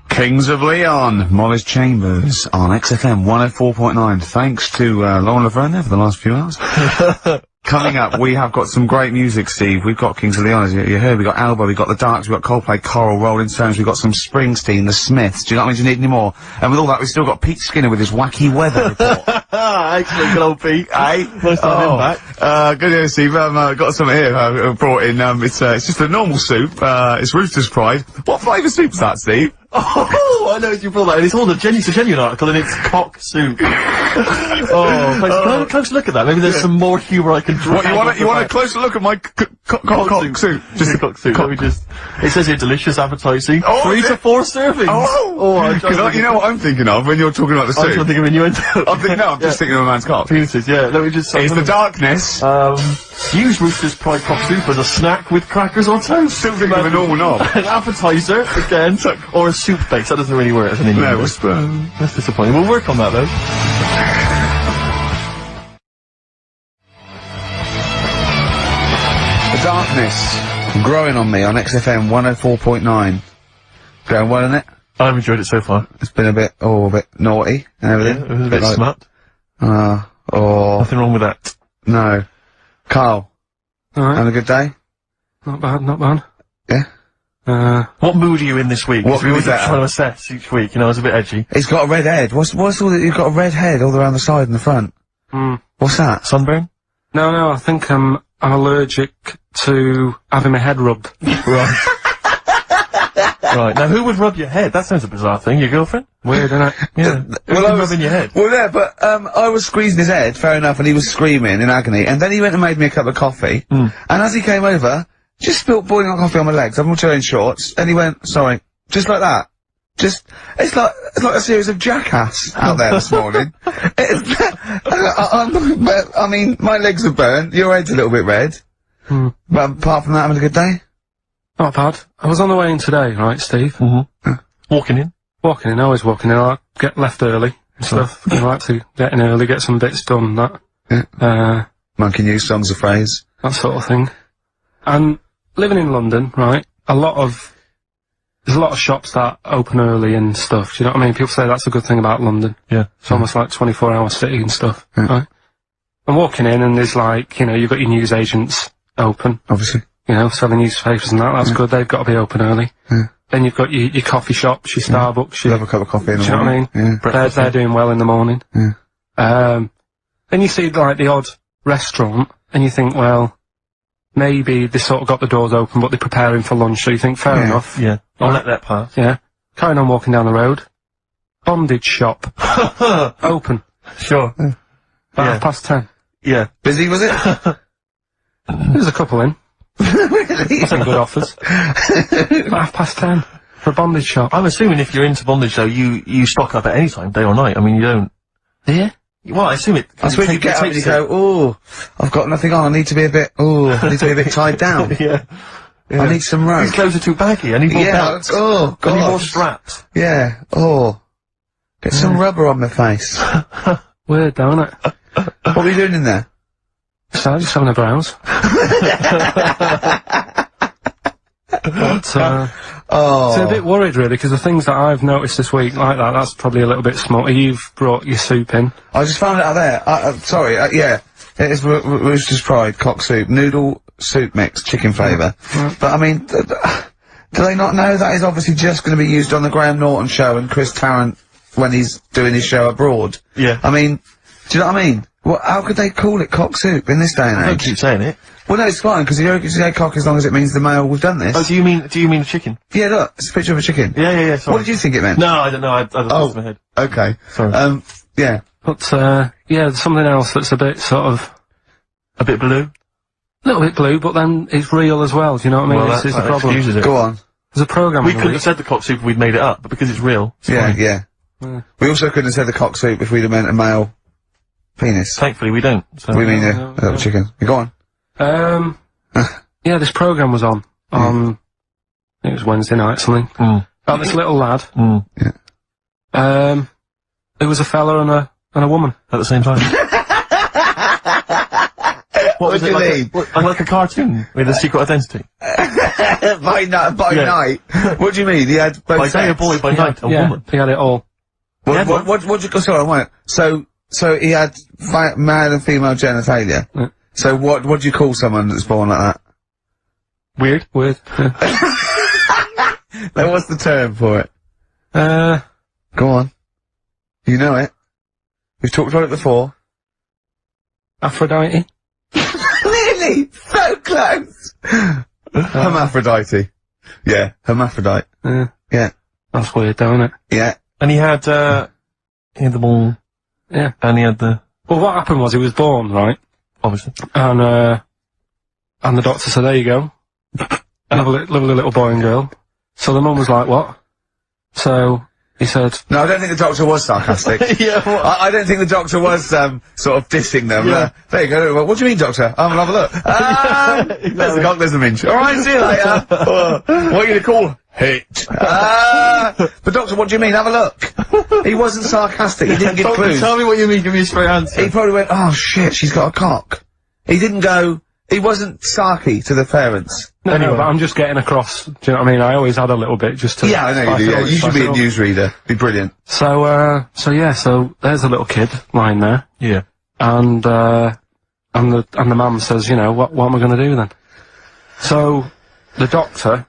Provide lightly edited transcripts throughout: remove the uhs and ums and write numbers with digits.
Kings of Leon, Molly's Chambers on XFM 104.9. Thanks to Lauren Laverne there for the last few hours. Coming up, we have got some great music, Steve. We've got Kings of Leon, as you heard. We've got Alba, we've got The Darks, we've got Coldplay, Coral, Rolling Stones, we've got some Springsteen, The Smiths. Do you know what I mean? Do you need any more? And with all that, we've still got Pete Skinner with his wacky weather report. Excellent, good old Pete. Hey? Nice to have him back. Good news, Steve. Got some here, brought in. It's just a normal soup. It's Rooster's Pride. What flavour soup's that, Steve? Oh, I know what you brought that, and it's all it's a genuine article, and it's cock soup. Oh, thanks. Can I have a closer look at that? Maybe there's some more humour I can draw. What, you want a closer look at my cock soup? Just a cock soup. Let me just. It says here delicious, appetising. 3 to 4 servings. You know what I'm thinking of when you're talking about the soup? I'm thinking of innuendo. I'm just thinking of a man's cock. Penises, yeah. Let me just. It's the darkness. Use Rooster's Pride cock soup as a snack with crackers or toast. Still thinking of a normal knob. An appetiser, again, or a soup base. That doesn't really work as an innuendo. No, that's disappointing. We'll work on that though. The darkness growing on me on XFM 104.9. Going well, isn't it? I've enjoyed it so far. It's been a bit naughty and everything. Yeah, it was a bit like, smut. Nothing wrong with that. No. Carl. Alright. Having a good day? Not bad. Yeah? What mood are you in this week? What we mood always try to assess each week, you know, it's a bit edgy. He's got a red head. What's all that? You've got a red head all around the side and the front. What's that? Sunburn? No, I think I'm allergic to having my head rubbed. Right. Right. Now, who would rub your head? That sounds a bizarre thing. Your girlfriend? Weird, isn't it? Yeah. Rubbing your head? Well, yeah, but, I was squeezing his head, fair enough, and he was screaming in agony, and then he went and made me a cup of coffee, and as he came over, just spilt boiling hot coffee on my legs. I'm wearing shorts, and he went, sorry, just like that. It's like a series of Jackass out there this morning. I mean, my legs are burnt, your head's a little bit red. But apart from that, having a good day? Not bad. I was on the way in today, right, Steve? Walking in? Walking in, always walking in. I get left early and stuff. I like to get in early, get some bits done, that. Yeah. Monkey News, songs of phrase. That sort of thing. And living in London, right, there's a lot of shops that open early and stuff. Do you know what I mean? People say that's a good thing about London. Yeah. It's almost like 24-hour city and stuff, right? I'm walking in and there's like, you know, you've got your news agents open. Obviously. You know, selling newspapers and that, that's good. They've got to be open early. Then you've got your coffee shops, your Starbucks, Have a cup of coffee in the Do morning. you know what I mean? They're doing well in the morning. Then you see like the odd restaurant and you think, well, maybe they sort of got the doors open but they're preparing for lunch, so you think, fair enough. Yeah. I'll let that pass. Yeah. Carrying on walking down the road. Bondage shop. Open. Sure. About 10:30. Yeah. Busy, was it? There's a couple in. Really? Some good offers. 10:30 for a bondage shop. I'm assuming if you're into bondage though, you stock up at any time, day or night. I mean, you don't. Yeah? Well, I assume it. I suppose you get up and you go, I've got nothing on, I need to be a bit tied down. Yeah. I need some rope. These clothes are too baggy, I need more belts. God. I need more straps. Yeah, get some rubber on my face. Weird, don't it? What are you doing in there? So, just having a browse. But, so a bit worried really, because the things that I've noticed this week like that's probably a little bit small. You've brought your soup in. I just found it out there. Sorry, yeah. It is Rooster's Pride, cock soup, noodle soup mix, chicken flavour. But I mean, do they not know that is obviously just going to be used on the Graham Norton show and Chris Tarrant when he's doing his show abroad? Yeah. I mean, do you know what I mean? How could they call it cock soup in this day and age? Don't keep saying it. Well, no, it's fine, because you can say cock as long as it means the male we've done this. Oh, do you mean a chicken? Yeah, look, it's a picture of a chicken. Yeah, sorry. What did you think it meant? No, I don't know, I lost my head. Okay. Sorry. Yeah. But, yeah, there's something else that's a bit sort of... A bit blue? A little bit blue, but then it's real as well, do you know what I mean? Well, this is the problem. Excuses it. Go on. There's a programme We couldn't have said the cock soup if we'd made it up, but because it's real, it's fine. Yeah. We also couldn't have said the cock soup if we'd have meant a male penis. Thankfully we don't. So. We mean a little chicken. Go on. Yeah, this programme was on, it was Wednesday night, something. About this little lad. It was a fella and a woman. At the same time. What was What it, do you like a cartoon with a secret identity? by night. What do you mean? He had both By day a sets? boy, by night a woman. he had it all. What you sorry, wait. So he had male and female genitalia. Yeah. So what do you call someone that's born like that? Weird. Yeah. Now, what's the term for it? Go on. You know it. We've talked about it before. Aphrodite. Nearly! So close! Hermaphrodite. Yeah, hermaphrodite. Yeah. That's weird, though, isn't it? Yeah. And he had the ball. Yeah. And he had the... Well, what happened was he was born, right? Obviously. And the doctor said, there you go. Lovely little boy and girl. So the mum was like, what? So he said... No, I don't think the doctor was sarcastic. Yeah, what? I don't think the doctor was, sort of dissing them. Yeah. There you go. What do you mean, doctor? I'll have a look. There's the cock, there's the minch. Alright, see you later. What are you to call? Hit. But doctor, what do you mean? Have a look. He wasn't sarcastic. He didn't give clues. Tell me what you mean. Give me a straight answer. He probably went, oh shit, she's got a cock. He didn't go, he wasn't sarky to the parents. No, but I'm just getting across. Do you know what I mean? I always had a little bit just to... Yeah, I know you do, yeah. You should be a newsreader. Be brilliant. So there's a little kid lying there. Yeah. And the mum says, you know, what am I gonna do then? So, the doctor,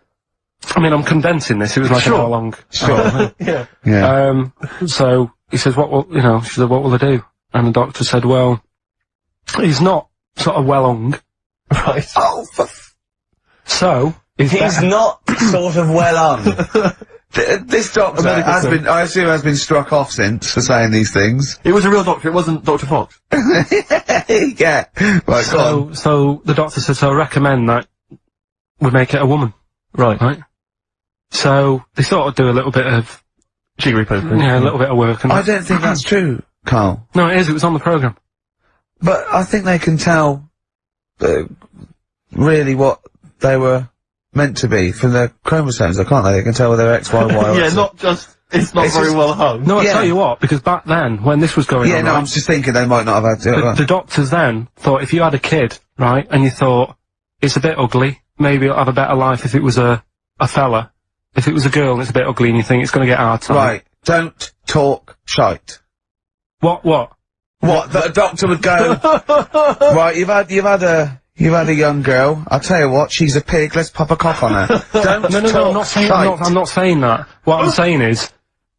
I mean, I'm condensing this, it was like an hour long. Sure. Yeah. Yeah. So, he says, she said, what will I do? And the doctor said, well, he's not sort of well hung. Right. Oh, So, he's not sort of well on. This doctor has been struck off since for saying these things. It was a real doctor, it wasn't Dr. Fox. Yeah. Right, go on. So the doctor said, so I recommend that we make it a woman. Right. So, they thought I'd do a little bit of... Jiggery pokery. Yeah, a little bit of work. And I don't think that's true, Carl. No, it was on the programme. But I think they can tell, really what they were meant to be from their chromosomes, can't they? They can tell whether they're X, Y, Y, or Yeah, not just, it's not very well hung. No, I Yeah. tell you what, because back then, when this was going Yeah, on, no, right, I'm just thinking they might not have had to. the doctors then thought if you had a kid, right, and you thought, it's a bit ugly, maybe it'll have a better life if it was a fella. If it was a girl and it's a bit ugly and you think it's going to get hard time. Right, don't talk shite. What? What, that a doctor would go, right, you've had a young girl, I'll tell you what, she's a pig, let's pop a cock on her. Don't No, talk I'm not saying, shite. I'm not saying that. What I'm saying is,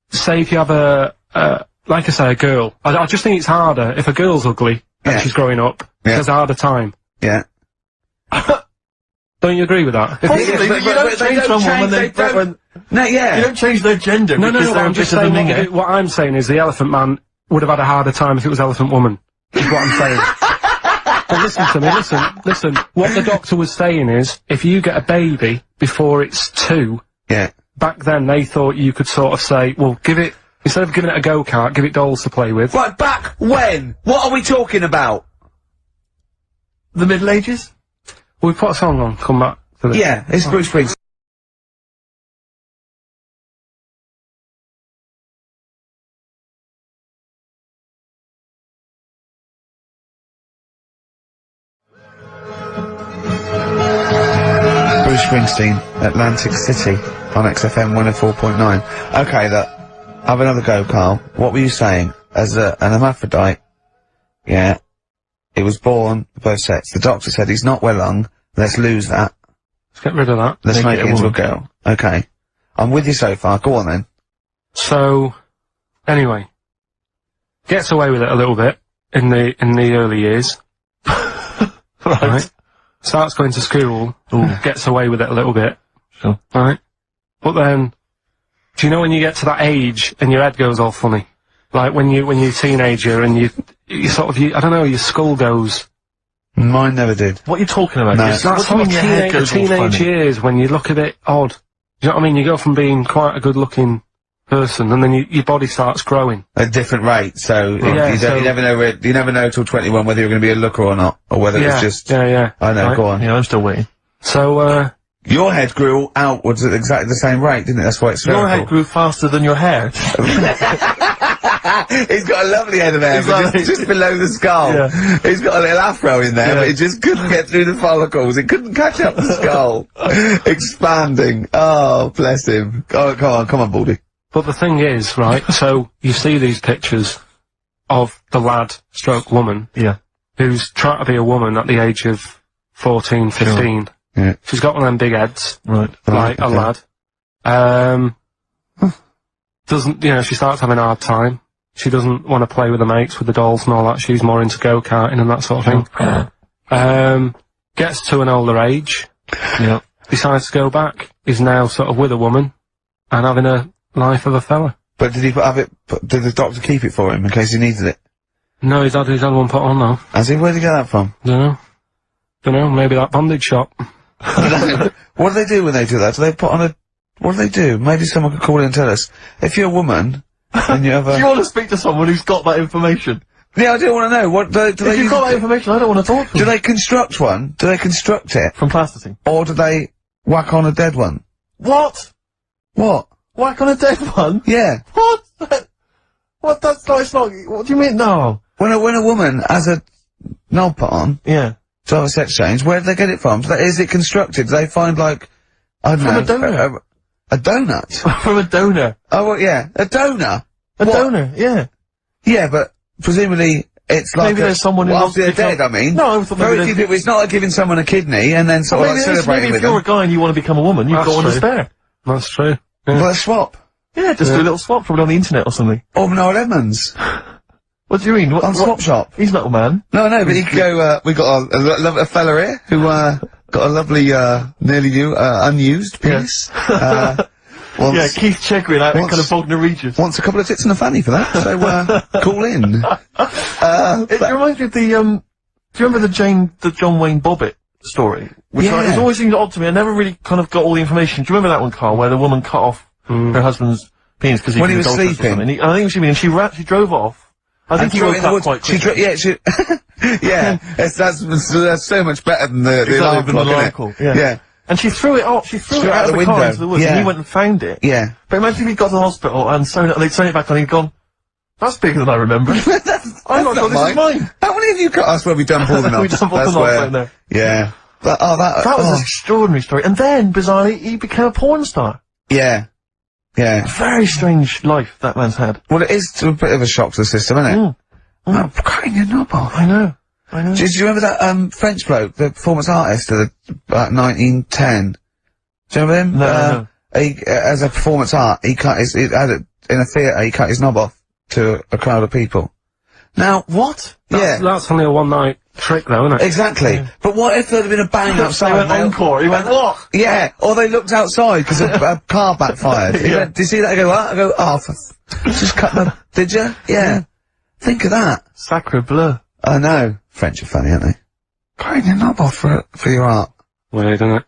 say if you have like I say, a girl. I just think it's harder if a girl's ugly and Yeah. she's growing up. Yeah. She has a harder time. Yeah. Don't you agree with that? Possibly, but you don't change someone when No, yeah. you don't change their gender No, because they're I'm a just bit of a saying minger. what I'm saying is the Elephant Man would have had a harder time if it was Elephant Woman. Is what I'm saying. But listen to me, listen. What the doctor was saying is, if you get a baby before it's 2, Yeah. back then they thought you could sort of say, well, instead of giving it a go-kart, give it dolls to play with. Right, back when? What are we talking about? The Middle Ages? We put a song on, come back to this. Yeah, it's Bruce Springsteen. Bruce Springsteen, Atlantic City, on XFM 104.9. Okay, look, have another go, Carl. What were you saying? As an hermaphrodite, yeah, it was born, both sets. The doctor said he's not well hung, let's lose that. Let's get rid of that. Let's make it it a into a woman. girl. Okay. I'm with you so far, go on then. So, anyway, gets away with it a little bit in the early years. Right. Starts going to school, gets away with it a little bit. Sure. Right. But then, do you know when you get to that age and your head goes all funny? Like when you're a teenager and you sort of, I don't know, your skull goes. Mine never did. What are you talking about? No. Yes, That's what do you mean your head goes all teenage funny? years when you look a bit odd. Do you know what I mean? You go from being quite a good looking person and then your body starts growing. At a different rate, so, Yeah, you never know till 21 whether you're going to be a looker or not, or whether it's just... Yeah. I know, Right. go on. Yeah, I'm still waiting. So, Your head grew outwards at exactly the same rate, didn't it? That's why it's Your spherical. head grew faster than your hair. He's got a lovely head of hair, but just below the skull. Yeah. He's got a little afro in there, but he just couldn't get through the follicles. It couldn't catch up the skull. Expanding. Oh, bless him. Oh, come on, Baldy. But the thing is, right, so you see these pictures of the lad stroke woman. Yeah. Who's trying to be a woman at the age of 14, 15. Sure. Yeah. She's got one of them big heads. Right. Like a lad. Doesn't, you know, she starts having a hard time. She doesn't want to play with the mates, with the dolls and all that. She's more into go-karting and that sort of thing. Gets to an older age. Yeah. Decides to go back. Is now sort of with a woman and having a life of a fella. But did he did the doctor keep it for him in case he needed it? No, he's had one put on now. Has he? Where'd he get that from? Dunno, maybe that bondage shop. What do they do when they do that? Do they put on what do they do? Maybe someone could call in and tell us. If you're a woman, and you have a... Do you want to speak to someone who's got that information? Yeah, I do want to know. What do they If you've got that information, I don't want to talk to Do them. they construct one? Do they construct it? From plasticine. Or do they whack on a dead one? What? What? Whack on a dead one? Yeah. What? What? That's not, it's not, what do you mean? No. When a woman has a knob put on, Yeah. to have a sex change, where do they get it from? Is it constructed? Do they find, like, I don't know... From a donor. A donut? From a donor. Oh, well, yeah. A donor? A donor, yeah. Yeah, but presumably it's like Maybe there's someone who well, wants after to they're become... dead, I mean. No, I thought maybe Very few people, it's not like giving someone a kidney and then sort of like celebrating maybe with if you're them. a guy and you want to become a woman, you've That's got one to true. spare. That's true. Well, a swap. Yeah, just do a little swap, probably on the internet or something. Or Noel Edmonds. What do you mean? On Swap Shop. He's not a man. No, but he could go, we got a fella here who, got a lovely, nearly new, unused piece. Yeah, Keith Chegwin out in kind of Bognor Regis. Wants a couple of tits and a fanny for that, so, call in. It reminds me of the, do you remember the John Wayne Bobbitt story? Which Yeah. it's always seemed odd to me. I never really kind of got all the information. Do you remember that one, Carl, where the woman cut off her husband's penis because When he was adulterous or sleeping. something? I think she mean, she drove off. I think he threw woke it in the up woods. quite quickly. Yeah, that's so much better than the alarm than the clock, alarm isn't it? call, yeah. Yeah. And she threw it off. She threw it out of the car into the woods, Yeah. and he went and found it. Yeah. But imagine if he'd got to the hospital and they'd sewn it back on, and he'd gone, "That's bigger than I remember." I'm not sure this is mine. How many of you got us where we dump all the knobs? We dump all the That's knobs where- right there. Yeah. But, That was an extraordinary story. And then, bizarrely, he became a porn star. Yeah. Yeah. Very strange life that man's had. Well, it is a bit of a shock to the system, isn't it? Oh, cutting your knob off. I know. Do you remember that, French bloke, the performance artist of about 1910? Do you remember him? No. He, as a performance art, he cut his, in a theatre, he cut his knob off to a crowd of people. Now, what? That's only a one-night trick, though, isn't it? Exactly. Yeah. But what if there'd have been a bang outside? He went encore. He went, what? Yeah. Or they looked outside because a car backfired. He went, did you see that? I go, what? I go, oh, just cut my, did you? Yeah. Think of that. Sacre bleu. I know. French are funny, aren't they? Cutting your knob off for your art. Weird, isn't it?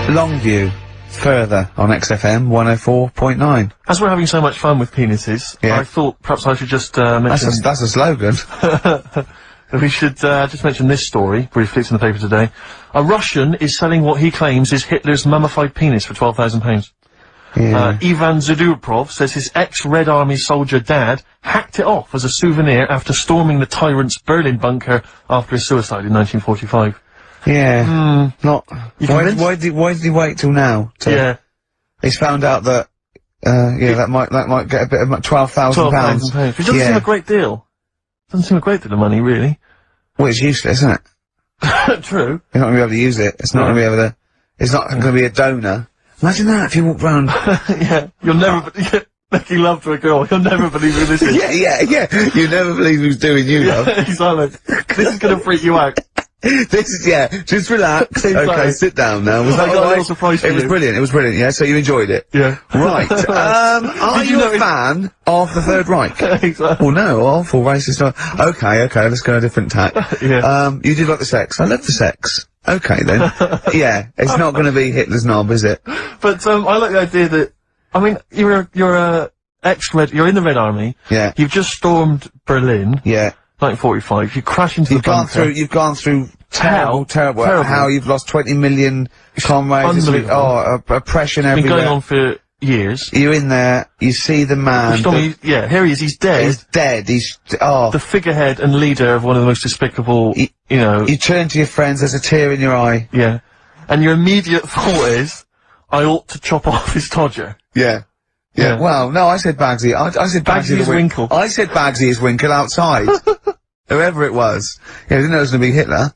Longview. Further on XFM 104.9. As we're having so much fun with penises, I thought perhaps I should just mention... That's a slogan. We should just mention this story, briefly. It's in the paper today. A Russian is selling what he claims is Hitler's mummified penis for £12,000. Yeah. Ivan Zadurprov says his ex-Red Army soldier dad hacked it off as a souvenir after storming the tyrant's Berlin bunker after his suicide in 1945. Yeah. Not... convinced? Why did he wait till now? He's found out that, that might get a bit of £12,000. £12,000. Which doesn't seem a great deal. Doesn't seem a great deal of money, really. Well, it's useless, isn't it? True. You're not gonna be able to use it. It's not gonna be able to... It's not gonna be a donor. Imagine that if you walk round... Yeah. You'll never... Making love to a girl, you'll never believe who this is. Yeah. You never believe who's doing you, love. Exactly. This is gonna freak you out. This is, just relax. Okay, sit down now. Was that I got a alright? little surprise for It was you. brilliant, yeah? So you enjoyed it? Yeah. Right. Are you you a fan of the Third Reich? Exactly. Well, no, awful racist. Okay, let's go a different tack. Yeah. You did like the sex. I love the sex. Okay then. Yeah, it's not gonna be Hitler's knob, is it? But, I like the idea that, I mean, you're in the Red Army. Yeah. You've just stormed Berlin. Yeah. 1945. You crash into the bunker. You've gone through Terrible. Terrible. How you've lost 20 million comrades. Unbelievable. Oppression It's been everywhere. going on for years. You're in there, you see the man. Yeah, here he is, he's dead. He's dead, The figurehead and leader of one of the most despicable, you know. You turn to your friends, there's a tear in your eye. Yeah. And your immediate thought is, I ought to chop off his todger. Yeah. Yeah. Well, no, I said Bagsy. I said Bagsy is Winkle. I said Bagsy is Winkle outside. Whoever it was. Yeah, I didn't know it was going to be Hitler.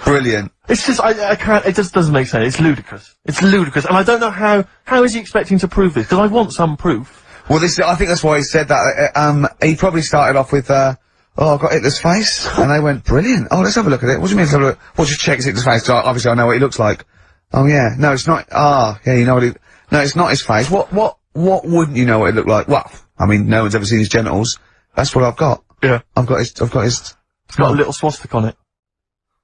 Brilliant. It's just, I can't, it just doesn't make sense. It's ludicrous. It's ludicrous. And I don't know how is he expecting to prove this? Because I want some proof. Well, I think that's why he said that. He probably started off with, I've got Hitler's face. And they went, brilliant. Oh, let's have a look at it. What do you mean, let's have a look? Well, just check Hitler's face, 'cause obviously I know what he looks like. Oh, yeah. No, it's not. Yeah, you know what no, it's not his face. What wouldn't you know what it looked like? Well, I mean, no one's ever seen his genitals. That's what I've got. Yeah. I've got his. It's got a little swastika on it.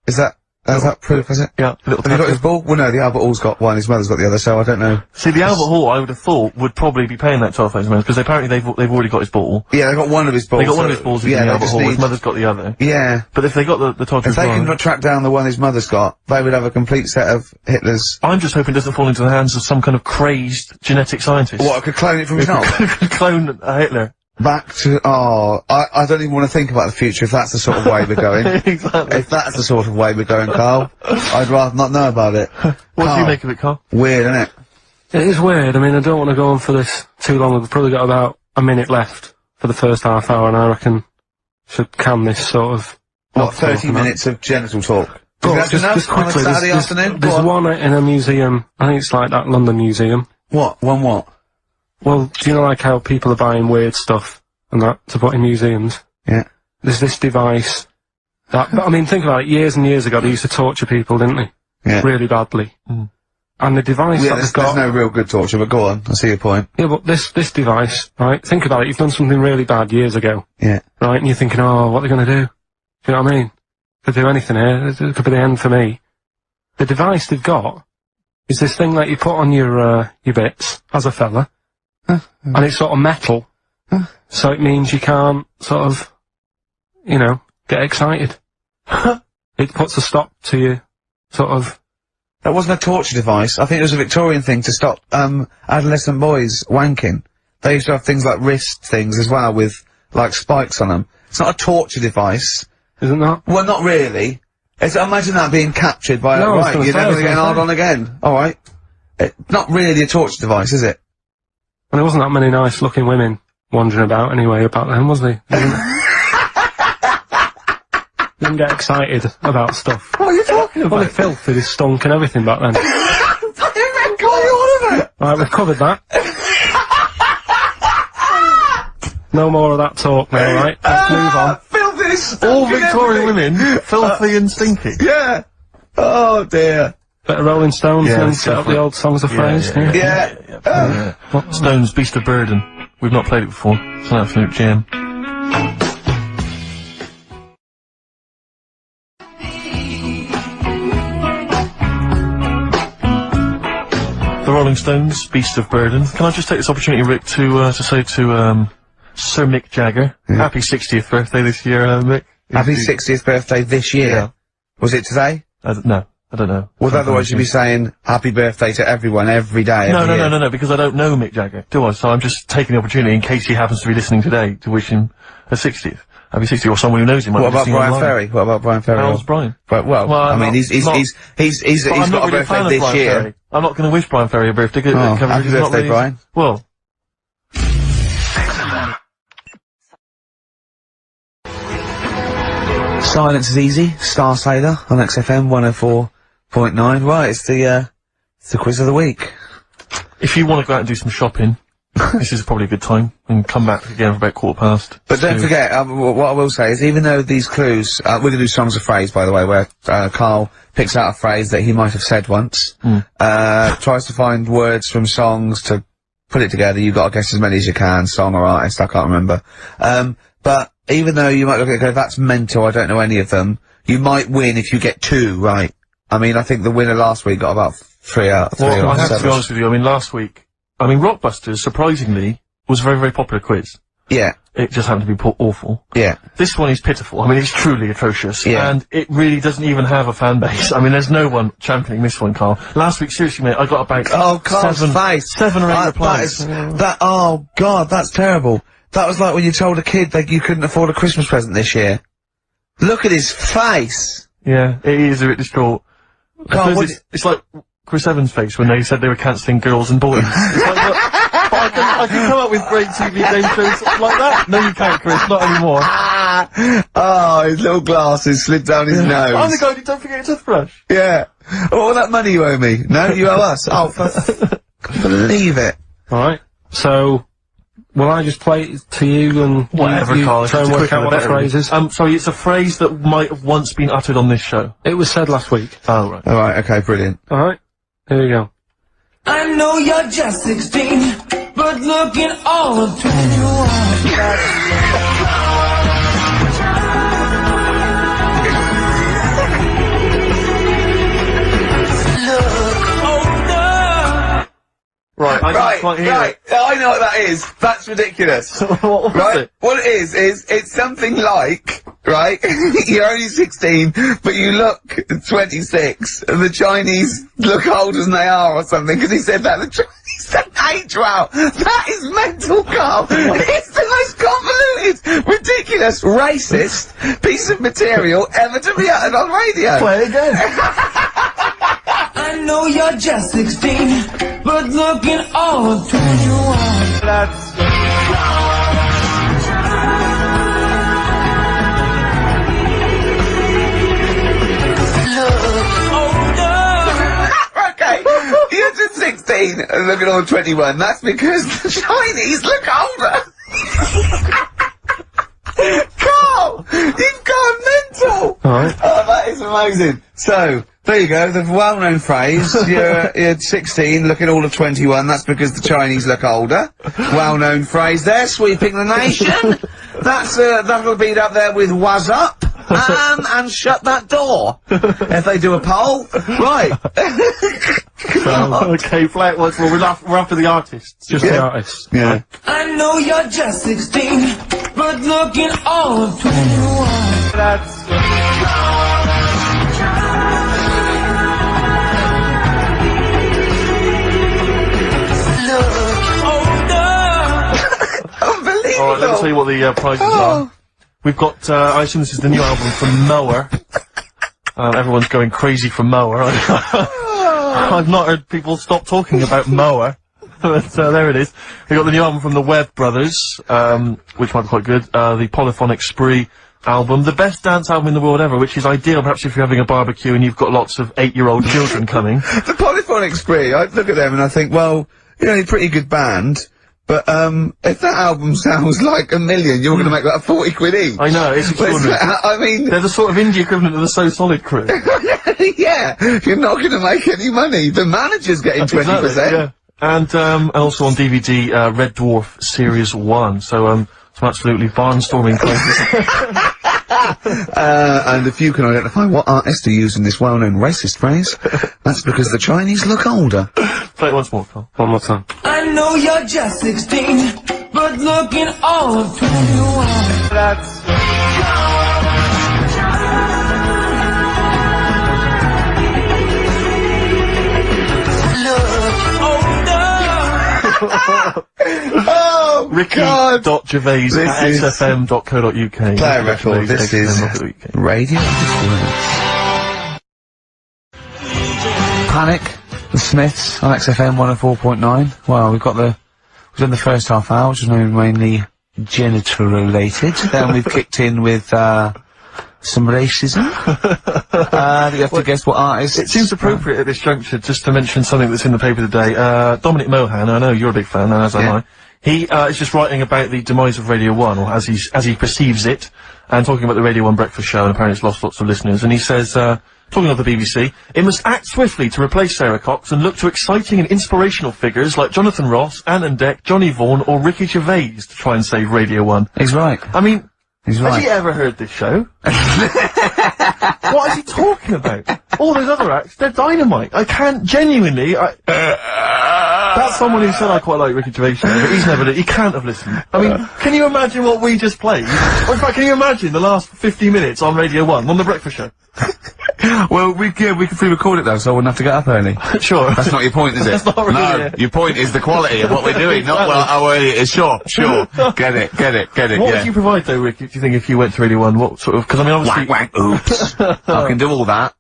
Is that proof, is it? Yeah. Have you got his ball? Well, no, the Albert Hall's got one, his mother's got the other, so I don't know. See, the Albert Hall, I would have thought, would probably be paying that £12,000, because apparently they've already got his ball. Yeah, they got one of his balls. They got one of his balls in the Albert Hall, his mother's got the other. Yeah. But if they got the Todger If they can track down the one his mother's got, they would have a complete set of Hitler's. I'm just hoping it doesn't fall into the hands of some kind of crazed genetic scientist. What, could clone it from his knob? Could clone Hitler. Back to, I don't even want to think about the future if that's the sort of way we're going. Exactly. If that's the sort of way we're going, Carl, I'd rather not know about it. What do you make of it, Carl? Weird, isn't it? It is weird. I mean, I don't want to go on for this too long. We've probably got about a minute left for the first half hour, and I reckon should can this sort of... What, 30 minutes of genital talk? But Just quickly, on a Saturday afternoon? There's one in a museum, I think it's like that London Museum. What? One what? Well, do you know like how people are buying weird stuff and that to put in museums? Yeah. There's this device that, I mean, think about it, years and years ago they used to torture people, didn't they? Yeah. Really badly. Mm. And the device that they've got... there's no real good torture, but go on, I see your point. Yeah, but this device, right, think about it, you've done something really bad years ago. Yeah. Right, and you're thinking, oh, what are they gonna do? Do you know what I mean? Could do anything here, it could be the end for me. The device they've got is this thing that you put on your bits, as a fella, and it's sort of metal, so it means you can't, sort of, you know, get excited. It puts a stop to you, sort of... That wasn't a torture device. I think it was a Victorian thing to stop, adolescent boys wanking. They used to have things like wrist things as well with, like, spikes on them. It's not a torture device. Isn't that? Well, not really. Imagine that being captured by No, right, you're never gonna get hard on again. Alright. Not really a torture device, is it? And there wasn't that many nice looking women wandering about anyway about them, was there? Didn't get excited about stuff. What are you talking about? Well, the filth, it is stunk and everything back then. Right, we've covered that. No more of that talk now, right? Let's move on. Filthy, All Victorian women, filthy and stinky. Yeah. Oh dear. Better Rolling Stones Yeah, and set up the old songs of phrase. Yeah. Stones, Beast of Burden. We've not played it before. It's an absolute jam. The Rolling Stones, Beast of Burden. Can I just take this opportunity, Rick, to say to, Sir Mick Jagger, happy 60th birthday this year, Mick. Happy 60th birthday this year. Yeah. Was it today? No, I don't know. Well, otherwise you'd be saying happy birthday to everyone every day. No, because I don't know Mick Jagger, do I? So I'm just taking the opportunity in case he happens to be listening today to wish him a 60th. Happy 60th, or someone who knows him. What about Brian Ferry? What about Brian Ferry? How's Brian? Well, I mean, he's got a birthday this year. Ferry. I'm not going to wish Brian Ferry a birthday. Oh, happy birthday, Brian. Well. Silence is easy. Star Sailor on XFM 104.9. Right, it's the quiz of the week. If you want to go out and do some shopping, this is probably a good time, and come back again for about 2:15. But don't forget, what I will say is, even though these clues, we're gonna do songs of phrase, by the way, where, Carl picks out a phrase that he might have said once, tries to find words from songs to put it together. You've got to guess as many as you can, song or artist, I can't remember. But even though you might look at it and go, that's mental, I don't know any of them, you might win if you get 2 right. I mean, I think the winner last week got about 3 out of 3 I have to be honest with you, I mean, last week, Rockbusters, surprisingly, was a very, very popular quiz. Yeah. It just happened to be awful. Yeah. This one is pitiful. I mean, it's truly atrocious. Yeah. And it really doesn't even have a fan base. I mean, there's no one championing this one, Carl. Last week, seriously, mate, I got about Carl's face. 7 or 8 replies. Oh God, that's terrible. That was like when you told a kid that you couldn't afford a Christmas present this year. Look at his face. Yeah, it is a bit distraught. Carl, It's like Chris Evans' face when they said they were cancelling Girls and Boys. It's like, look, I can come up with great TV game shows like that. No, you can't, Chris. Not anymore. Oh, his little glasses slid down his nose. I'm the guy who don't forget your toothbrush. Yeah. All that money you owe me. No, you owe us. Oh, believe it. Alright. So, will I just play it to you and whatever, you Carl, try and work out what the phrase is? Sorry, it's a phrase that might have once been uttered on this show. It was said last week. Oh, right. Alright, okay, brilliant. Alright. Here we go. I know you're just 16, but looking all of 21. Right, Right. I know what that is. That's ridiculous. What was Right? it? What it is it's something like, right? You're only 16, but you look 26, and the Chinese look older than they are or something, because he said that. The Chinese don't age well. That is mental, Carl. It's the most convoluted, ridiculous, racist piece of material ever to be uttered on radio. Play again. I know you're just 16, but looking all of 21. That's... Okay, you're just 16 and looking all 21. That's because the Chinese look older. Carl, you've gone mental. Alright. Oh, that is amazing. So, there you go, the well-known phrase, you're 16, looking all of 21, that's because the Chinese look older. Well-known phrase there, sweeping the nation. That's, that'll be up there with "was up," and "shut that door." If they do a poll. Right. Okay, play it once more. We're after the artists. Just the artist. Yeah. I know you're just 16, but looking all of 21. That's... Unbelievable. Alright, let me tell you what the prizes are. We've got, I assume this is the new album from Mower. Everyone's going crazy for Mower. I've not heard people stop talking about Mower. But there it is. We've got the new album from the Webb Brothers, which might be quite good. The Polyphonic Spree album. The best dance album in the world ever, which is ideal perhaps if you're having a barbecue and you've got lots of 8-year-old children coming. The Polyphonic Spree, I look at them and I think, well, you know, they're a pretty good band. But, if that album sounds like $1 million, you're gonna make that 40 quid each. I know, it's extraordinary. I mean... They're the sort of indie equivalent of the So Solid crew. Yeah, you're not gonna make any money. The manager's getting 20%. Exactly, yeah. And also on DVD, Red Dwarf Series 1. So, some absolutely barnstorming places. And if you can identify what artist are using this well-known racist phrase, that's because the Chinese look older. Play it once more, Carl. One more time. I know you're just 16, but looking all of 21. That's... Oh, Ricky.Gervais at xfm.co.uk. Play a record. This is Radio Panic, the Smiths on XFM 104.9. Well, we've done the first half hour, which was mainly genital related. Then we've kicked in with, some racism. You have to guess what artist. It seems appropriate at this juncture just to mention something that's in the paper today. Dominic Mohan, I know you're a big fan, as am I. He is just writing about the demise of Radio 1, or as he perceives it, and talking about the Radio 1 breakfast show, and apparently it's lost lots of listeners. And he says, talking of the BBC, it must act swiftly to replace Sarah Cox and look to exciting and inspirational figures like Jonathan Ross, Anne and Dec, Johnny Vaughan, or Ricky Gervais to try and save Radio 1. He's right. I mean, He's right. has he ever heard this show? What is he talking about? All those other acts, they're dynamite. I can't genuinely, That's someone who said I quite like Ricky Gervais, but he's never, he can't have listened. I mean, can you imagine what we just played? Or in fact, can you imagine the last 50 minutes on Radio 1, on The Breakfast Show? Well, we could pre-record it though, so I wouldn't have to get up early. Sure. That's not your point, is it? That's not really No, it. your point is the quality of what we're doing, not well, how early it is. Sure. Get it, What yeah. would you provide though, Rick, do you think, if you went to Radio 1? What sort of, because I mean, obviously... Whack, oops. I can do all that.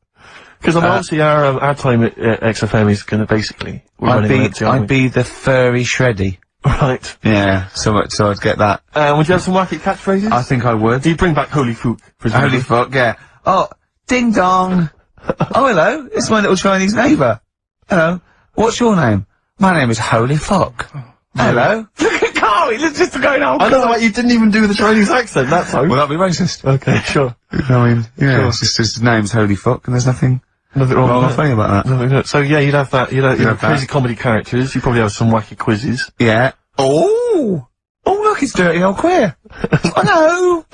Because I mean, obviously our time at XFM is gonna basically... I'd be the furry shreddy. Right. Yeah, so I'd get that. Would you have some wacky catchphrases? I think I would. You'd bring back Holy Fook, presumably. Holy fuck, yeah. Oh, ding dong. Oh, hello, it's my little Chinese neighbour. Hello, what's your name? My name is Holy Fuck. Hello. Look at Carl, he looks just going on. I don't know why you didn't even do the Chinese accent, that's how. Well, that'd be racist. Okay, sure. I mean, yeah, Sure. it's just his name's Holy Fuck, and there's nothing Nothing wrong wrong or with funny about that. that. So yeah, you'd have that, you'd have have crazy that. comedy characters, you'd probably have some wacky quizzes. Yeah. Oh, look, it's Dirty Old Queer. Hello.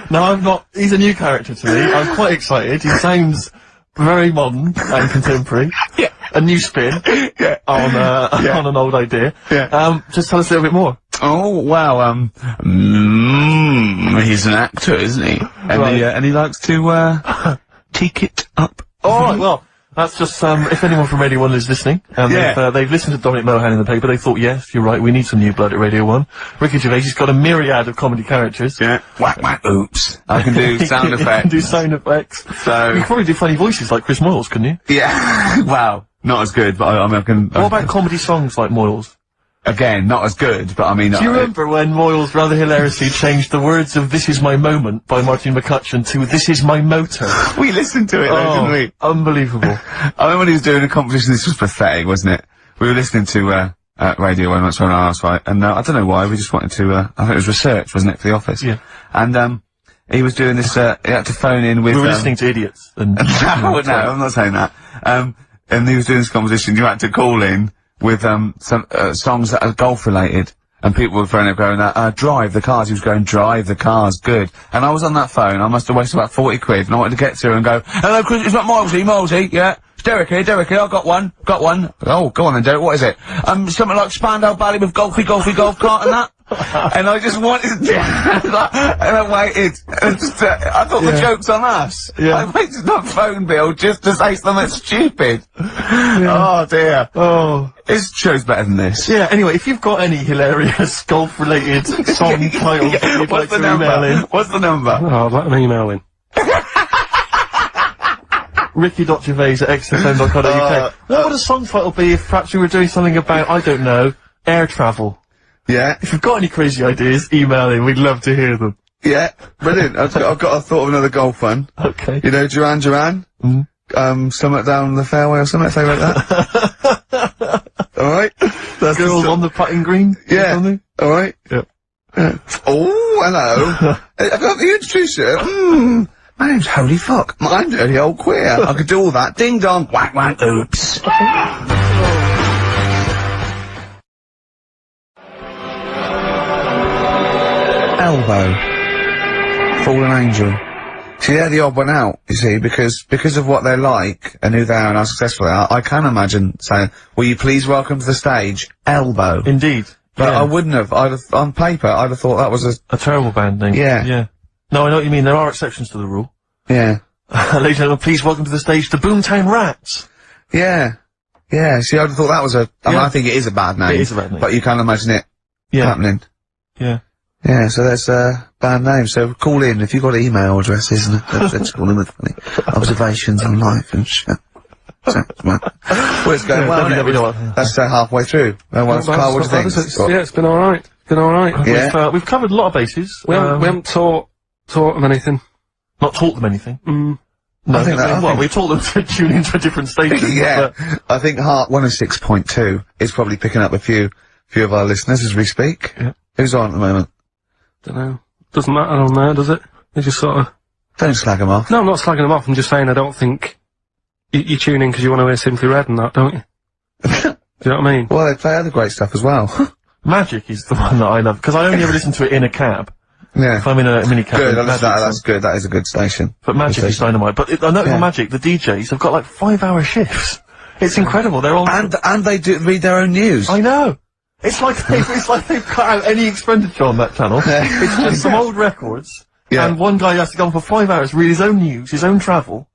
No, I'm not, he's a new character to me, I'm quite excited, he sounds very modern and contemporary. Yeah. A new spin. Yeah. On an old idea. Yeah. Just tell us a little bit more. Oh, wow, he's an actor, isn't he? And Right. and he likes to, teak it up. Alright, well, that's just, if anyone from Radio 1 is listening, and Yeah. they've listened to Dominic Mohan in the paper, they thought, yes, you're right, we need some new blood at Radio 1. Ricky Gervais has got a myriad of comedy characters. Yeah. Whack, oops. I can do sound You effects. can do sound effects. So, You could probably do funny voices like Chris Moyles, couldn't you? yeah. Wow. Not as good, but I mean, I can... What about comedy songs like Moyles? Again, not as good, but I mean... Do you remember when Moyles rather hilariously changed the words of This Is My Moment by Martin McCutcheon to This Is My Motor? we listened to it though, didn't we? Unbelievable. I remember when he was doing a competition, this was pathetic, wasn't it? We were listening to, Radio 1 once on our house, right? And, I don't know why, we just wanted to, I think it was research, wasn't it, for the office? Yeah. And, he was doing this, he had to phone in with... We were listening to idiots. And No, I'm not saying that. And he was doing this competition, you had to call in with, some, songs that are golf related. And people were phoning up going, drive the cars. He was going, drive the cars, good. And I was on that phone, I must have wasted about 40 quid, and I wanted to get to her and go, hello, Chris, it's not Milesy, yeah? It's Derek here, I got one. Oh, go on then, Derek, what is it? Something like Spandau Ballet with golf cart and that. And I just wanted to, and I waited, and just, I thought the joke's on us. Yeah. I waited on phone bill just to say something stupid. Oh dear. Oh. This show's better than this. Yeah, anyway, if you've got any hilarious golf-related song titles that you'd like What's the to email in, number? What's the number? Oh, I'd like an email in. ricky.gervais@xfm.co.uk. What would a song title be if perhaps we were doing something about, I don't know, air travel? Yeah, If you've got any crazy ideas, email in, we'd love to hear them. yeah, brilliant. I've got a thought of another golf one. Okay. You know, Duran Duran? Something down the fairway or something like that. Alright? That's Girls on the putting green? Yeah. Something? Alright? Yeah. Oh, hello. I've got the introduce you. My name's Holy Fuck. I'm Dirty Old Queer. I could do all that. Ding dong, whack, oops. Elbow. Fallen Angel. See, they're the odd one out, you see, because of what they're like, and who they are and how successful they are, I can imagine saying, will you please welcome to the stage, Elbow. Indeed. But Yeah. I wouldn't have, on paper, I'd have thought that was A terrible band name. Yeah. Yeah. No, I know what you mean, there are exceptions to the rule. yeah. Ladies and gentlemen, please welcome to the stage the Boomtown Rats. Yeah. Yeah, see, I'd have thought that was I mean, Yeah. I think it is a bad name. It is a bad name. But you can't imagine it Yeah. happening. Yeah. Yeah, so that's bad name. So call in if you've got email addresses and let's call in with funny observations on life and shit. So, well, it's going well, let me know isn't it? what- That's halfway through. Well, Not bad, Carl, what do you not think? bad, yeah, it's been alright. Been alright. Yeah. We've covered a lot of bases. We haven't taught them anything. Not taught them anything. Mm. No, I think that- well, we told them to tune into a different station. Yeah, but I think Heart 106.2 is probably picking up a few of our listeners as we speak. Yeah. Who's on at the moment? Don't know. Doesn't matter on there, does it? They just sort of... Don't slag them off. No, I'm not slagging them off. I'm just saying I don't think... You tune in because you want to hear Simply Red and that, don't you? Do you know what I mean? Well, they play other great stuff as well. Magic is the one that I love, because I only ever listen to it in a cab. Yeah. If I'm in a mini cab. Good, then Magic's that's on. good, that is a good station. But Magic is dynamite. But I know Yeah. for Magic, the DJs have got like 5-hour shifts. It's incredible. They're all And they do read their own news. I know. It's like they've cut out any expenditure on that channel. It's just some old records. Yeah. And one guy has to go on for 5 hours, read his own news, his own travel.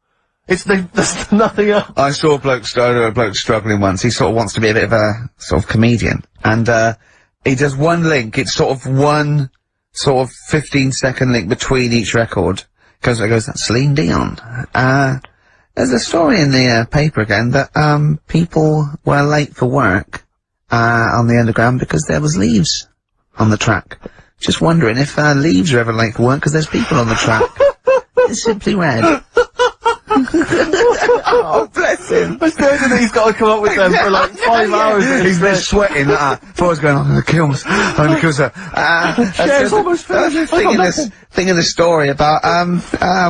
There's nothing else. I saw a bloke struggling once. He sort of wants to be a bit of a sort of comedian, and he does one link. It's sort of one sort of 15-second link between each record. Goes, that's Celine Dion. There's a story in the paper again that people were late for work on the underground because there was leaves on the track. Just wondering if leaves are ever late for work because there's people on the track. It's simply red. Oh, bless him. It's crazy that he's got to come up with them for like 5 hours. He's been sweating like that. Before I was going, I'm gonna kill myself. I'm gonna kill myself. It's almost finished. Thing in the story about,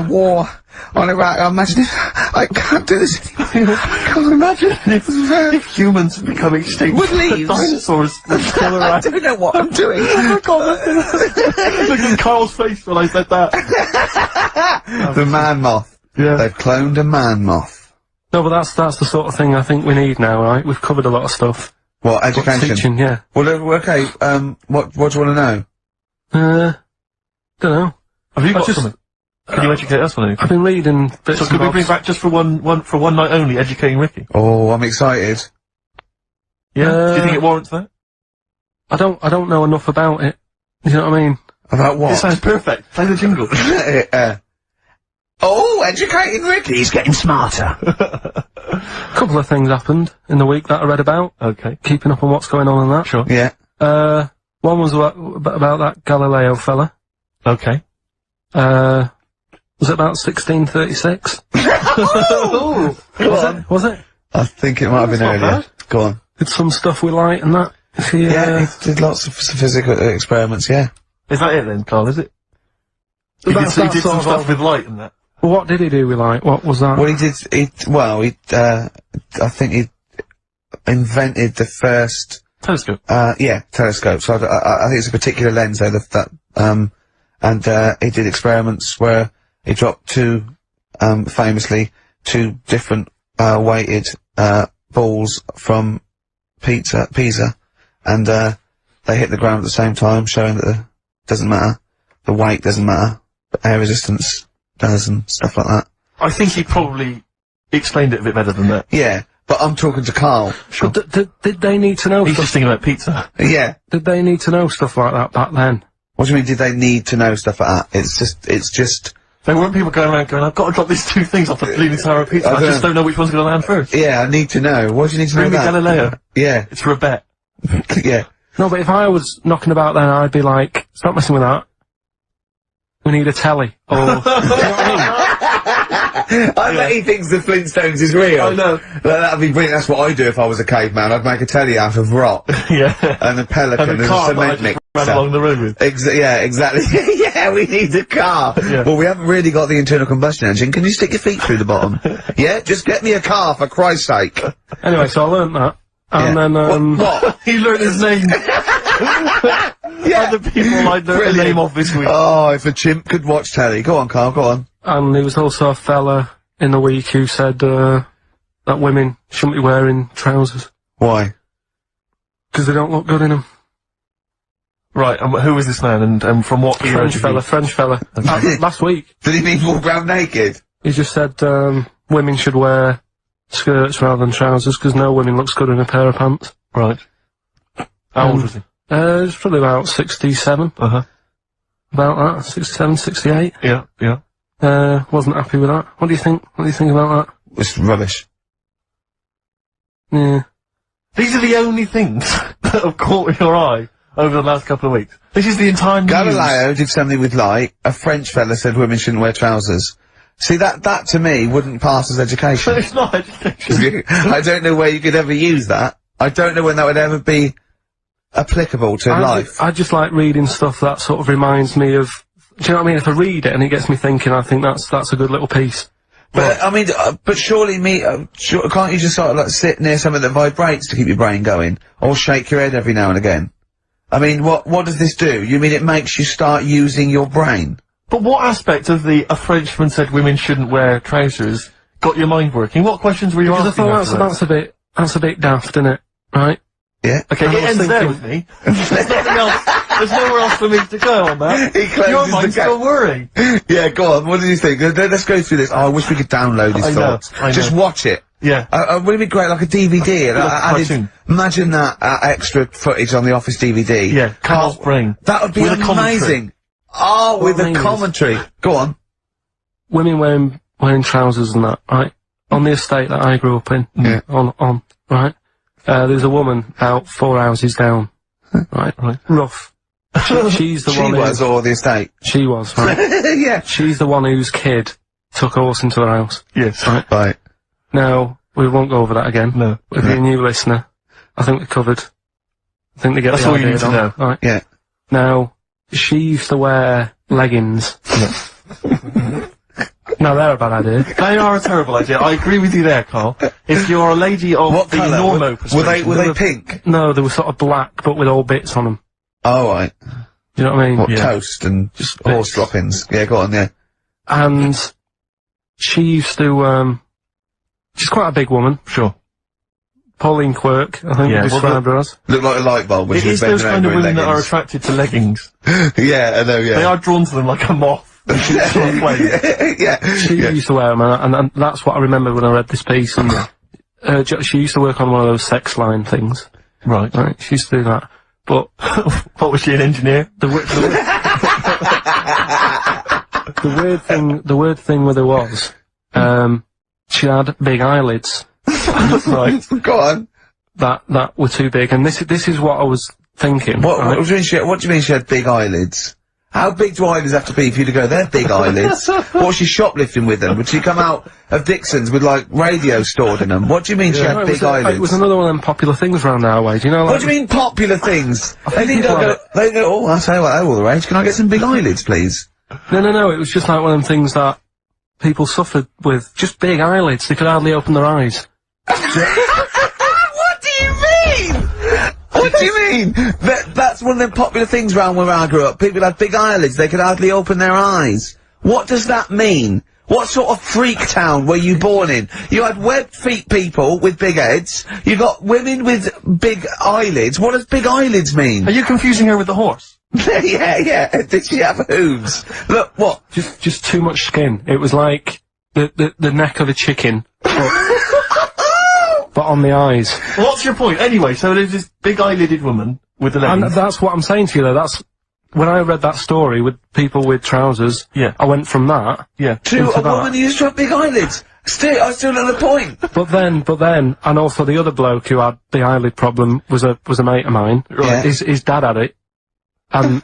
war on Iraq. I imagine if I can't do this anymore. I can't imagine if humans become extinct. With leaves. Dinosaurs are still around. I don't know what I'm doing. Oh, God, look at Carl's face when I said that. The man moth. Yeah. They've cloned a man moth. No, but that's the sort of thing I think we need now, right? We've covered a lot of stuff. What, education? Teaching, yeah. Well, okay, what do you want to know? Don't know. Have you got something? Can you educate us on anything? I've been reading bits So could we bring back just for one night only, educating Ricky? Oh, I'm excited. Yeah? Do you think it warrants that? I don't know enough about it. You know what I mean? About what? It sounds perfect. Play the jingle. Oh, educating Ricky. He's getting smarter. A couple of things happened in the week that I read about. Okay. Keeping up on what's going on in that. Sure. Yeah. One was about that Galileo fella. Okay. Was it about 1636? Was it? I think it might have been not earlier. bad. Go on. Did some stuff with light and that. Yeah, he did lots of physical experiments, yeah. Is that it then, Carl, is it? He did some stuff with light and that. Well, what did he do with light? What was that? Well, I think he invented the first... Telescope. Telescope. So I think it's a particular lens though, and he did experiments where he dropped famously two different, weighted, balls from Pisa, and, they hit the ground at the same time, showing that doesn't matter, the weight doesn't matter, but air resistance does and stuff like that. I think he probably explained it a bit better than that. Yeah, but I'm talking to Karl. Sure. Did they need to know He's stuff? just thinking about pizza. Yeah. Did they need to know stuff like that back then? What do you mean, did they need to know stuff like that? It's just... There weren't people going around going, I've got to drop these two things off the Leaning Tower of Pizza. I just don't know which one's going to land first. Yeah, I need to know. What do you need to know Bring me about? Galileo. Yeah. It's for a bet. Yeah. No, but if I was knocking about then, I'd be like, stop messing with that. We need a telly. Or, you know what I mean? I bet he thinks the Flintstones is real. I know. That'd be brilliant. That's what I'd do if I was a caveman. I'd make a telly out of rock. Yeah. And a pelican And and a car a that I cement just ran along the road with. Yeah, exactly. Yeah, we need a car. Yeah. Well, we haven't really got the internal combustion engine. Can you stick your feet through the bottom? Yeah, just get me a car, for Christ's sake. Anyway, so I learnt that. And then, What? He learned his name. Yeah. Other people I learned the name of this week. Oh, if a chimp could watch telly. Go on, Karl, go on. and there was also a fella in the week who said, that women shouldn't be wearing trousers. Why? Because they don't look good in them. Right, and who was this man, and from what era? French fella. Last week. Did he mean walk around naked? He just said, women should wear skirts rather than trousers, because no woman looks good in a pair of pants. Right. How old was he? He was probably about 67. Uh-huh. About that, 67, 68. Yeah, yeah. Wasn't happy with that. What do you think? What do you think about It's rubbish. that? Yeah. These are the only things that have caught your eye over the last couple of weeks. This is the entire news. Galileo did something with light. A French fella said women shouldn't wear trousers. See, that to me wouldn't pass as education. It's not education. I don't know where you could ever use that. I don't know when that would ever be applicable to life. I just like reading stuff that sort of reminds me of, do you know what I mean? If I read it and it gets me thinking, I think that's a good little piece. But, I mean, but surely can't you just sort of like sit near something that vibrates to keep your brain going? Or shake your head every now and again? I mean, what does this do? You mean it makes you start using your brain? But what aspect of a Frenchman said women shouldn't wear trousers got your mind working. What questions were you Because I asking? thought that's a bit daft, isn't it? Right? Yeah. Okay, it ends there with me. There's nothing else. There's nowhere else for me to go on that. He closes Your the mind's gap. still worrying. Yeah, go on. What do you think? Let's go through this. Oh, I wish we could download his I know, thoughts. I know. Just watch it. Yeah. Wouldn't it be great, like a DVD? And Like a cartoon. imagine that extra footage on the Office DVD. Yeah, Carl's brain. That would be With a commentary. amazing. Oh, with What I a mean is- commentary. Go on. Women wearing trousers and that, right? On the estate that I grew up in. Yeah. On, right? There's a woman about 4 houses down. Right? Rough. She's the She one was, or the estate. She was, right? Yeah. She's the one whose kid took a horse into her house. Yes. Right. Now, we won't go over that again. No. If you're a new listener, I think we're covered. I think they get That's the all you idea need to on. know. Right. Yeah. Now, she used to wear leggings. Now, they're a bad idea. They are a terrible idea. I agree with you there, Carl. If you're a lady of What the colour? normo Were they persuasion, pink? No, they were sort of black, but with all bits on them. Oh, right. You know what I mean? What, Yeah. toast and Just horse bits. droppings? Yeah, go on, yeah. And she used to, she's quite a big woman. sure. Pauline Quirk, I think Yeah, we well, described her as. Look like a light bulb when It she was is those bending kind of over in women that are leggings. attracted to leggings. Yeah, I know, yeah. They are drawn to them like a moth. Sort of flame. Yeah. She Yeah. used to wear them, and that's what I remember when I read this piece. And she used to work on one of those sex line things. Right. Right, she used to do that. But What was she, an engineer? the weird thing with her was, she had big eyelids. Right. Go on. That were too big, and this is what I was thinking. What right? do you mean she had big eyelids? How big do eyelids have to be for you to go, they're big eyelids? What was she shoplifting with them? Would she come out of Dixon's with, like, radio stored in them? What do you mean she No, had it big was eyelids? it was another one of them popular things around our way. Do you know? Like, What do you mean popular things? They think don't people go, they go, oh, I'll tell you what, they're all the rage. Can I get some big eyelids, please? No. It was just like one of them things that people suffered with. Just big eyelids. They could hardly open their eyes. What do you mean? What do you mean? That's one of them popular things round where I grew up. People had big eyelids, they could hardly open their eyes. What does that mean? What sort of freak town were you born in? You had webbed feet people with big heads, you got women with big eyelids. What does big eyelids mean? Are you confusing her with the horse? Yeah. Did she have hooves? Look, what? Just too much skin. It was like the neck of a chicken, but on the eyes. What's your point? Anyway, so there's this big eyelidded woman with the And leggings. that's what I'm saying to you, though. That's when I read that story with people with trousers. Yeah. I went from that. Yeah. To into a that. woman who used to have big eyelids. I still know the point. But then, and also the other bloke who had the eyelid problem was a mate of mine. Right. His dad had it, and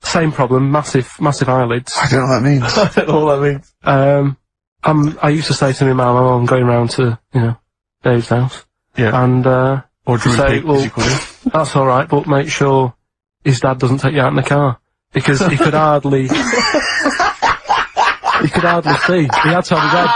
same problem, massive eyelids. I don't know what that means. I don't know what that means. I used to say to my mum, I'm going round to, Dave's house. Yeah. And, Or Drew say, Pig, well, as you call him. that's alright, but make sure his dad doesn't take you out in the car. Because he could hardly, see. He had to have his head.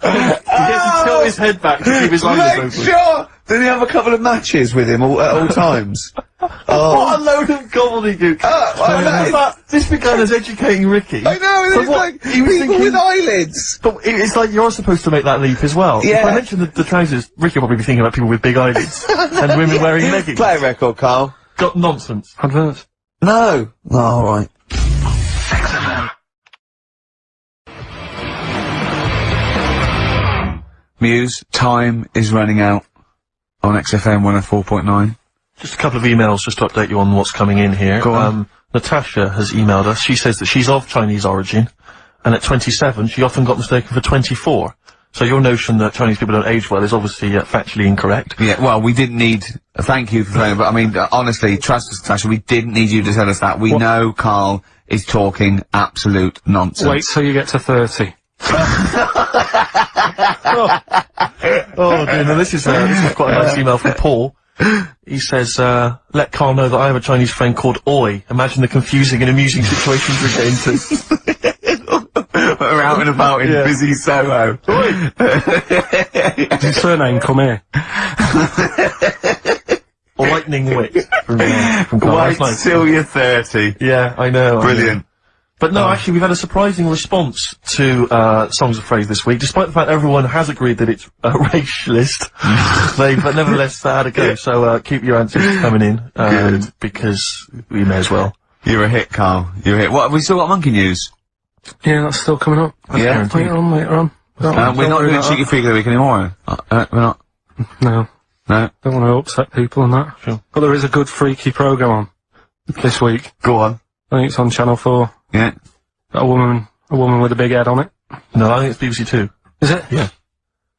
He gets to tilt his head back to keep his eyelids Make open. sure! Did he have a couple of matches with him at all times? What a load of gobbledygook. I know. This began as educating Ricky. I know, But it's what- like he was people thinking- with eyelids. But it's like you're supposed to make that leap as well. Yeah. If I mentioned the trousers, Ricky will probably be thinking about people with big eyelids and women wearing leggings. Play a record, Carl. Got nonsense. Adverts. No. Oh, alright. Muse, time is running out on XFM 104.9. Just a couple of emails just to update you on what's coming in here. Go on. Natasha has emailed us. She says that she's of Chinese origin, and at 27 she often got mistaken for 24. So your notion that Chinese people don't age well is obviously factually incorrect. Yeah, well, we didn't need... thank you for saying, but I mean, honestly, trust us, Natasha, we didn't need you to tell us that. We know Carl is talking absolute nonsense. Wait till you get to 30. Oh dear, no, this is quite a nice email from Paul. He says, let Carl know that I have a Chinese friend called Oi. Imagine the confusing and amusing situations we get into. We're out and about in Yeah. busy Soho. His surname, come here. Lightning wit from Carl. Wait That's nice. till you're 30. Yeah, I know. Brilliant. But no, actually, we've had a surprising response to Songs of Phrase this week, despite the fact everyone has agreed that it's racialist. But nevertheless had a go. So keep your answers coming in, because we may as well. You're a hit, Carl. You're a hit. What, have we still got monkey news? Yeah, that's still coming up. Yeah. Later on. We're not doing Cheeky Freak of the Week anymore. We're not. No. No. Don't want to upset people and that. Sure. But there is a good freaky programme on this week. Go on. I think it's on Channel 4. Yeah. Got a woman with a big head on it. No, I think it's BBC Two. Is it? Yeah.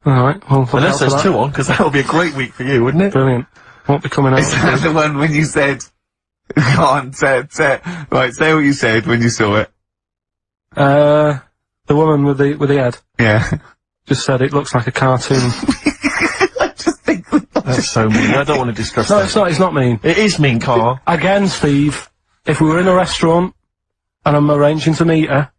Alright, well, look Unless out for there's that. 2 on, because that would be a great week for you, wouldn't it? Brilliant. Won't be coming out. Is that the one when you said... Go on, say it. Right, say what you said when you saw it. The woman with the head Yeah. just said it looks like a cartoon. I just think... That's so mean. I don't want to discuss No, that. it's not mean. It is mean, Carl. Again, Steve, if we were in a restaurant and I'm arranging to meet her,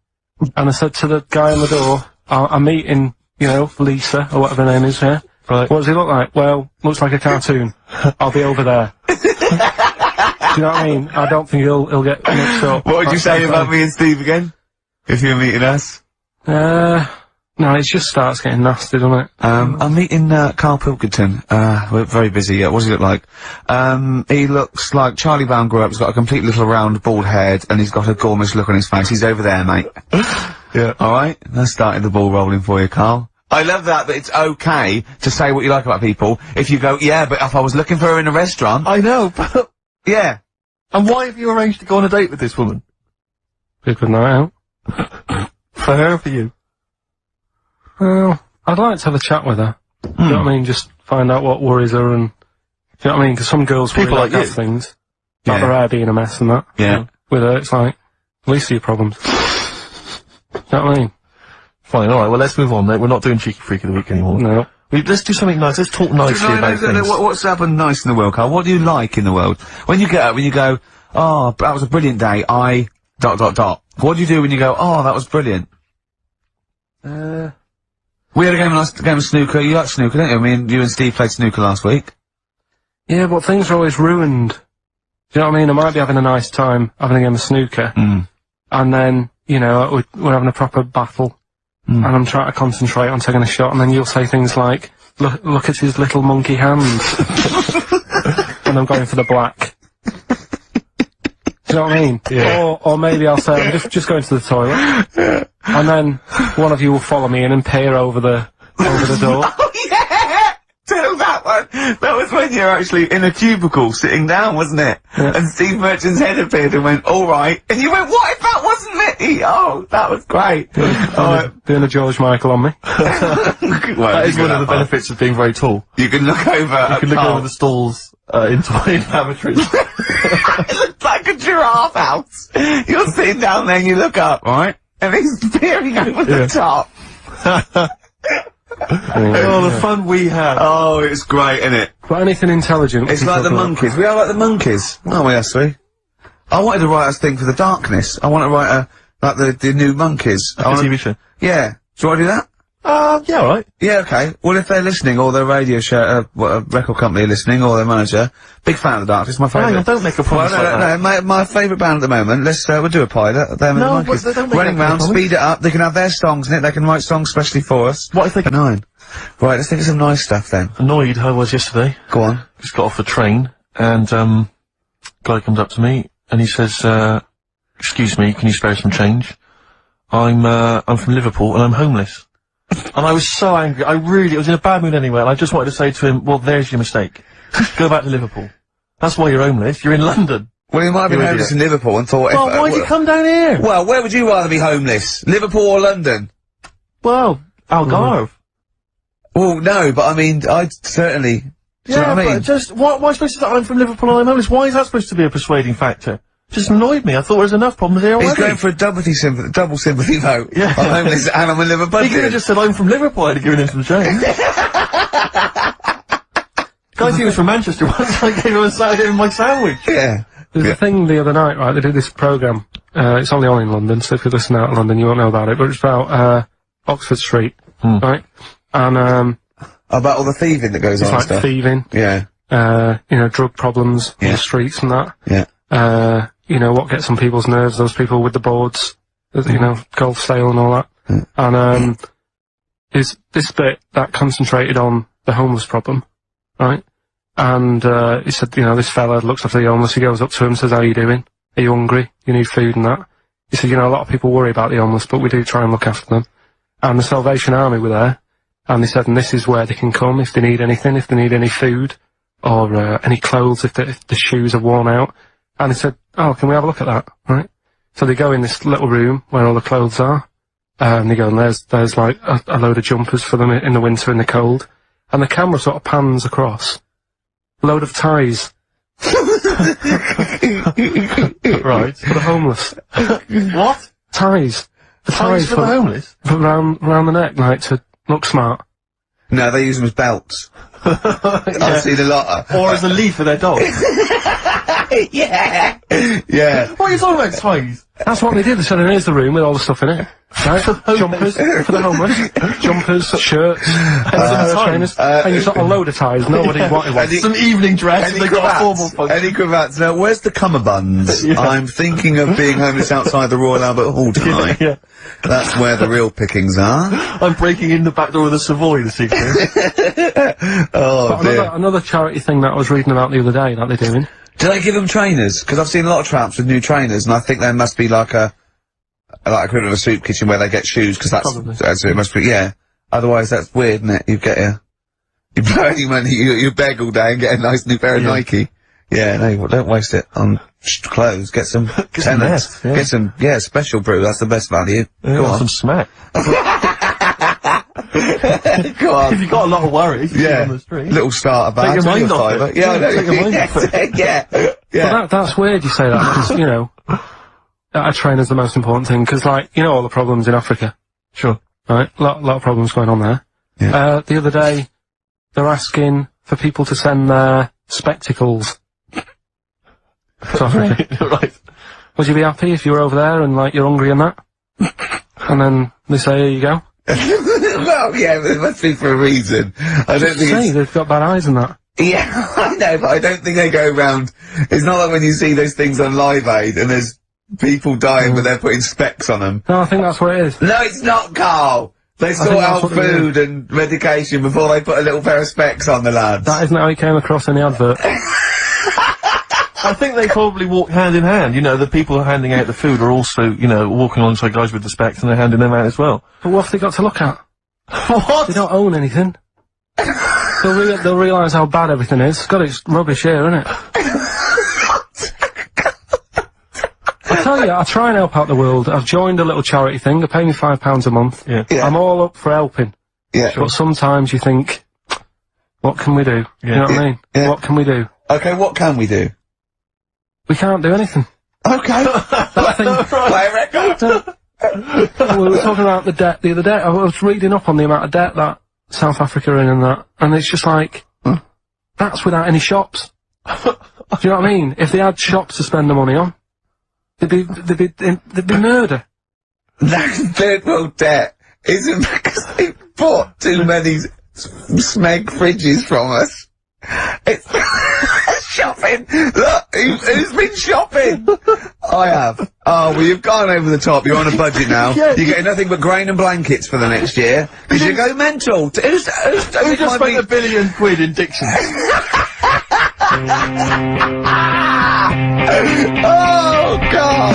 and I said to the guy on the door, I'm meeting, Lisa, or whatever her name is here. Right. What does he look like? Well, looks like a cartoon. I'll be over there. Do you know what I mean? I don't think he'll get mixed up. What would you say about me and Steve again? If you were meeting us? No, it just starts getting nasty, doesn't it? I'm meeting, Karl Pilkington. We're very busy. What does he look like? He looks like Charlie Brown grew up. He's got a complete little round bald head, and he's got a gormless look on his face. He's over there, mate. Yeah. Alright? That started the ball rolling for you, Carl. I love that it's okay to say what you like about people. If you go, yeah, but if I was looking for her in a restaurant... I know, but... Yeah. And why have you arranged to go on a date with this woman? Be a good night out. For her or for you? Well, I'd like to have a chat with her. You know what I mean? Just find out what worries her and... Do you know what I mean? Because some girls People worry like about you. things. Yeah. Like their hair being a mess and that. Yeah. With her, it's like, least of your problems. Do you know what I mean? Fine, alright, well let's move on, mate. We're not doing Cheeky Freak of the Week anymore. No. Let's do something nice. Let's talk nicely about things. What's happened nice in the world, Carl? What do you like in the world? When you get up, when you go, oh, that was a brilliant day, What do you do when you go, oh, that was brilliant? We had a game of snooker. You like snooker, don't you? You and Steve played snooker last week. Yeah, but things are always ruined. Do you know what I mean? I might be having a nice time having a game of snooker. And then, we're having a proper battle. And I'm trying to concentrate on taking a shot, and then you'll say things like, look at his little monkey hands. And I'm going for the black. Do you know what I mean? Yeah. Or maybe I'll say, I'm just going to the toilet. And then one of you will follow me in and peer over the door. Oh, yeah! Tell that one. That was when you were actually in a cubicle sitting down, wasn't it? Yeah. And Steve Merchant's head appeared and went, alright. And you went, what if that wasn't me? Oh, that was great. Doing a George Michael on me. That is one of the benefits of being very tall. You can look over You can look over the stalls, into lavatories. It looks like a giraffe house. You're sitting down there and you look up, right? And he's peering over the top. Oh, the fun we have. Oh, it's great, isn't it? But anything intelligent. It's like the monkeys. We are like the monkeys. Aren't we, us three? I wanted to write a thing for the darkness. I want to write like the new monkeys. A TV show. Yeah. Do you want to do that? Yeah, alright. Yeah, okay. Well, if they're listening, or their radio show, record company are listening, or their manager, big fan of the Darkness, my favourite. Hang on, don't make a promise like that. No, my favourite band at the moment, we'll do a pilot, them and the No, Monkeys. but don't make Running that round, promise. speed it up, they can have their songs in it, they can write songs specially for us. What if they... 9. Right, let's think of some nice stuff then. Annoyed I was yesterday. Go on. Just got off the train, and, guy comes up to me, and he says, excuse me, can you spare some change? I'm from Liverpool, and I'm homeless. And I was so angry. I was in a bad mood anyway, and I just wanted to say to him, well, there's your mistake. Go back to Liverpool. That's why you're homeless. You're in London. Well, he might have been You homeless idiot. in Liverpool and thought, Well, why'd you come down here? Well, where would you rather be homeless? Liverpool or London? Well, Algarve. Well, no, but I mean, I'd certainly... Do you know what I mean? But just, why am I supposed to say I'm from Liverpool and I'm homeless? Why is that supposed to be a persuading factor? Just annoyed me. I thought there was enough problems here already. He's going for a double sympathy vote. Yeah. I'm homeless and I'm a Liverpool. He could have just said I'm from Liverpool, I'd have given him some change. Guy he was from Manchester once, I gave him my sandwich. Yeah. There's a thing the other night, right, they did this programme, it's only on in London, so if you listen out of London you won't know about it, but it's about, Oxford Street, right? And, About all the thieving that goes it's on and like stuff. thieving, Yeah. drug problems on Yeah. the streets and that. Yeah. What gets on people's nerves, those people with the boards you know, golf sale and all that. And, is this bit that concentrated on the homeless problem, right? And, he said, you know, this fella looks after the homeless, he goes up to him, says, how you doing? Are you hungry? You need food and that? He said, you know, a lot of people worry about the homeless, but we do try and look after them. And the Salvation Army were there, and they said, and this is where they can come if they need anything, if they need any food, or, any clothes, if the shoes are worn out. And they said, oh, can we have a look at that, right? So they go in this little room where all the clothes are, and they go, and there's like a load of jumpers for them in the winter in the cold. And the camera sort of pans across. A load of ties. Right. For the homeless. What? Ties. Ties for the homeless? Around the neck, like, to look smart. No, they use them as belts. I've seen a lot of... Or as a lead for their dog. Yeah. Yeah. What are you talking about, ties? That's what they did. They said, here's the room with all the stuff in it. Right? Jumpers for the homeless. Jumpers, shirts, trainers, and you got a load of ties. Nobody wanted one. Some evening dress, and they got a formal function. Any cravats? Now, where's the cummerbunds? Yeah. I'm thinking of being homeless outside the Royal Albert Hall tonight. Yeah. That's where the real pickings are. I'm breaking in the back door of the Savoy this evening. Oh, dear. Another charity thing that I was reading about the other day that they're doing. Do they give them trainers? Because I've seen a lot of tramps with new trainers, and I think there must be like a equivalent of a soup kitchen where they get shoes, because that's it must be, yeah. Otherwise, that's weird, isn't it? You blow any money, you beg all day and get a nice new pair of Nike. Yeah, no, don't waste it on clothes. Get some tenants. Yeah. Get some, special brew. That's the best value. Go on. Some smack. Go on. If you've got a lot of worries, on the street. Little starter bag. Take your mind off it. Yeah, I know. Take your mind off it. Yeah. But that's weird you say that, because, you know, a trainer's the most important thing, because, like, you know all the problems in Africa. Sure. Right? Lot of problems going on there. Yeah. The other day, they're asking for people to send their spectacles to Africa. Right. Would you be happy if you were over there and, like, you're hungry and that? And then they say, here you go. Well, yeah, but it must be for a reason. I don't think they've got bad eyes and that. Yeah, I know, but I don't think they go around. It's not like when you see those things on Live Aid and there's people dying but they're putting specs on them. No, I think that's what it is. No, it's not, Carl. They sort out food and medication before they put a little pair of specs on the lads. That isn't how he came across in the advert. I think they probably walk hand in hand. You know, the people handing out the food are also, you know, walking alongside guys with the specs and they're handing them out as well. But what have they got to look at? What? They don't own anything. They'll realise how bad everything is. God, it's rubbish here, isn't it? I tell you, I try and help out the world. I've joined a little charity thing. They pay me £5 a month. Yeah. I'm all up for helping. Yeah. But sometimes you think, what can we do? You know what I mean? Yeah. What can we do? Okay, what can we do? We can't do anything. Okay. Play a record. We were talking about the debt the other day. I was reading up on the amount of debt that South Africa are in and that, and it's just like, that's without any shops. Do you know what I mean? If they had shops to spend the money on, there'd be murder. That third world debt isn't because they bought too many smeg fridges from us. It's shopping. Look, who's been shopping? I have. Oh, well, you've gone over the top. You're on a budget now. Yeah, You're getting nothing but grain and blankets for the next year. Because you go mental. We just spent £1 billion in dictions. Oh, God.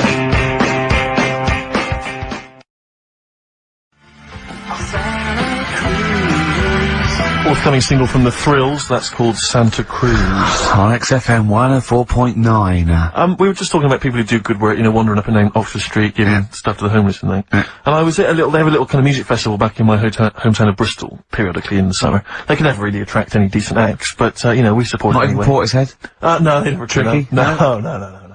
Forthcoming single from The Thrills, that's called Santa Cruz. On XFM 104.9. We were just talking about people who do good work, you know, wandering up and down Oxford Street, giving stuff to the homeless and things. And I was at they have a little kind of music festival back in my hometown of Bristol, periodically in the summer. They can never really attract any decent acts, but, you know, we support it Not anyway. even Portishead? No, they never Tricky? No.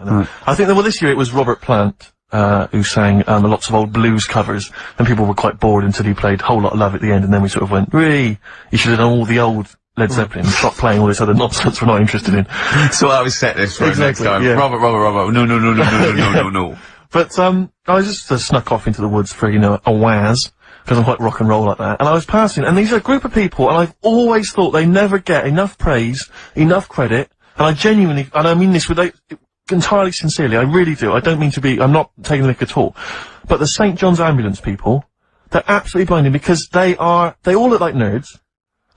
Right. I think that, well, this year it was Robert Plant, who sang, lots of old blues covers, and people were quite bored until he played Whole Lot of Love at the end, and then we sort of went, really? You should have done all the old Led Zeppelin and stop playing all this other nonsense we're not interested in. So I was set this for next time. Yeah. Robert. No. But, I just snuck off into the woods for, you know, a waz, because I'm quite rock and roll like that, and I was passing, and these are a group of people, and I've always thought they never get enough praise, enough credit, and I genuinely, and I mean this with entirely sincerely, I really do. I don't mean to be, I'm not taking the mick at all. But the St. John's ambulance people, they're absolutely blinding because they all look like nerds.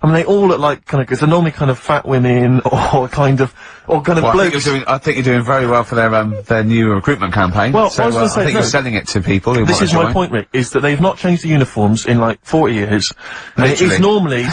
I mean, they all look like because they're normally kind of fat women or kind of blokes. I think you're doing very well for their new recruitment campaign. Well, so, I was going to say, I think you're selling it to people who this want is to my join. point, Rick, is that they've not changed the uniforms in like 40 years. And Literally. it's normally,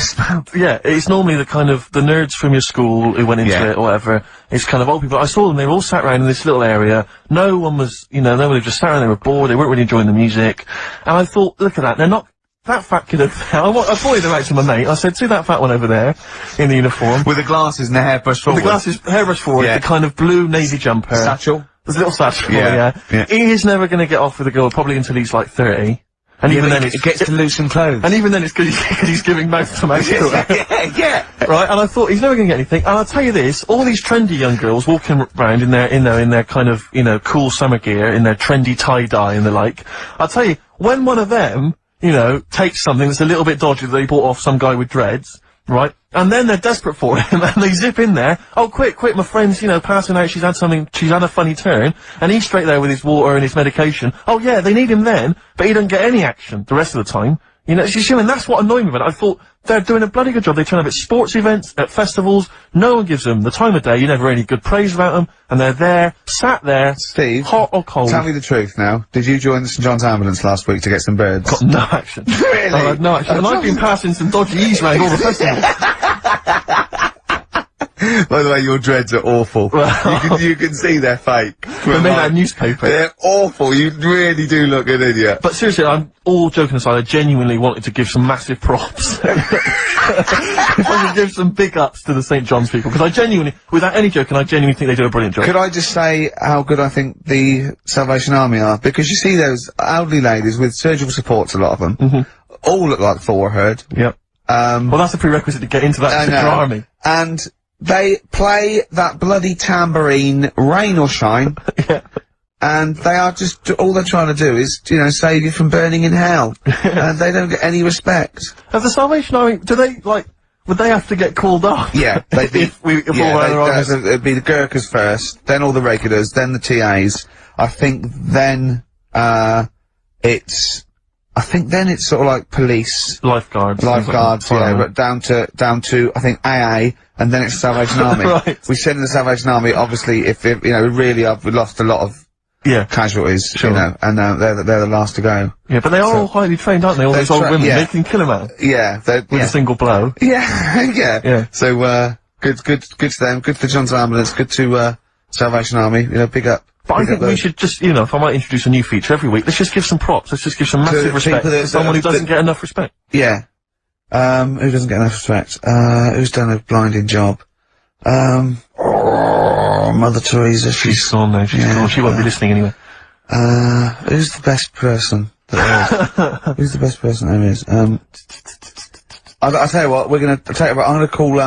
it's normally the kind of, the nerds from your school who went into it or whatever. It's kind of old people. I saw them, they were all sat around in this little area. No one was, nobody just sat around, they were bored, they weren't really enjoying the music. And I thought, look at that, they're not, that fat kid over there, I pointed them out to my mate, I said, see that fat one over there, in the uniform. With the glasses and the hairbrush forward. With the glasses, hairbrush forward, the kind of blue navy jumper. Satchel. There's a little satchel, He is never gonna get off with a girl, probably until he's like 30. And even then it gets to loosen clothes. And even then it's because he's giving mouth to mouth to her. Right, and I thought, he's never gonna get anything. And I'll tell you this, all these trendy young girls walking around in their kind of, cool summer gear, in their trendy tie-dye and the like, I'll tell you, when one of them, takes something that's a little bit dodgy that they bought off some guy with dreads, right? And then they're desperate for him, and they zip in there. Oh, quick, my friend's, passing out, she's had a funny turn, and he's straight there with his water and his medication. Oh yeah, they need him then, but he doesn't get any action the rest of the time. And that's what annoyed me about it. I thought, they're doing a bloody good job. They turn up at sports events, at festivals, no one gives them the time of day, you never hear any good praise about them, and they're there, sat there, Steve, hot or cold. Tell me the truth now. Did you join the St. John's ambulance last week to get some birds? Got no action. Really? I had no action. And I've been passing some dodgy E's around all the festivals. By the way, your dreads are awful. you can see they're fake. They're made out of newspaper. They're awful. You really do look an idiot. But seriously, I'm all joking aside, I genuinely wanted to give some massive props. If I could give some big ups to the St. John's people, because I genuinely, without any joking, I genuinely think they do a brilliant job. Could I just say how good I think the Salvation Army are? Because you see those elderly ladies with surgical supports, a lot of them, all look like Thor herd. Yep. Well, that's a prerequisite to get into that particular army. And they play that bloody tambourine, rain or shine. And they are just, all they're trying to do is, save you from burning in hell. And they don't get any respect. Have the Salvation Army, do they, would they have to get called off? Yeah, they'd be, it'd be the Gurkhas first, then all the regulars, then the TAs. I think then it's sort of like police. Lifeguards, but down to, I think AA, and then it's Salvation Army. Right. We send in the Salvation Army, obviously, if we lost a lot of casualties, and they're the last to go. Yeah, but they are all highly trained, aren't they? All these old women, they can kill him out. Yeah, with a single blow. Yeah. So, good to them, good for John's Ambulance, good to, Salvation Army, big up. But I think we should just, if I might introduce a new feature every week, let's just give some props, let's just give some massive respect to someone who doesn't get enough respect. Yeah. Who doesn't get enough respect? Who's done a blinding job? Mother Teresa, she's gone now, she's gone, she won't be listening anyway. Who's the best person there is? Who's the best person there is? I'll tell you what, I'm gonna call,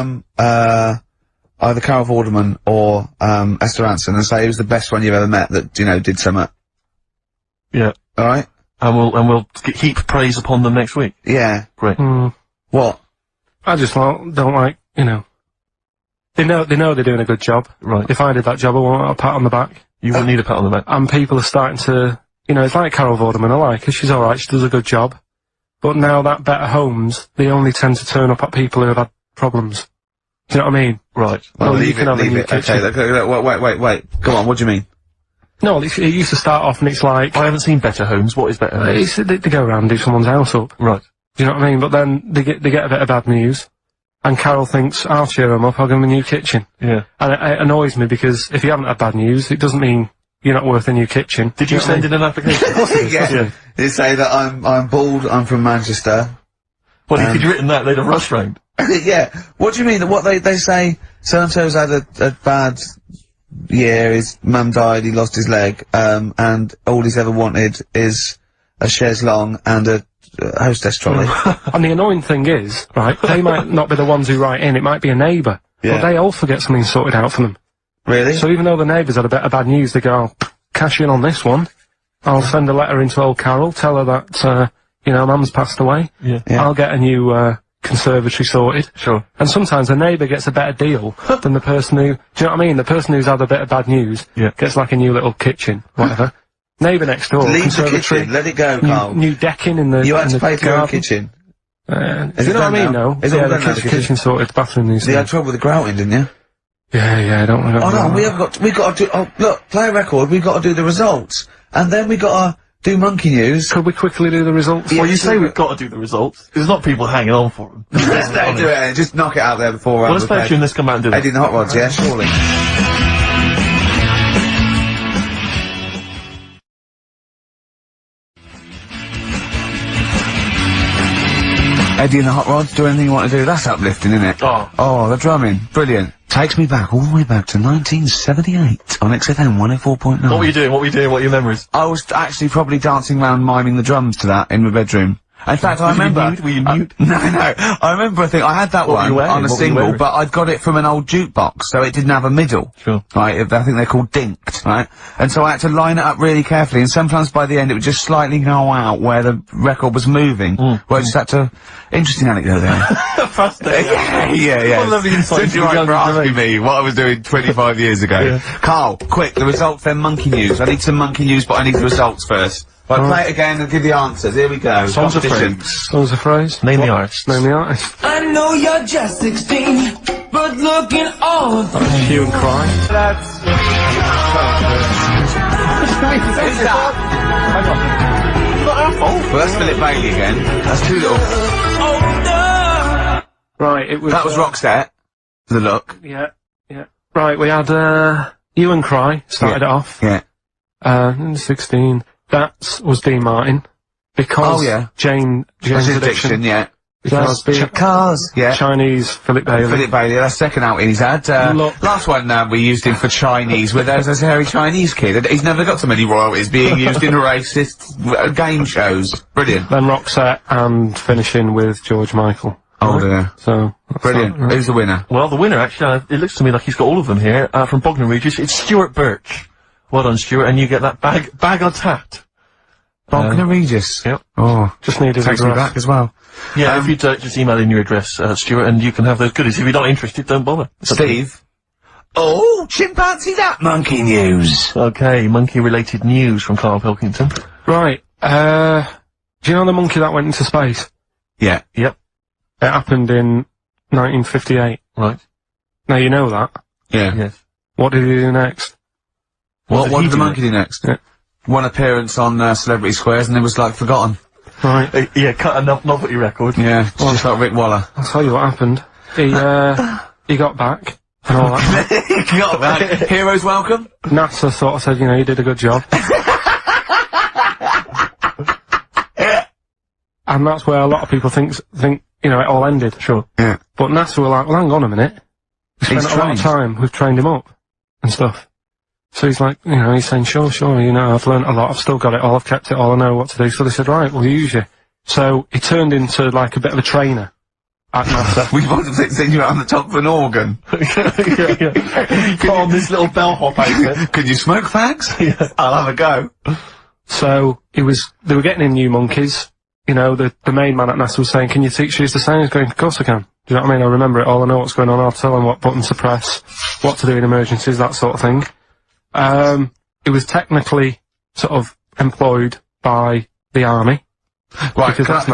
either Carol Vorderman or, Esther Anson and say who's the best one you've ever met that, did something. Yeah. Alright? And we'll heap praise upon them next week. Yeah. Great. What? I just don't like, They know they're doing a good job. Right. If I did that job, I want a pat on the back. You wouldn't need a pat on the back. And people are starting to, it's like Carol Vorderman, I like her, she's alright, she does a good job. But now that Better Homes, they only tend to turn up at people who have had problems. Do you know what I mean? Right. Well, leave it. Okay, wait. Go on, what do you mean? No, it used to start off and it's like... I haven't seen Better Homes. What is Better Homes? They go around and do someone's house up. Right. Do you know what I mean? But then they get a bit of bad news. And Carol thinks, I'll cheer them up, I'll give them a new kitchen. Yeah. And it annoys me because if you haven't had bad news, it doesn't mean you're not worth a new kitchen. Did you send in an application? Yeah. They say that I'm bald, I'm from Manchester. Well, if you'd written that, they'd have rushed round. Yeah. What do you mean? What they say, so-and-so's had a bad year, his mum died, he lost his leg, and all he's ever wanted is a chaise longue and a hostess trolley. And the annoying thing is, right, they might not be the ones who write in, it might be a neighbour. Yeah. But they also get something sorted out for them. Really? So even though the neighbours had a bit of bad news, they go, oh, cash in on this one. I'll send a letter into old Carol, tell her that, Mum's passed away. Yeah. I'll get a new, conservatory sorted. Sure. And sometimes the neighbour gets a better deal than the person who, do you know what I mean? The person who's had a bit of bad news gets like a new little kitchen, whatever. Neighbour next door, Leave the conservatory, kitchen, let it go, Carl. new decking in the You had to pay for your own garden. kitchen. Do Is you it know what I done mean, now? though? Is it all Yeah, done now, the the kitchen sorted, the bathroom needs You to had trouble with the grouting, didn't you? Yeah, I don't want to... Oh no, we've got to do, oh look, play a record, we've got to do the results. And then we got to do Monkey News. Could we quickly do the results? Well, you say we've got to do the results. There's not people hanging on for them. Let's do it and just knock it out there before Well, let's play a tune, let's come back and do Eddie and the Hot Rods, yeah, surely. Eddie and the Hot Rods, do anything you want to do. That's uplifting, isn't it? Oh, the drumming. Brilliant. Takes me back, all the way back to 1978 on XFM 104.9. What were you doing? What are your memories? I was actually probably dancing around miming the drums to that in my bedroom. In fact, I remember... Were you mute? No. I remember, I think, I had that What were one you wearing? on a What were you single, wearing? but I'd got it from an old jukebox, so it didn't have a middle. Sure. Right, I think they're called dinked, right? And so I had to line it up really carefully, and sometimes by the end it would just slightly go out where the record was moving, where I just had to... Interesting anecdote there. Fascinating. yeah. What a lovely insight Since into you the like for young asking me what I was doing 25 years ago. Carl, quick, the results then, Monkey News. I need some Monkey News, but I need the results first. Right, play it again and give the answers. Here we go. Songs of Competition. phrase. Songs of phrase? Name the artist. Name the artist. I know you're just 16, but looking old. Hue and Cry. Who's that? Well, that's Philip Bailey again. That's too little. Right, it was... That was Roxette. The look. Yeah. Right, we had, Hue and Cry, started it off. Yeah. 16. That was Dean Martin. Because... Oh, yeah. Jane's Addiction. Yeah. Because Cars. Yeah. Chinese, Philip Bailey. Philip Bailey, that's second outing he's had. Look. Last one we used him for Chinese, where there's a hairy Chinese kid. He's never got so many royalties being used in racist game shows. Brilliant. Then Roxette and finishing with George Michael. Oh dear. So... Brilliant. that, right? Who's the winner? Well, the winner, actually, it looks to me like he's got all of them here, from Bognor Regis. It's Stuart Birch. Well done, Stuart, and you get that bag of tat. Bognor Regis. Yep. Oh. Just needed Takes a me breath. back as well. Yeah, if you just email in your address, Stuart, and you can have those goodies. If you're not interested, don't bother. Steve. Oh, chimpanzee that Monkey News. Okay, monkey-related news from Karl Pilkington. Right, do you know the monkey that went into space? Yeah. Yep. It happened in 1958. Right. Now you know that. Yeah. Yes. What did he do next? What he did the do monkey do next? Yeah. One appearance on Celebrity Squares and it was like forgotten. Right, Yeah, cut a novelty record. Yeah, just like Rick Waller. I'll tell you what happened. He got back and all that. Got that. Heroes welcome. NASA sort of said, you know, you did a good job. And that's where a lot of people think, you know, it all ended. Sure. Yeah. But NASA were like, well, hang on a minute. We spent He's a lot of trained. time, we've trained him up and stuff. So he's like, you know, he's saying, sure, you know, I've learnt a lot, I've still got it all, I've kept it all, I know what to do. So they said, right, we'll use you. So he turned into like a bit of a trainer at NASA. We wanted to send you out on the top of an organ. Put on this little bellhop outfit. Could you smoke fags? Yeah. I'll have a go. So they were getting in new monkeys. You know, the main man at NASA was saying, can you teach these the same? He's going, of course I can. Do you know what I mean? I remember it all, I know what's going on, I'll tell them what buttons to press, what to do in emergencies, that sort of thing. It was technically sort of employed by the army. Right, Because that's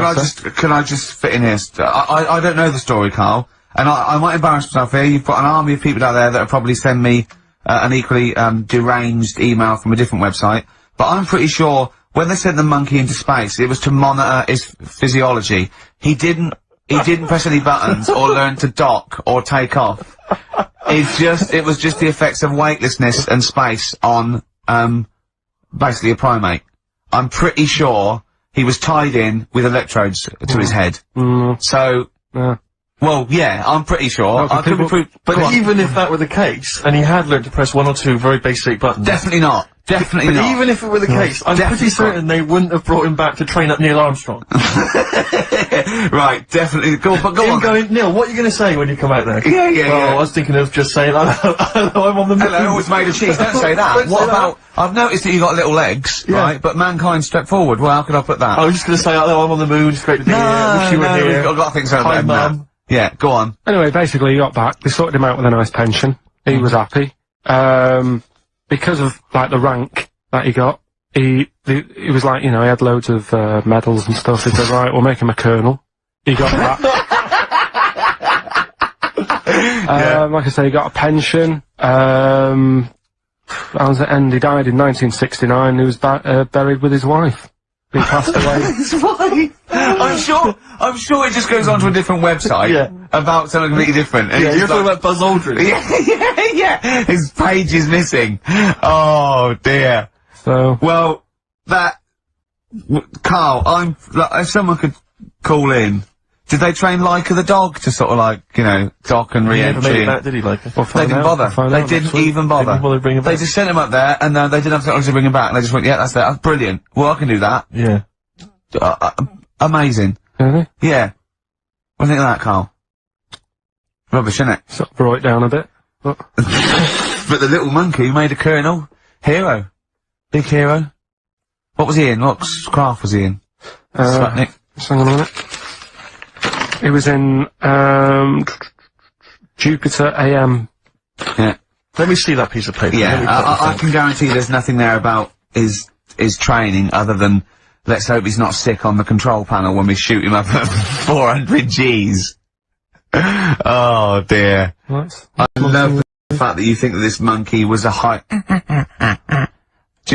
can I just fit in here? I don't know the story, Carl, and I might embarrass myself here. You've got an army of people out there that will probably send me an equally deranged email from a different website, but I'm pretty sure when they sent the monkey into space, it was to monitor his physiology. He didn't press any buttons or learn to dock or take off. It was just the effects of weightlessness and space on, basically a primate. I'm pretty sure he was tied in with electrodes to his head. So, well, yeah, I'm pretty sure. I could be But even if that were the case, and he had learned to press one or two very basic buttons. Definitely not. Definitely But not. even if it were the case, I'm pretty certain they wouldn't have brought him back to train up Neil Armstrong. Right, definitely. Go on. Going, Neil, what are you going to say when you come out there? Yeah. I was thinking of just saying, hello, I'm on the moon. Hello, it's made of cheese. Don't say that. Don't What say about? I've noticed that you got little legs, right? But mankind stepped forward. Well, how could I put that? I was just going to say, hello, I'm on the moon. It's great to be here. Wish you were here. I've got things Hi, better than that. Mum. Yeah, go on. Anyway, basically, he got back. They sorted him out with a nice pension. He was happy. Because of, like, the rank that he got, he was like, you know, he had loads of, medals and stuff. He said, right, we'll make him a colonel. He got that. Like I say, he got a pension. That was the end. He died in 1969. He was buried with his wife. He passed away. His wife. I'm sure it just goes on to a different website about something completely different. And you're talking about Buzz Aldrin. Yeah. His page is missing. Oh dear. So well, Carl, if someone could call in. Did they train Leica the dog to sort of like, you know, dock and re-entry? He never made that, did he, Leica? They didn't bother. They didn't even bother. They didn't bother bringing him back. They just sent him up there, and they didn't have technology to bring him back. They just went, yeah, that's that. That's brilliant. Well, I can do that. Yeah. Amazing. really? Yeah. What do you think of that, Carl? Rubbish, isn't it? Sort of brought it down a bit. But But the little monkey made a colonel. Hero. Big hero. What was he in? What craft was he in? Sputnik. just hang on a minute. He was in, Jupiter AM. Yeah. Let me see that piece of paper. Yeah, I can guarantee there's nothing there about his training other than let's hope he's not sick on the control panel when we shoot him up at 400 Gs. Oh dear. What? I love the fact that you think that this monkey was a high... Do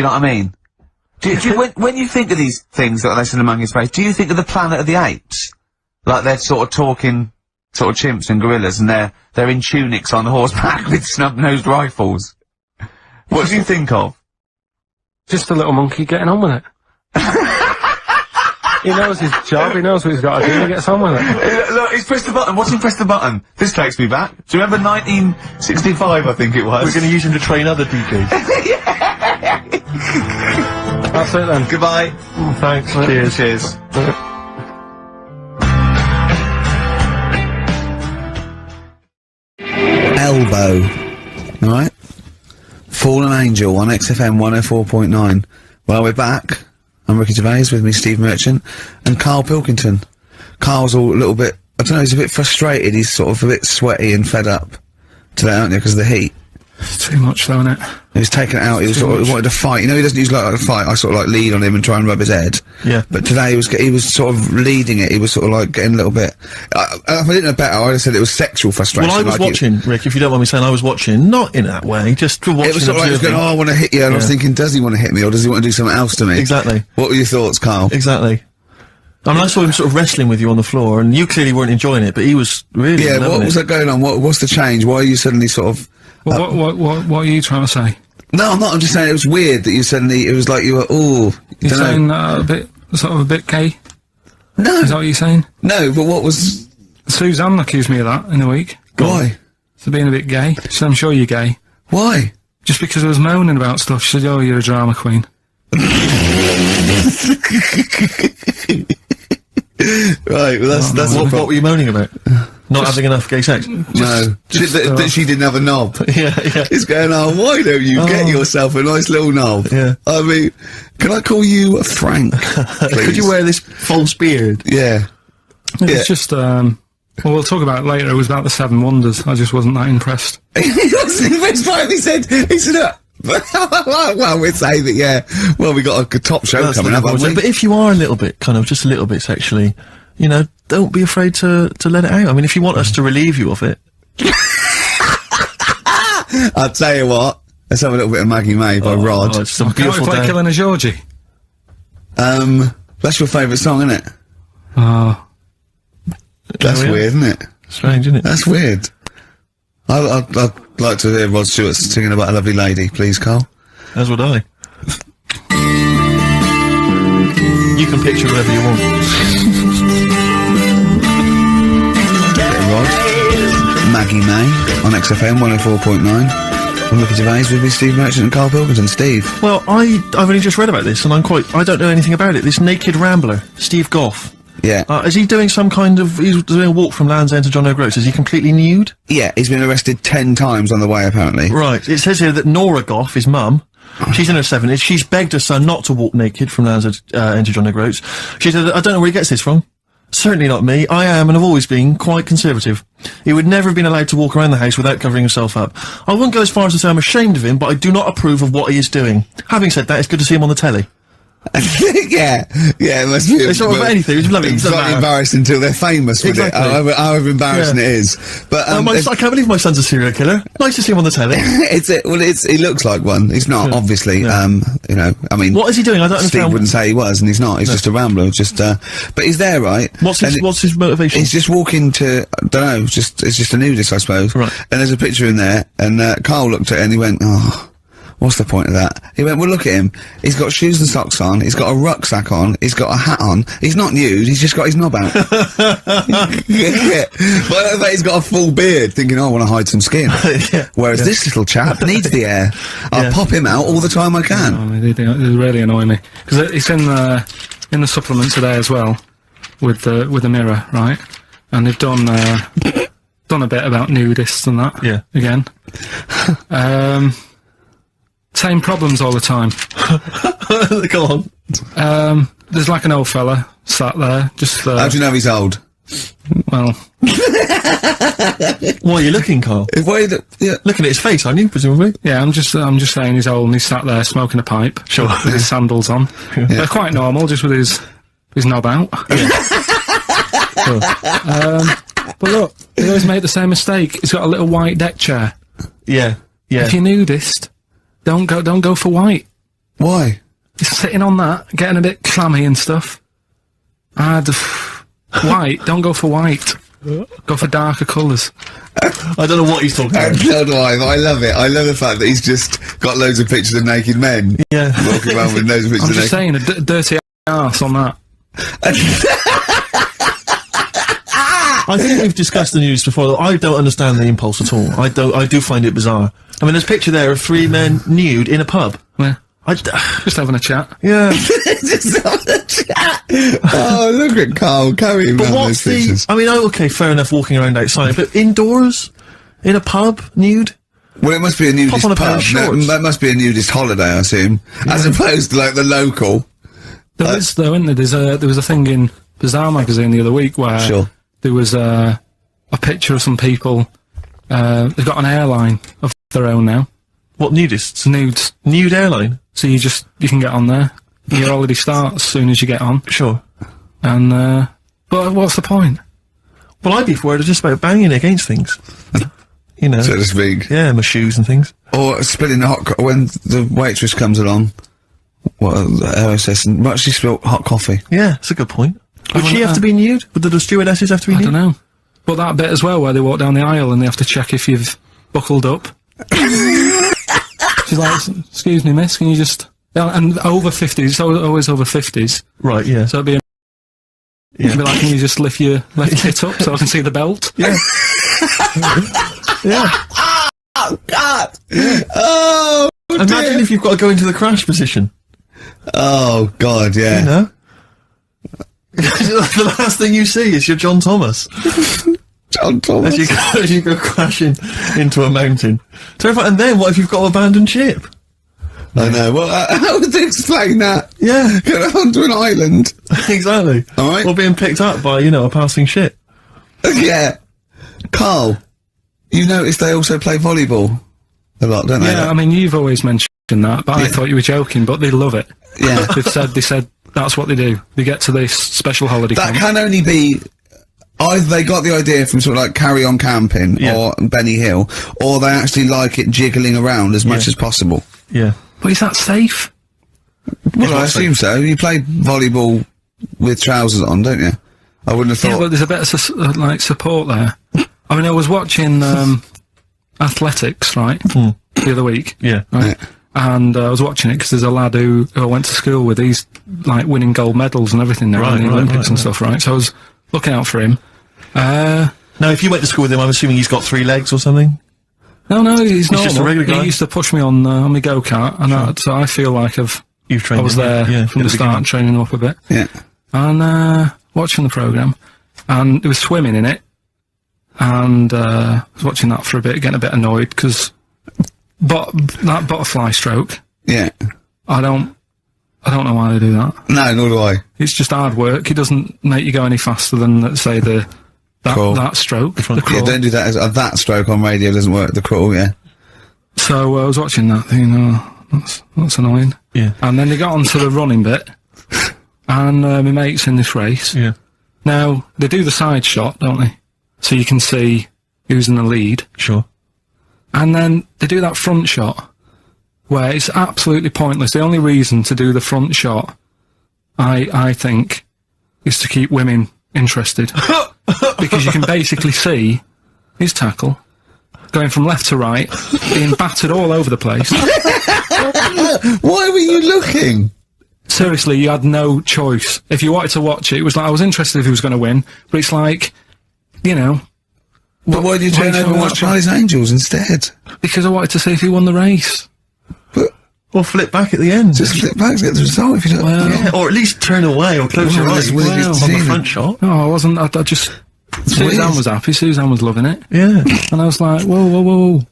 you know what I mean? Do you, when you think of these things that are less in the monkey's face, do you think of the Planet of the Apes? Like they're sort of talking, sort of chimps and gorillas, and they're in tunics on horseback with snub-nosed rifles. What do you think of? Just a little monkey getting on with it. He knows his job, he knows what he's got to do, he gets on with it. Look, he's pressed the button. Watch him press the button. This takes me back. Do you remember 1965, I think it was? We're going to use him to train other DJs. That's it then. Goodbye. Thanks. Cheers. Elbow. Alright? Fallen Angel on XFM 104.9. Well, we're back. I'm Ricky Gervais, with me Steve Merchant, and Karl Pilkington. Carl's all a little bit, I don't know, he's a bit frustrated, he's sort of a bit sweaty and fed up today, aren't you, because of the heat? It's too much though, isn't it? He was taken out, he was sort of, wanted to fight, you know he doesn't usually like to fight, I sort of like lead on him and try and rub his head. Yeah. But today he was sort of leading it, he was sort of like getting a little bit, if I didn't know better, I would have said it was sexual frustration. Well, I was like watching, Rick, if you don't mind me saying, I was watching, not in that way, just watching. It was sort of like, he was going, oh, I want to hit you, and I was thinking, does he want to hit me, or does he want to do something else to me? Exactly. What were your thoughts, Carl? Exactly. I mean, I saw him sort of wrestling with you on the floor, and you clearly weren't enjoying it, but he was really Yeah, what was that going on? What's the change? Why are you suddenly sort of... What are you trying to say? No, I'm not, I'm just saying it was weird that you suddenly, it was like you were, ooh... You're saying a bit, sort of a bit gay? No. Is that what you're saying? No, but what was... Suzanne accused me of that in the week. Why? For being a bit gay. She said, I'm sure you're gay. Why? Just because I was moaning about stuff. She said, oh, you're a drama queen. Right, well that's what were you moaning about? Not having enough gay sex? No, that she didn't have a knob. Yeah. It's going, oh, why don't you get yourself a nice little knob? Yeah. I mean, can I call you Frank, please? Could you wear this false beard? Yeah. It's just, well, we'll talk about it later. It was about the 7 Wonders. I just wasn't that impressed. He wasn't impressed by it. He said, well, we'd say that, yeah. Well, we got a top show coming up, haven't we? But if you are a little bit, kind of, just a little bit sexually, you know, don't be afraid to let it out. I mean, if you want us to relieve you of it. I'll tell you what. Let's have a little bit of Maggie May by Rod. It's some Can't we beautiful play day. Killing a Georgie? That's your favourite song, isn't it? Oh. That's weird, isn't it? Strange, isn't it? That's weird. I'd like to hear Rod Stewart singing about a lovely lady, please, Carl. As would I. You can picture whatever you want. Get it, Rod. Maggie May on XFM 104.9. from Ricky Gervais with Steve Merchant and Karl Pilkington. Steve. Well, I've only just read about this, and I don't know anything about it. This naked rambler, Steve Goff. Yeah. Is he doing some kind of, he's doing a walk from Land's End to John O'Groats? Is he completely nude? Yeah, he's been arrested 10 times on the way, apparently. Right. It says here that Nora Goff, his mum, she's in her 70s, she's begged her son not to walk naked from Land's End to John O'Groats. She said, I don't know where he gets this from. Certainly not me. I am, and have always been, quite conservative. He would never have been allowed to walk around the house without covering himself up. I wouldn't go as far as to say I'm ashamed of him, but I do not approve of what he is doing. Having said that, it's good to see him on the telly. yeah, it must be. It's not about anything. It's lovely. It's not embarrassed until they're famous with it. However embarrassing it is. But I can't believe my son's a serial killer. Nice to see him on the telly. He looks like one. He's not, obviously. You know, I mean, what is he doing? I don't understand. Steve wouldn't say he was, and he's not. He's just a rambler. But he's there, right? What's his motivation? He's just walking to, I don't know. It's just a nudist, I suppose. Right. And there's a picture in there, and Karl looked at it and he went, "Oh, what's the point of that?" He went, "Well, look at him. He's got shoes and socks on. He's got a rucksack on. He's got a hat on. He's not nude. He's just got his knob out." Yeah. But he's got a full beard, thinking, "Oh, I want to hide some skin." Whereas this little chap needs the air. I'll pop him out all the time I can. Oh, they really annoy me because it's in the supplement today as well with the Mirror, right? And they've done a bit about nudists and that. Yeah. Again. Same problems all the time. Go on. There's like an old fella sat there, just. How do you know he's old? Well. Why are you looking, Karl? Looking at his face, aren't you, presumably? Yeah, I'm just saying he's old and he's sat there smoking a pipe. Sure. With his sandals on. Yeah. They're quite normal, just with his knob out. Yeah. But look, they always make the same mistake. He's got a little white deck chair. Yeah. If you're nudist, don't go for white. Why? He's sitting on that, getting a bit clammy and stuff. White, don't go for white. Go for darker colours. I don't know what he's talking about. So do I, but I love it. I love the fact that he's just got loads of pictures of naked men. Yeah. Walking around with loads of pictures I'm of just saying, a dirty arse on that. I think we've discussed the news before. I don't understand the impulse at all. I do find it bizarre. I mean, there's a picture there of 3 men nude in a pub. Yeah. Just having a chat. Yeah. Just having a chat. Oh, look at Karl carrying around those pictures. I mean, okay, fair enough walking around outside, but indoors? In a pub? Nude? Well, it must be a nudist Pop on a pair pub. of shorts. That must be a nudist holiday, I assume. As opposed to, like, the local. There is, though, isn't there? There was a thing in Bazaar magazine the other week where there was a picture of some people. They've got an airline of their own now. What, nudists? Nudes. Nude airline? So you can get on there. Your holiday starts as soon as you get on. Sure. And, but what's the point? Well, I'd be worried just about banging against things. You know. So to speak. Yeah, my shoes and things. Or spilling the when the waitress comes along. What, OSS, and she spilt hot coffee. Yeah, that's a good point. Would she have to be nude? Would the stewardesses have to be nude? I don't know. But that bit as well, where they walk down the aisle and they have to check if you've buckled up. She's like, "Excuse me, miss, can you just..." And over 50s, always over 50s. Right, yeah. So it'd be it'd be like, "Can you just lift your left hip up so I can see the belt?" Yeah. Yeah. Oh, God! Yeah. Oh, imagine if you've got to go into the crash position. Oh, God, yeah. You know? The last thing you see is your John Thomas. John Thomas. As you go crashing into a mountain. Terrifying. And then what if you've got to abandon ship? I know. Well, how would they explain that? Yeah. Get onto an island. Exactly. Alright. Or being picked up by, a passing ship. Yeah. Karl, you notice they also play volleyball a lot, don't they? Yeah, I mean, you've always mentioned that, but I thought you were joking, but they love it. Yeah. They said that's what they do. They get to this special holiday That camp. can only be... Either they got the idea from sort of like Carry On Camping or Benny Hill, or they actually like it jiggling around as much as possible. Yeah. But is that safe? Well, I assume so. You play volleyball with trousers on, don't you? I wouldn't have thought... Yeah, but there's a bit of like support there. I mean, I was watching athletics, right, the other week. Yeah. Right? Yeah. And I was watching it because there's a lad who I went to school with. He's like winning gold medals and everything now in the Olympics and stuff, right? So I was looking out for him. Now, if you went to school with him, I'm assuming he's got 3 legs or something? No, he's normal. just a regular guy. He used to push me on my go-kart, and so I feel like I was there from the start, training up a bit. Yeah. And watching the programme, and there was swimming in it, and I was watching that for a bit, getting a bit annoyed, because that butterfly stroke, Yeah. I don't know why they do that. No, nor do I. It's just hard work. It doesn't make you go any faster than, let's say, that stroke. The Yeah, crawl. don't do that. That stroke on radio doesn't work. The crawl, yeah. So I was watching that, thinking, that's annoying. Yeah. And then they got onto the running bit, and my mate's in this race. Yeah. Now, they do the side shot, don't they? So you can see who's in the lead. Sure. And then they do that front shot, where it's absolutely pointless. The only reason to do the front shot, I think, is to keep women interested. Because you can basically see his tackle going from left to right, being battered all over the place. Why were you looking? Seriously, you had no choice. If you wanted to watch it, it was like, I was interested if he was going to win, but it's like, you know... But why did you turn over and watch Charlie's Angels instead? Because I wanted to see if he won the race. Or flip back at the end. Just flip back to get the result if you don't... Well, Yeah, or at least turn away or close your eyes weird on to the see them. front shot. No, I wasn't. I just... Suzanne weird. was happy, Suzanne was loving it. Yeah. And I was like, whoa.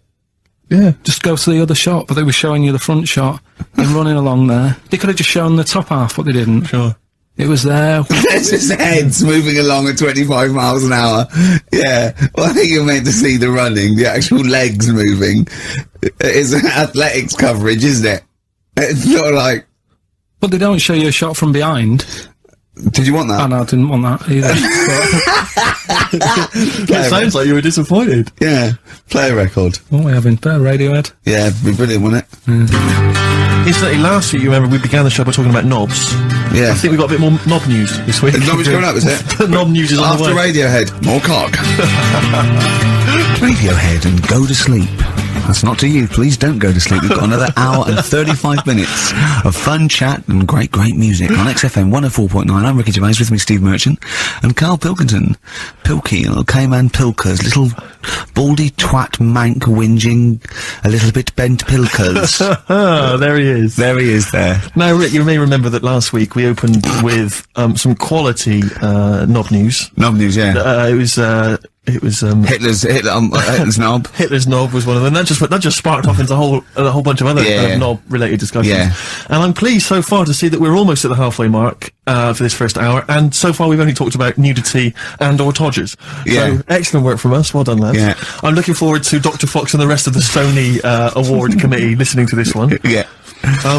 Yeah. Just go to the other shot, but they were showing you the front shot and running along there. They could have just shown the top half, but they didn't. Sure. It was there. There's his heads moving along at 25 miles an hour. Yeah. Well, I think you're meant to see the running, the actual legs moving. It's athletics coverage, isn't it? It's not like... But they don't show you a shot from behind. Did you want that? And I didn't want that either. It sounds like you were disappointed. Yeah. Play a record. What are we having? Radiohead? Yeah, it'd be brilliant, wouldn't it? Incidentally, last week, you remember, we began the show by talking about knobs. Yeah. I think we've got a bit more knob news this week. Knob's coming up, is it? Knob news is on After the way. Radiohead, more cock. Radiohead and go to sleep. That's not to you. Please don't go to sleep. We've got another hour and 35 minutes of fun chat and great music on XFM 104.9. I'm Ricky Gervais, with me Steve Merchant and Karl Pilkington. Pilky, little Cayman Pilkers, little baldy twat mank whinging, a little bit bent Pilkers. There he is. There he is there. Now, Rick, you may remember that last week we opened with some quality knob news. Knob news, yeah. It was Hitler's knob. Hitler's knob was one of them. That just sparked off into a whole bunch of other kind of knob-related discussions. Yeah. And I'm pleased so far to see that we're almost at the halfway mark for this first hour. And so far we've only talked about nudity and/or todgers. Yeah. So excellent work from us. Well done, lads. Yeah. I'm looking forward to Dr. Fox and the rest of the Sony award committee listening to this one. Yeah.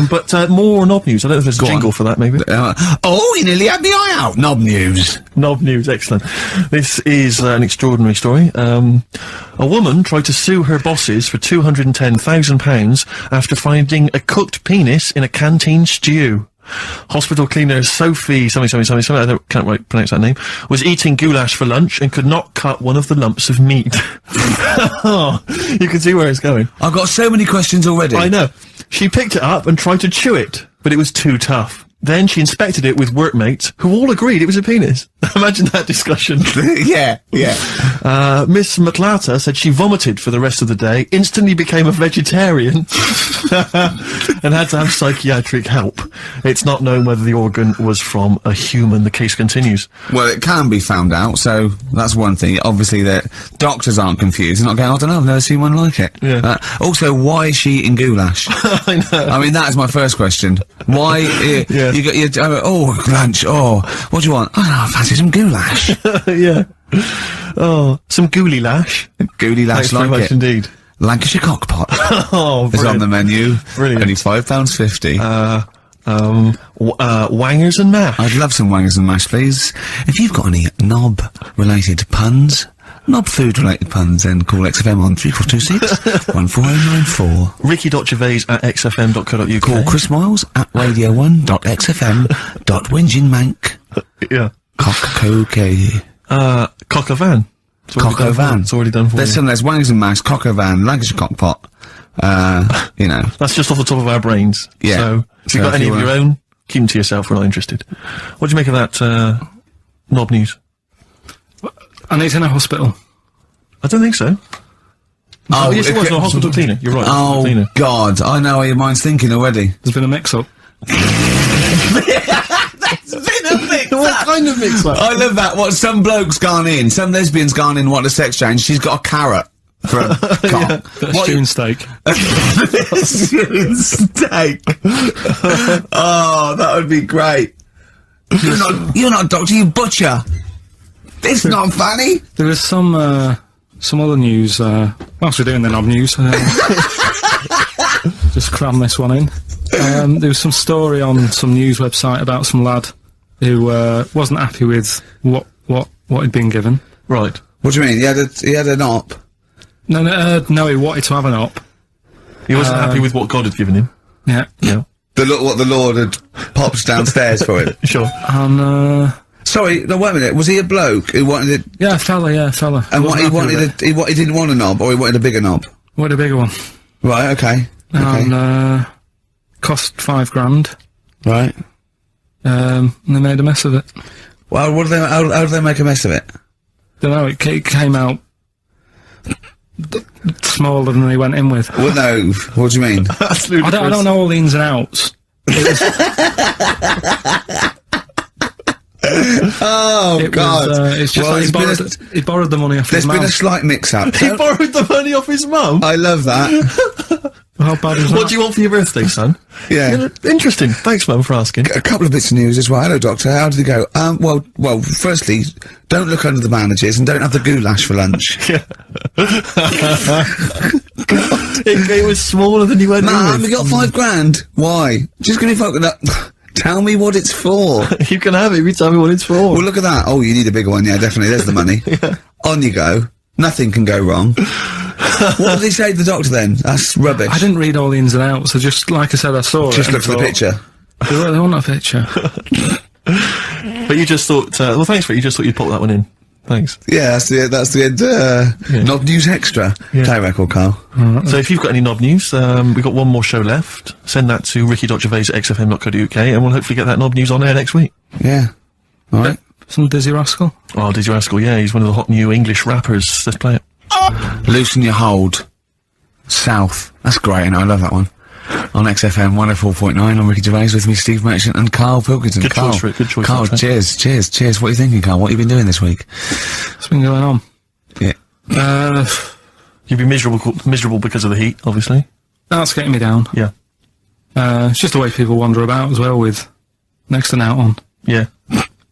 But more knob news. I don't know if there's a jingle on. for that, maybe. Oh, you nearly had the eye out. Knob news. Knob news, excellent. This is an extraordinary story. A woman tried to sue her bosses for £210,000 after finding a cooked penis in a canteen stew. Hospital cleaner Sophie something, I can't quite pronounce that name, was eating goulash for lunch and could not cut one of the lumps of meat. Oh, you can see where it's going. I've got so many questions already. I know. She picked it up and tried to chew it, but it was too tough. Then she inspected it with workmates, who all agreed it was a penis. Imagine that discussion. Yeah. Miss McLata said she vomited for the rest of the day, instantly became a vegetarian, and had to have psychiatric help. It's not known whether the organ was from a human. The case continues. Well, it can be found out, so that's one thing. Obviously, the doctors aren't confused. They're not going, I don't know, I've never seen one like it. Yeah. Also, why is she eating goulash? I know. I mean, that is my first question. Why, Yeah. lunch, what do you want? I fancy some goulash. Yeah. Oh, some gooly lash. Gooly lash Thanks very like much it. indeed. Lancashire cockpot Oh, is on brilliant. the menu. Brilliant. Only £5.50. Wangers and mash. I'd love some wangers and mash, please. If you've got any knob-related puns, knob-food-related puns, then call XFM on 3426 14094. Ricky.gervais@xfm.co.uk. Call Chris Miles at radio1.xfm.winginmank. Yeah. Cock-a-coke. Cock a van. Cock-o van. It's already done for There's you. there's wangers and mash, cock-o van, Lancashire cockpot. You know. That's just off the top of our brains. Yeah. So, if So you've got if any you of your own, keep them to yourself. We're not interested. What do you make of that, knob news? And he's in a hospital. I don't think so. Oh, yes, it was. No, Hospital Tina. You're right. Oh, Tina. God. I know how your mind's thinking already. There's been a mix-up. What kind of mix-up? I love that. What, some bloke's gone in, some lesbian's gone in, what, a sex change, she's got a carrot for a cock. Stewing steak. Stewing steak. Oh, that would be great. You're not a doctor, you butcher. It's not funny. There was some other news, whilst we're doing the knob news, just cram this one in. There was some story on some news website about some lad who, wasn't happy with what he'd been given. Right. What do you mean? He had an op? No, he wanted to have an op. He wasn't happy with what God had given him. Yeah. Yeah. What the Lord had popped downstairs for him? Sure. And, Sorry, no, wait a minute. Was he a bloke who wanted it? yeah, fella. And what he wanted, he didn't want a knob, or he wanted a bigger knob? Wanted a bigger one. Right, okay. And, cost £5,000. Right. And they made a mess of it. Well, how do they make a mess of it? Don't know, it came out smaller than they went in with. Well, no, what do you mean? Absolutely. I don't know all the ins and outs. Oh, God. It's just like he borrowed the money off his mum. There's been a slight mix-up. He borrowed the money off his mum? I love that. How bad is that? What do you want for your birthday, son? Yeah. Interesting. Thanks, Mum, for asking. A couple of bits of news as well. Hello, Doctor. How did it go? Well, firstly, don't look under the bandages and don't have the goulash for lunch. It was smaller than you went in Mum, with. we got £5,000. Why? Just gonna be fucking up. Tell me what it's for. You can have it if you tell me what it's for. Well, look at that. Oh, you need a bigger one. Yeah, definitely. There's the money. Yeah. On you go. Nothing can go wrong. What did he say to the doctor then? That's rubbish. I didn't read all the ins and outs, so just, like I said, I saw it. Just look for the picture. They want a picture. But you just thought, well, thanks for it. You just thought you'd pop that one in. Thanks. Yeah, that's the end, Knob News Extra. Yeah. Play record, Carl. So if you've got any knob news, we've got one more show left. Send that to ricky.gervais@xfm.co.uk and we'll hopefully get that knob news on air next week. Yeah. Alright. Some Dizzy Rascal. Oh, Dizzy Rascal, yeah, he's one of the hot new English rappers. Let's play it. Loosen Your Hold. South. That's great, and I love that one. On XFM 104.9, I'm Ricky Gervais, with me Steve Merchant and Karl Pilkington. Good Carl, choice, Rick, good choice. Carl, cheers. What are you thinking, Carl? What have you been doing this week? What's been going on? Yeah. You'd be miserable because of the heat, obviously. That's getting me down. Yeah. It's just the way people wander about as well, with next to out on. Yeah.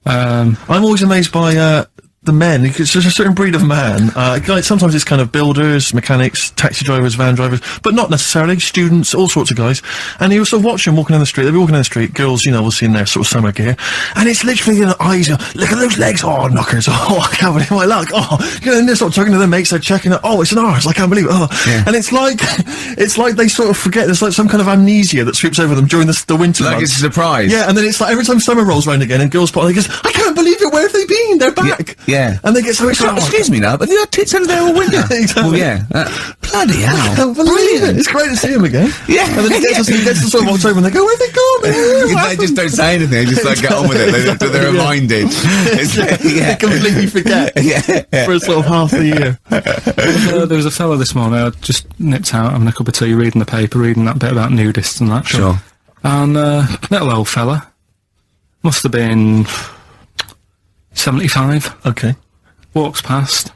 I'm always amazed by, the men, it's just a certain breed of man, like sometimes it's kind of builders, mechanics, taxi drivers, van drivers, but not necessarily, students, all sorts of guys, and you sort of watch them walking down the street, they'll be walking down the street, girls, you know, will see in their sort of summer gear, and it's literally, you know, eyes, look at those legs, oh, knockers, oh, I can't believe my luck, oh, you know, and they're sort of talking to their mates, they're checking it, oh, it's an arse, I can't believe it, oh, yeah. And it's like they sort of forget, there's like some kind of amnesia that sweeps over them during the winter Like months. it's a surprise. Yeah, and then it's like every time summer rolls around again and girls put on, they go, I can't believe it, where have they been? They're back. Yeah. And they get so excited. Excuse me, love, have you had tits under there all winter? Yeah, exactly. Well, yeah. Bloody hell. I can't believe it. It's great to see him again. Yeah. And then he gets to sort of October and they go, where'd they gone? They just don't say anything, they just like get on with it, they're reminded. They completely forget. Yeah. For sort of half the year. There was a fella this morning, I just nipped out having a cup of tea, reading the paper, reading that bit about nudists and that. Sure. And, little old fella, must have been 75. Okay. Walks past,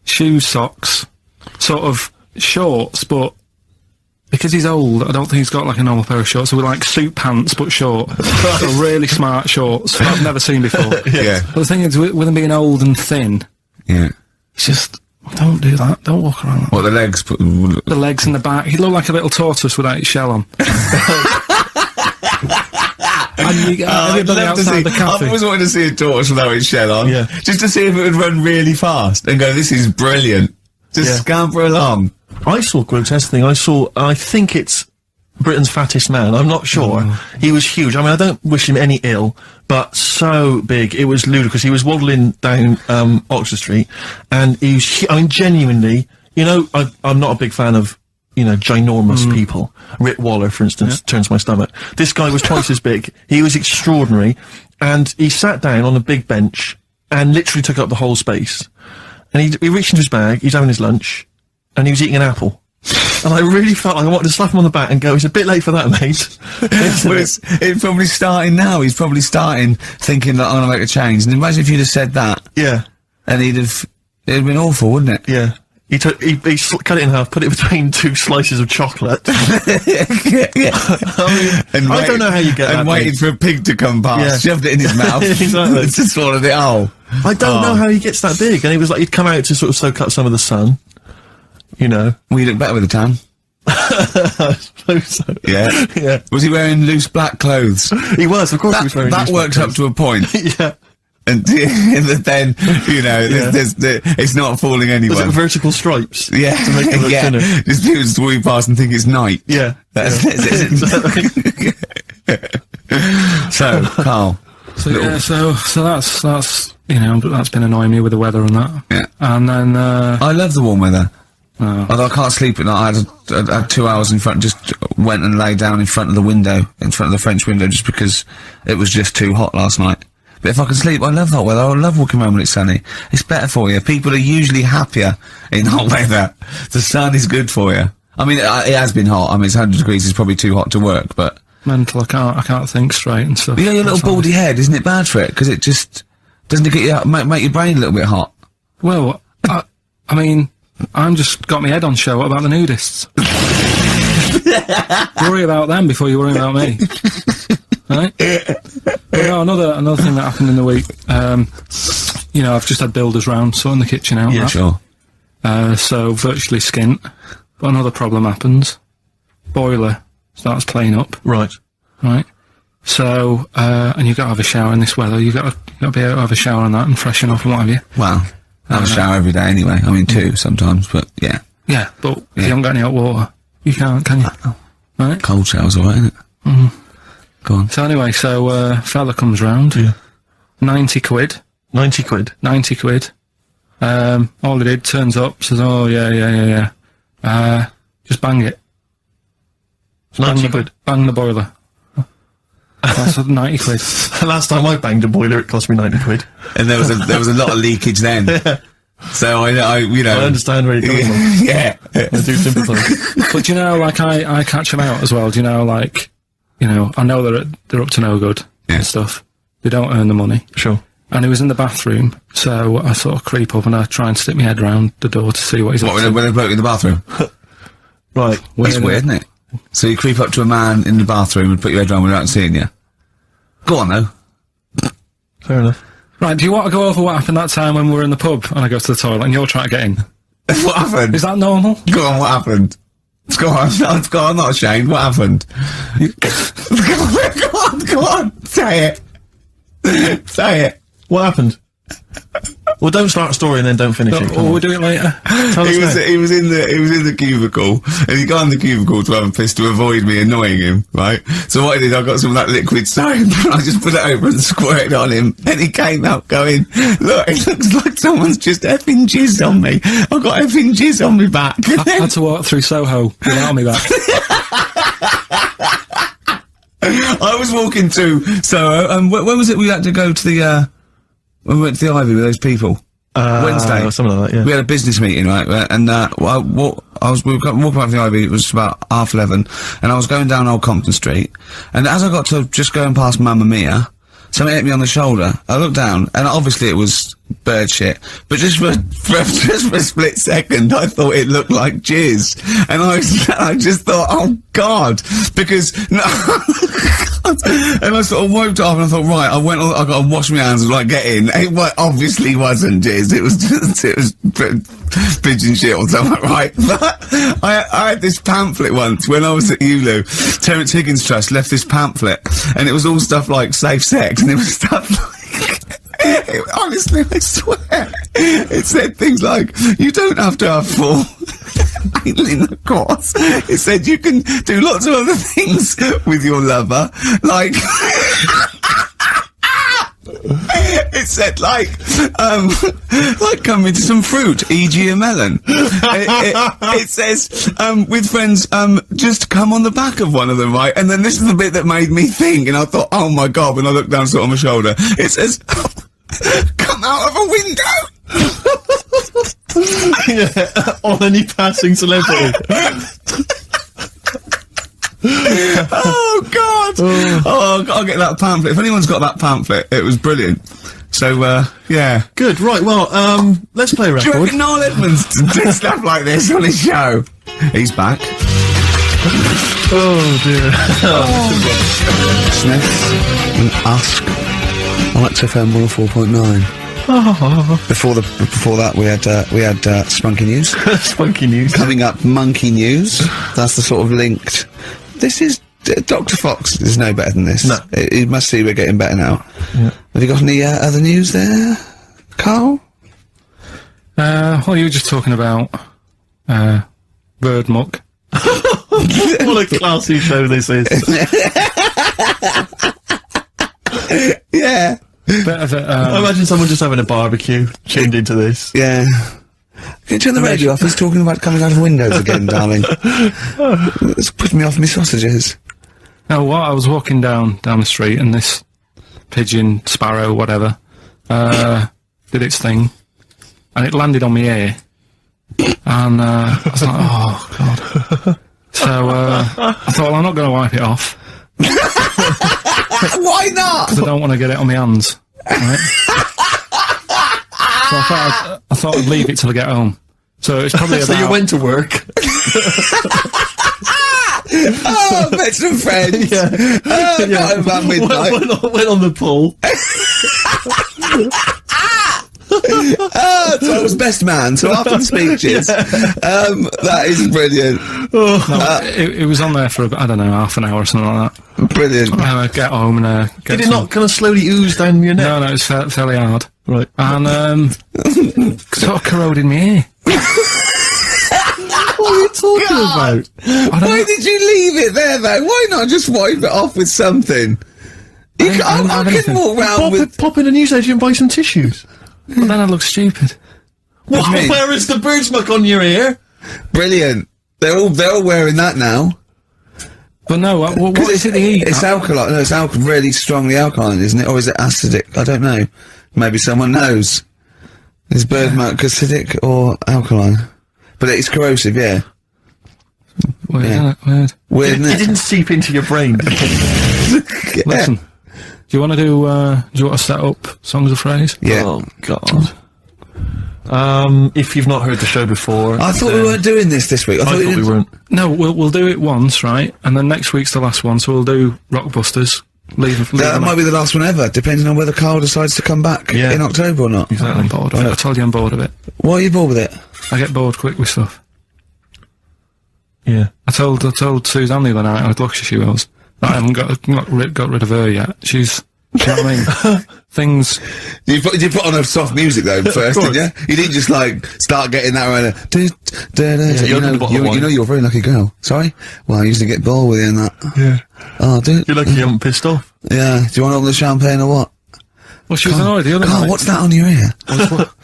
shoes, socks, sort of shorts, but because he's old, I don't think he's got like a normal pair of shorts, so we're like suit pants but short. So really smart shorts that I've never seen before. Yeah. But the thing is, with him being old and thin, Yeah. it's just, don't do that, don't walk around like that. What, the legs? The legs and the back, he looked like a little tortoise without his shell on. And you get everybody outside the cafe. I've always wanted to see a tortoise without its shell on. Yeah. Just to see if it would run really fast and go, this is brilliant. Just scamper along. I saw a grotesque thing. I think it's Britain's fattest man. I'm not sure. He was huge. I mean, I don't wish him any ill, but so big. It was ludicrous. He was waddling down, Oxford Street, and he was, I mean, genuinely, you know, I'm not a big fan of, you know, ginormous people. Rick Waller, for instance, turns my stomach. This guy was twice as big. He was extraordinary. And he sat down on a big bench and literally took up the whole space. And he reached into his bag, he's having his lunch, and he was eating an apple. And I really felt like I wanted to slap him on the back and go, it's a bit late for that, mate. Well, it's probably starting now. He's probably starting thinking that I'm gonna make a change. And imagine if you'd have said that. Yeah. And it'd have been awful, wouldn't it? Yeah. He cut it in half, put it between 2 slices of chocolate. Yeah. I don't know how you get that. And waited for a pig to come past, shoved it in his mouth. Exactly. Just swallowed it whole. I don't know how he gets that big. And he was like, he'd come out to sort of soak up some of the sun. You know. Well, you look better with a tan. I suppose so. Yeah. Yeah. Was he wearing loose black clothes? He was, of course he was wearing That loose works black up to a point. Yeah. And then, you know, it's not fooling anyone. Was it vertical stripes? Yeah. To make it look thinner. Just people just walking past and think it's night. Yeah. That's Exactly. So, Carl. So yeah, so that's you know, that's been annoying me with the weather and that. Yeah. And then I love the warm weather. oh, Although I can't sleep at night. I had 2 hours in front, just went and lay down in front of the window, in front of the French window, just because it was just too hot last night. But if I can sleep, I love hot weather. I love walking around when it's sunny. It's better for you. People are usually happier in hot weather. The sun is good for you. I mean, it has been hot. I mean, it's 100 degrees. It's probably too hot to work, but mental. I can't think straight and stuff. yeah, your little baldy head, isn't it bad for it? Because it just doesn't it get you make your brain a little bit hot. Well, I mean, I'm just got my head on show. What about the nudists? Worry about them before you worry about me. Right? But no, another thing that happened in the week. You know, I've just had builders round, sorting the kitchen out. Yeah, Sure. So virtually skint. But another problem happens. Boiler starts playing up. Right. Right. So, and you've got to have a shower in this weather. You've got to be able to have a shower and that and freshen up and what have you. Well, I have a shower every day anyway. I mean, 2 sometimes, but yeah. Yeah, but if you haven't got any hot water, you can't, can you? Right? Cold shower's alright, isn't it? Mm-hmm. Go on. So anyway, fella comes round. Yeah. 90 quid. 90 quid. 90 quid. All he did, turns up, says, oh, yeah. Just bang it. 90 quid. Bang the boiler. That's 90 quid. Last time I banged a boiler, it cost me 90 quid. And there was a lot of leakage then. So I you know. I understand where you're coming from. Yeah. I do sympathise. But you know, like, I catch them out as well. Do you know, like, you know, I know they're up to no good and stuff. They don't earn the money. Sure. And he was in the bathroom, so I sort of creep up and I try and stick my head round the door to see what he's up to. When a bloke in the bathroom? Right. It's weird, isn't it? So you creep up to a man in the bathroom and put your head round without seeing you. Go on, though. Fair enough. Right, do you want to go over what happened that time when we were in the pub and I go to the toilet and you're trying to get in? What happened? Is that normal? Go on, what happened? Go on, I'm not ashamed. What happened? Go on, say it. Say it. What happened? Well, don't start a story and then don't finish it. Come Or on. we'll do it later. Tell us now. He was in the cubicle, and he got in the cubicle to have a piss to avoid me annoying him, right? So what I did, I got some of that liquid soap, and I just put it over and squirted on him, and he came out going, look, it looks like someone's just effing jizz on me. I've got effing jizz on me back. I had to walk through Soho without me back. I was walking through Soho, and when was it we had to go to the, when we went to the Ivy with those people? Wednesday. Or something like that, yeah. We had a business meeting, right? And, we were walking back to the Ivy, it was about 11:30, and I was going down Old Compton Street, and as I got to just going past Mamma Mia, something hit me on the shoulder. I looked down, and obviously it was bird shit, but just for a split second, I thought it looked like jizz, and I just thought, oh God, because, no, and I sort of wiped it off, and I thought, right, I got to wash my hands and like get in. It obviously wasn't jizz, it was pigeon shit or something, right? But I had this pamphlet once when I was at ULU. Terence Higgins Trust left this pamphlet, and it was all stuff like safe sex, and it was stuff like, honestly, I swear, it said things like, you don't have to have full anal intercourse. It said you can do lots of other things with your lover, like, it said like come into some fruit, e.g. a melon. It says, with friends, just come on the back of one of them, right? And then this is the bit that made me think, and I thought, oh my God, when I looked down sort of my shoulder, it says, come out of a window. Yeah, on any passing celebrity. Oh, God! Oh, I'll get that pamphlet. If anyone's got that pamphlet, it was brilliant. So, yeah. Good, right, well, let's play a Do you record. reckon Noel Edmonds did stuff like this on his show? He's back. Oh, dear. Smiths and Usk on XFM 104.9. Before that, we had Spunky News. Spunky News. Coming up, Monkey News. That's the sort of linked. This is Dr. Fox is no better than this. No. You must see we're getting better now. Yeah. Have you got any other news there, Carl? Well, you were just talking about bird muck. What a classy show this is. Yeah. Bit of it, I imagine someone just having a barbecue, tuned into this. Yeah. Can you turn the radio off? He's talking about coming out of windows again, darling. It's putting me off my sausages. No, what? I was walking down the street and this pigeon, sparrow, whatever, did its thing, and it landed on my ear, and I was like, oh God. So I thought, well, I'm not going to wipe it off. Why not? Because I don't want to get it on my hands. Right? So I thought I'd leave it till I get home. So it's probably So you went to work. Oh, met some friends. Yeah. Not about midnight. Went on the pool. So I was best man, so after the speeches, that is brilliant. It was on there for, I don't know, half an hour or something like that. Brilliant. Get home and get Did it some- not kind of slowly ooze down your neck? No, it was fairly hard. Right. And, sort of corroded my ear. What are you talking about? Why did you leave it there, though? Why not just wipe it off with something? I didn't have I can anything. walk round with... Pop in a newsagent and buy some tissues. But then I look stupid. What? do you mean? Where is the bird smuck on your ear? Brilliant. They're all wearing that now. But no, what is it they eat? It's alkaline. No, it's really strongly alkaline, isn't it? Or is it acidic? I don't know. Maybe someone knows. Is bird muck acidic or alkaline? But it's corrosive, yeah. Weird, Yeah. isn't it? Weird. Weird, It isn't it? didn't seep into your brain. Yeah. Listen, do you want to set up Songs of Phrase? Yeah. Oh, God. If you've not heard the show before... I thought we weren't doing this week. I thought we weren't. No, we'll do it once, right? And then next week's the last one, so we'll do Rockbusters. Leave That them might be the last one ever, depending on whether Carl decides to come back Yeah. in October or not. I'm bored of it. I told you I'm bored of it. Why are you bored with it? I get bored quick with stuff. Yeah. I told Suzanne the other night how lucky she was that I haven't got rid of her yet. She's, do you know what I mean? Things. You put on a soft music though first, didn't you? You didn't just like start getting that around. you opened a bottle of wine. You know you're a very lucky girl. Sorry. Well, I usually get bored with you and that. Yeah. Oh, dude. You're lucky you haven't pissed off. Yeah. Do you want all the champagne or what? Well, she was annoyed the other Carl, night. what's that on your ear?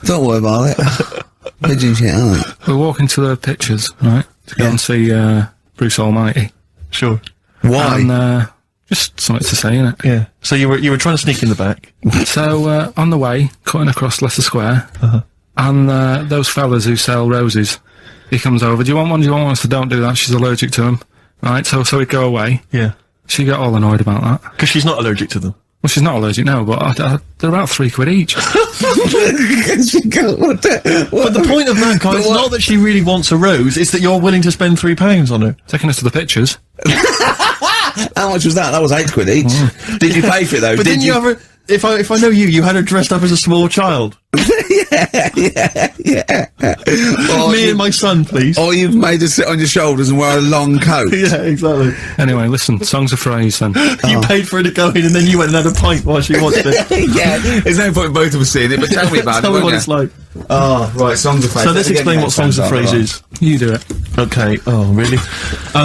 Don't worry about it. Pigeon shit, aren't it? We're walking to the pictures, right, to go and see Bruce Almighty. Sure. Why? And just something to say, innit? Yeah. So you were trying to sneak in the back. So on the way, cutting across Leicester Square, and those fellas who sell roses, he comes over. Do you want one? Do you want one? I said, don't do that. She's allergic to them. Right. So we'd go away. Yeah. She got all annoyed about that. Because she's not allergic to them. Well, she's not allergic now, but they're about £3 each. What the- But the point of that, Carl, is not that she really wants a rose, it's that you're willing to spend £3 on her. Taking us to the pictures. How much was that? That was £8 each. Did you pay for it though? But didn't you have her... If I know you had her dressed up as a small child. Yeah. Or Me and my son, please. Or you've made her sit on your shoulders and wear a long coat. Yeah, exactly. Anyway, listen, Songs of Phrase then. You paid for her to go in and then you went and had a pint while she watched it. Yeah, there's no point in both of us seeing it, but tell me about Tell it. me what won't it's you? like. Oh, right, Songs of Phrase. So let's explain what Songs of Phrase is. You do it. Okay. Oh, really?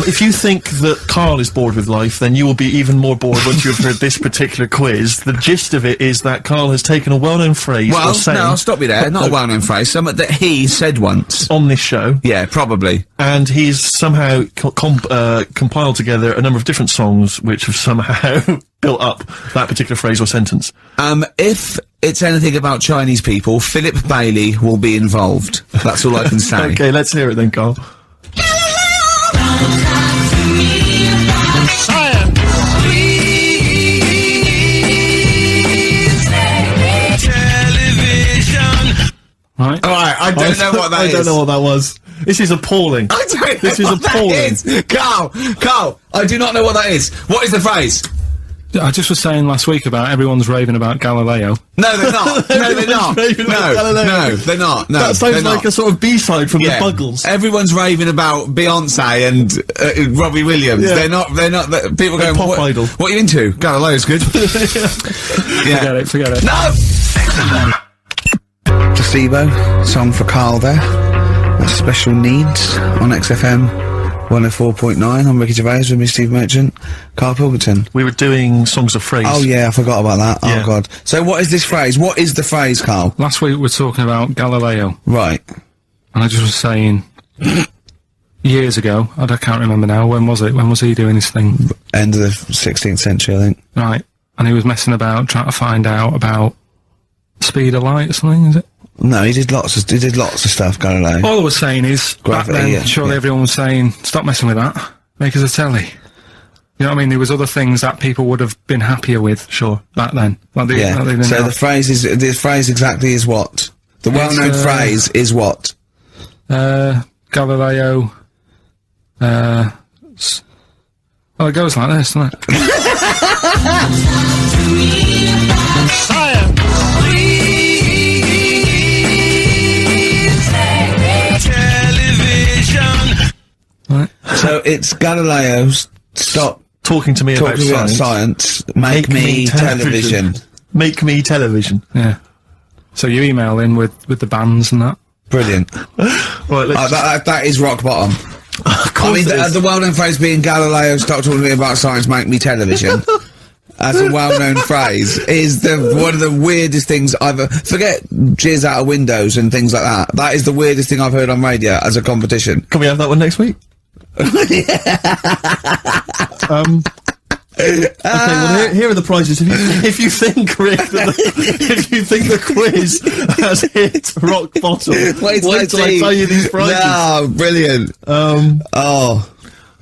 If you think that Carl is bored with life, then you will be even more bored once you've heard this particular quiz. The gist of it is that Carl has taken a well-known phrase Well, or saying no, I'll stop you there. Not a well-known phrase. Something that he said once. on this show, Yeah, probably. and he's somehow compiled together a number of different songs which have somehow built up that particular phrase or sentence. If it's anything about Chinese people, Philip Bailey will be involved. That's all I can say. Okay, let's hear it then, Carl. Right. Alright, I don't know what that is. I don't know what that was. This is appalling. I don't know This is what appalling. that is. Carl, I do not know what that is. What is the phrase? I just was saying last week about everyone's raving about Galileo. No, they're not. No, they're not. raving about Galileo. No, they're not. No, That sounds they're like not. a sort of B-side from the Buggles. Everyone's raving about Beyonce and Robbie Williams. Yeah. They're not, people They're going, pop what, idol. what are you into? Galileo's good. Yeah. Forget it. No! Placebo, song for Carl there. That's Special Needs on XFM 104.9. I'm Ricky Gervais with me, Steve Merchant. Karl Pilkington. We were doing songs of phrase. Oh yeah, I forgot about that. Yeah. Oh god. So what is this phrase? What is the phrase, Carl? Last week we were talking about Galileo, Right. and I just was saying, years ago, I can't remember now, when was it? When was he doing his thing? End of the 16th century, I think. Right. And he was messing about, trying to find out about speed of light or something, is it? No, he did lots of stuff, Galileo. All I was saying is, back Gravity, then, yeah, surely yeah. everyone was saying, stop messing with that, make us a telly. You know what I mean? There was other things that people would have been happier with, Sure. back then. Like they Yeah. didn't So know. the phrase exactly is what? The well-known phrase is what? Galileo, well, it goes like this, doesn't it? Right. So it's Galileo's stop Talking to me about talking about science. science, make me television. Make me television. Yeah. So you email in with the bands and that. Brilliant. Right, let's That is rock bottom. I mean, the well-known phrase being Galileo, stop talking to me about science, make me television. As a well-known phrase, is one of the weirdest things forget jizz out of windows and things like that. That is the weirdest thing I've heard on radio as a competition. Can we have that one next week? Okay, well here are the prizes. If you think, Rick, if you think the quiz has hit rock bottom, wait till I tell you these prizes. No, brilliant.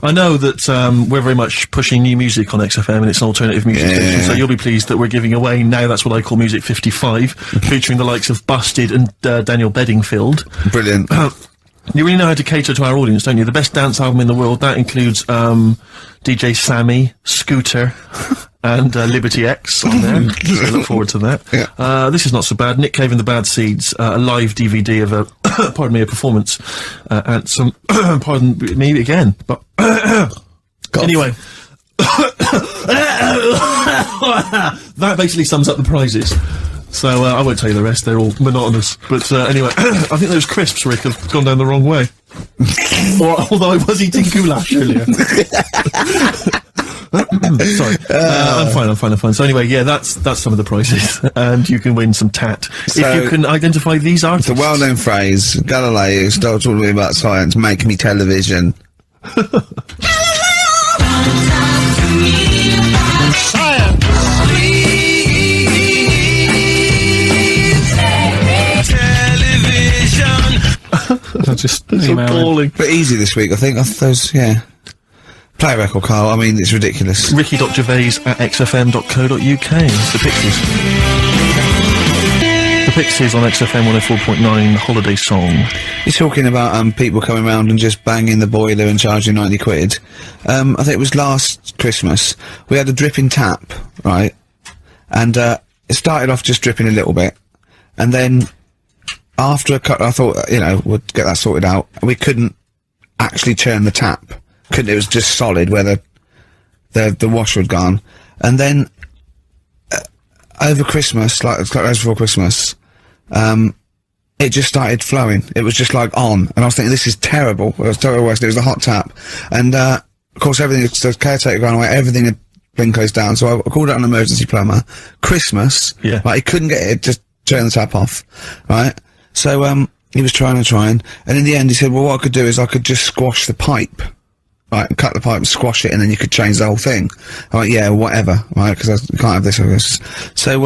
I know that we're very much pushing new music on XFM, and it's an alternative music station, so you'll be pleased that we're giving away now That's What I Call Music 55, featuring the likes of Busted and Daniel Bedingfield. Brilliant. You really know how to cater to our audience, don't you? The best dance album in the world, that includes DJ Sammy, Scooter, and Liberty X on there. So look forward to that. Yeah. This is not so bad. Nick Cave and the Bad Seeds, a live DVD of a, pardon me, a performance, and some, pardon me again, but, anyway. That basically sums up the prizes. So, I won't tell you the rest, they're all monotonous. But, anyway, I think those crisps, Rick, have gone down the wrong way. Although I was eating goulash earlier. Sorry. I'm fine. So anyway, yeah, that's some of the prizes. And you can win some tat. So, if you can identify these artists. The well-known phrase, Galileo, stop talking to me about science, make me television. I just It's email in. appalling. But easy this week, I think. Those, yeah. Play a record, Carl. I mean, it's ridiculous. Ricky.gervais@xfm.co.uk. It's the Pixies. The Pixies on XFM 104.9 holiday song. You're talking about people coming round and just banging the boiler and charging 90 quid. I think it was last Christmas. We had a dripping tap, right? And it started off just dripping a little bit, and then after a cut, I thought, you know, we'd get that sorted out. We couldn't actually turn the tap. It was just solid where the washer had gone. And then over Christmas, like before Christmas, it just started flowing. It was just like on, and I was thinking, this is terrible. It was terrible. It was a hot tap, and of course everything. The caretaker gone away. Everything had been closed down. So I called out an emergency plumber. Christmas, Yeah. like he couldn't get it. Just turn the tap off, right? So he was trying, and in the end he said, well, what I could do is I could just squash the pipe. right, cut the pipe and squash it, and then you could change the whole thing. I went, yeah, whatever, right, because I can't have this. So,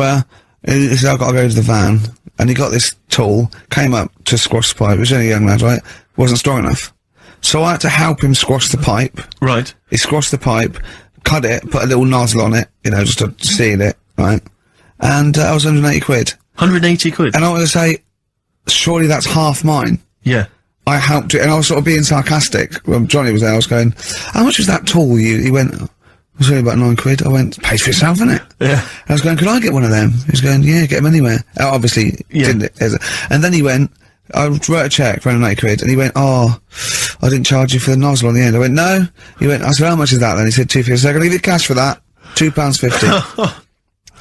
he said, I've got to go to the van, and he got this tool, came up to squash the pipe. He was only a young lad, right? Wasn't strong enough. So I had to help him squash the pipe. Right. He squashed the pipe, cut it, put a little nozzle on it, you know, just to seal it, right? And I was 180 quid. 180 quid? And I was gonna say, surely that's half mine. Yeah. I helped it, and I was sort of being sarcastic. When Johnny was there, I was going, how much was that tool? He went, it was only about 9 quid. I went, pays for itself, innit? Yeah. And I was going, could I get one of them? He was going, yeah, get them anywhere. Obviously, Yeah. didn't it? And then he went, I wrote a cheque for 180 quid, and he went, oh, I didn't charge you for the nozzle on the end. I went, no. He went, I said, how much is that then? He said, £2.50. I said, I'm gonna give you cash for that. £2.50.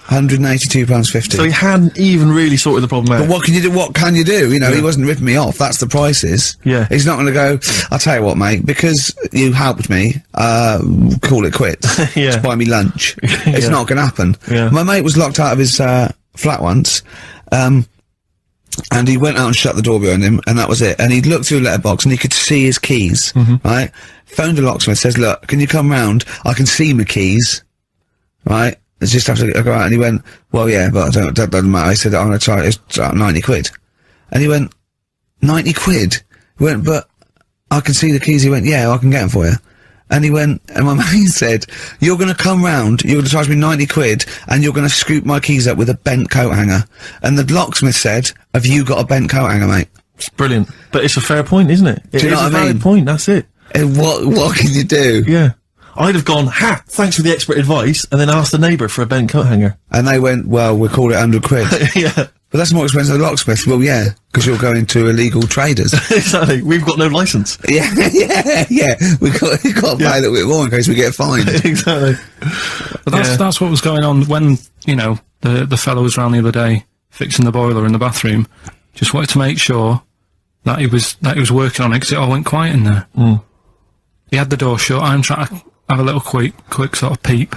£182.50. So he hadn't even really sorted the problem out. But what can you do? What can you do? You know, he wasn't ripping me off. That's the prices. Yeah. He's not going to go, I'll tell you what, mate, because you helped me, call it quits. Yeah. Just buy me lunch. It's Yeah. not going to happen. Yeah. My mate was locked out of his, flat once, and he went out and shut the door behind him, and that was it. And he looked through the letterbox, and he could see his keys, right? Phoned a locksmith, says, look, can you come round? I can see my keys, right? It's just have to go out. And he went, well, yeah, but that doesn't matter. I said, I'm going to try it. It's 90 quid. And he went, 90 quid? He went, but I can see the keys. He went, yeah, I can get them for you. And he went, and my mate said, you're going to come round, you're going to charge me 90 quid, and you're going to scoop my keys up with a bent coat hanger. And the locksmith said, have you got a bent coat hanger, mate? It's brilliant. But it's a fair point, isn't it? Do you know is what a I mean? valid point, that's it. And what can you do? Yeah. I'd have gone, thanks for the expert advice, and then asked the neighbour for a bent coat hanger. And they went, well, we'll call it 100 quid. Yeah. But that's more expensive than a locksmith. Well, yeah, because you're going to illegal traders. Exactly. We've got no licence. Yeah. We've got to pay a little bit more in case we get fined. Exactly. But that's what was going on when, you know, the fellow was round the other day fixing the boiler in the bathroom. Just wanted to make sure that he was working on it, because it all went quiet in there. He had the door shut. I'm trying to have a little quick sort of peep,